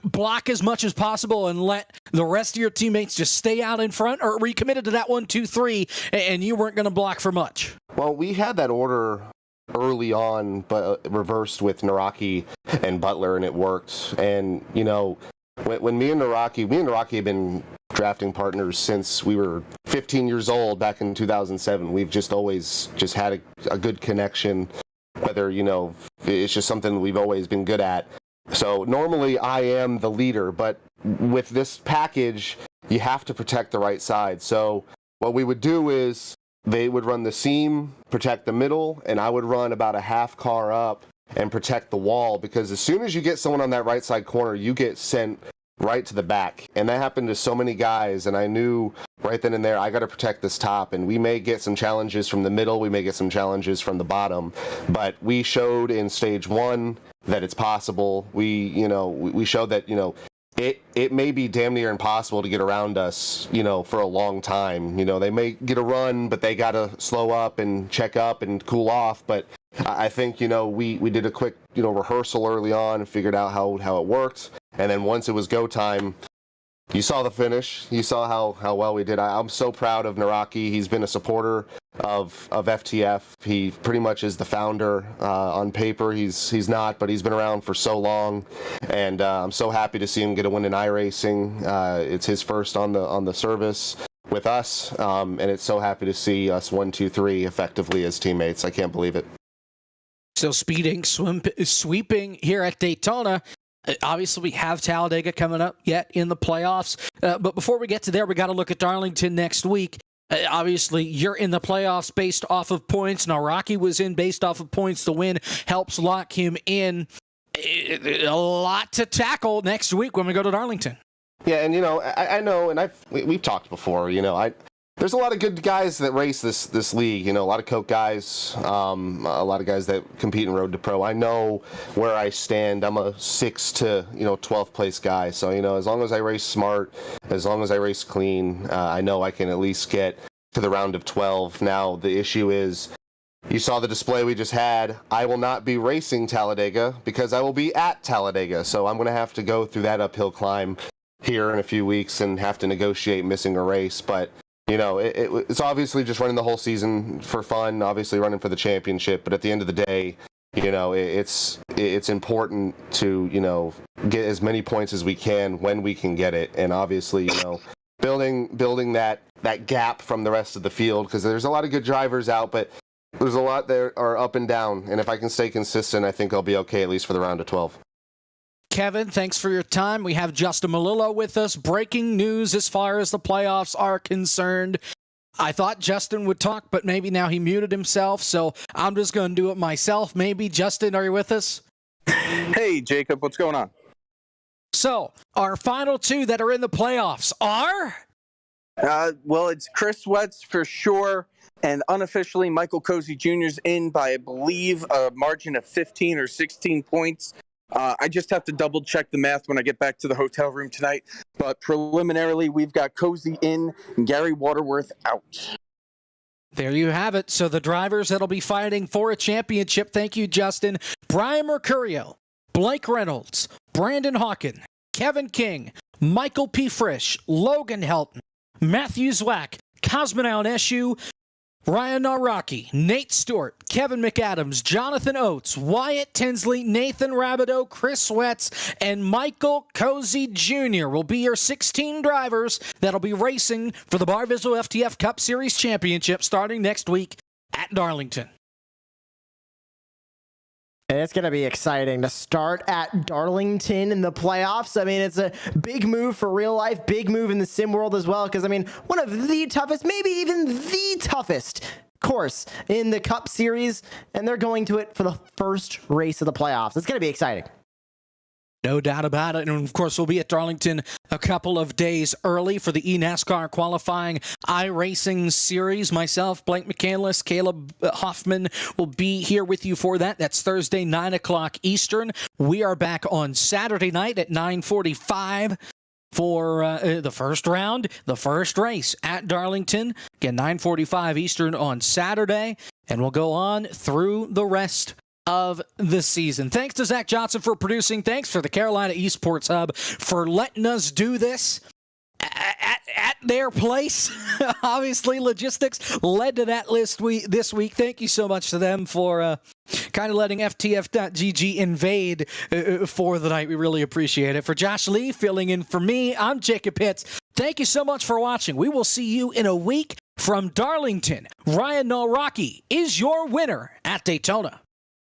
block as much as possible and let the rest of your teammates just stay out in front? Or were you committed to that 1, 2, 3 and you weren't going to block for much? Well, we had that order early on, but reversed with Naraki and Butler, and it worked. And, when me and Naraki have been drafting partners since we were 15 years old back in 2007. We've just always just had a good connection, whether, it's just something we've always been good at. So normally I am the leader, but with this package, you have to protect the right side. So what we would do is they would run the seam, protect the middle, and I would run about a half car up and protect the wall, because as soon as you get someone on that right side corner, you get sent right to the back. And that happened to so many guys, and I knew right then and there I got to protect this top. And we may get some challenges from the middle, we may get some challenges from the bottom, but we showed in stage 1 that it's possible. We showed that it may be damn near impossible to get around us for a long time. They may get a run, but they got to slow up and check up and cool off. But I think we did a quick rehearsal early on and figured out how it worked. And then once it was go time, you saw the finish. You saw how well we did. I'm so proud of Naraki. He's been a supporter of FTF. He pretty much is the founder on paper. He's not, but he's been around for so long. And I'm so happy to see him get a win in iRacing. It's his first on the service with us. And it's so happy to see us 1, 2, 3 effectively as teammates. I can't believe it. So Speed Inc. sweeping here at Daytona. Obviously, we have Talladega coming up yet in the playoffs. But before we get to there, we got to look at Darlington next week. Obviously, you're in the playoffs based off of points. Now, Rocky was in based off of points. The win helps lock him in. A lot to tackle next week when we go to Darlington. Yeah, and I know, and we've talked before. There's a lot of good guys that race this league. A lot of Coke guys, a lot of guys that compete in Road to Pro. I know where I stand. I'm a 6th to 12th place guy. So as long as I race smart, as long as I race clean, I know I can at least get to the round of 12. Now the issue is, you saw the display we just had. I will not be racing Talladega because I will be at Talladega. So I'm going to have to go through that uphill climb here in a few weeks and have to negotiate missing a race, but. It's obviously just running the whole season for fun, obviously running for the championship, but at the end of the day, it's important to, get as many points as we can when we can get it. And obviously, building that gap from the rest of the field, because there's a lot of good drivers out, but there's a lot that are up and down. And if I can stay consistent, I think I'll be okay, at least for the round of 12. Kevin, thanks for your time. We have Justin Melillo with us. Breaking news as far as the playoffs are concerned. I thought Justin would talk, but maybe now he muted himself, so I'm just going to do it myself. Maybe. Justin, are you with us? Hey, Jacob, what's going on? So, our final two that are in the playoffs are? Well, it's Chris Wetz for sure, and unofficially Michael Cozy Jr.'s in by, I believe, a margin of 15 or 16 points. I just have to double check the math when I get back to the hotel room tonight. But preliminarily, we've got Cozy in and Gary Waterworth out. There you have it. So the drivers that'll be fighting for a championship, thank you, Justin. Brian Mercurio, Blake Reynolds, Brandon Hawken, Kevin King, Michael P. Frisch, Logan Helton, Matthew Zwack, Cosmonaut Eshu, Ryan Naraki, Nate Stewart, Kevin McAdams, Jonathan Oates, Wyatt Tinsley, Nathan Rabideau, Chris Wetz, and Michael Cozy Jr. will be your 16 drivers that'll be racing for the Barr FTF Cup Series Championship starting next week at Darlington. It's going to be exciting to start at Darlington in the playoffs. I mean, it's a big move for real life, big move in the sim world as well, because, I mean, one of the toughest, maybe even the toughest course in the Cup Series, and they're going to it for the first race of the playoffs. It's going to be exciting. No doubt about it. And of course, we'll be at Darlington a couple of days early for the eNASCAR qualifying iRacing series. Myself, Blake McCandless, Caleb Hoffman will be here with you for that. That's Thursday, 9 o'clock Eastern. We are back on Saturday night at 9:45 for the first round, the first race at Darlington. Again, 9:45 Eastern on Saturday. And we'll go on through the rest of the season. Thanks to Zach Johnson for producing. Thanks for the Carolina Esports Hub for letting us do this at their place. Obviously, logistics led to that list this week. Thank you so much to them for kind of letting FTF.GG invade for the night. We really appreciate it. For Josh Lee filling in for me, I'm Jacob Pitts. Thank you so much for watching. We will see you in a week from Darlington. Ryan Nalraki is your winner at Daytona.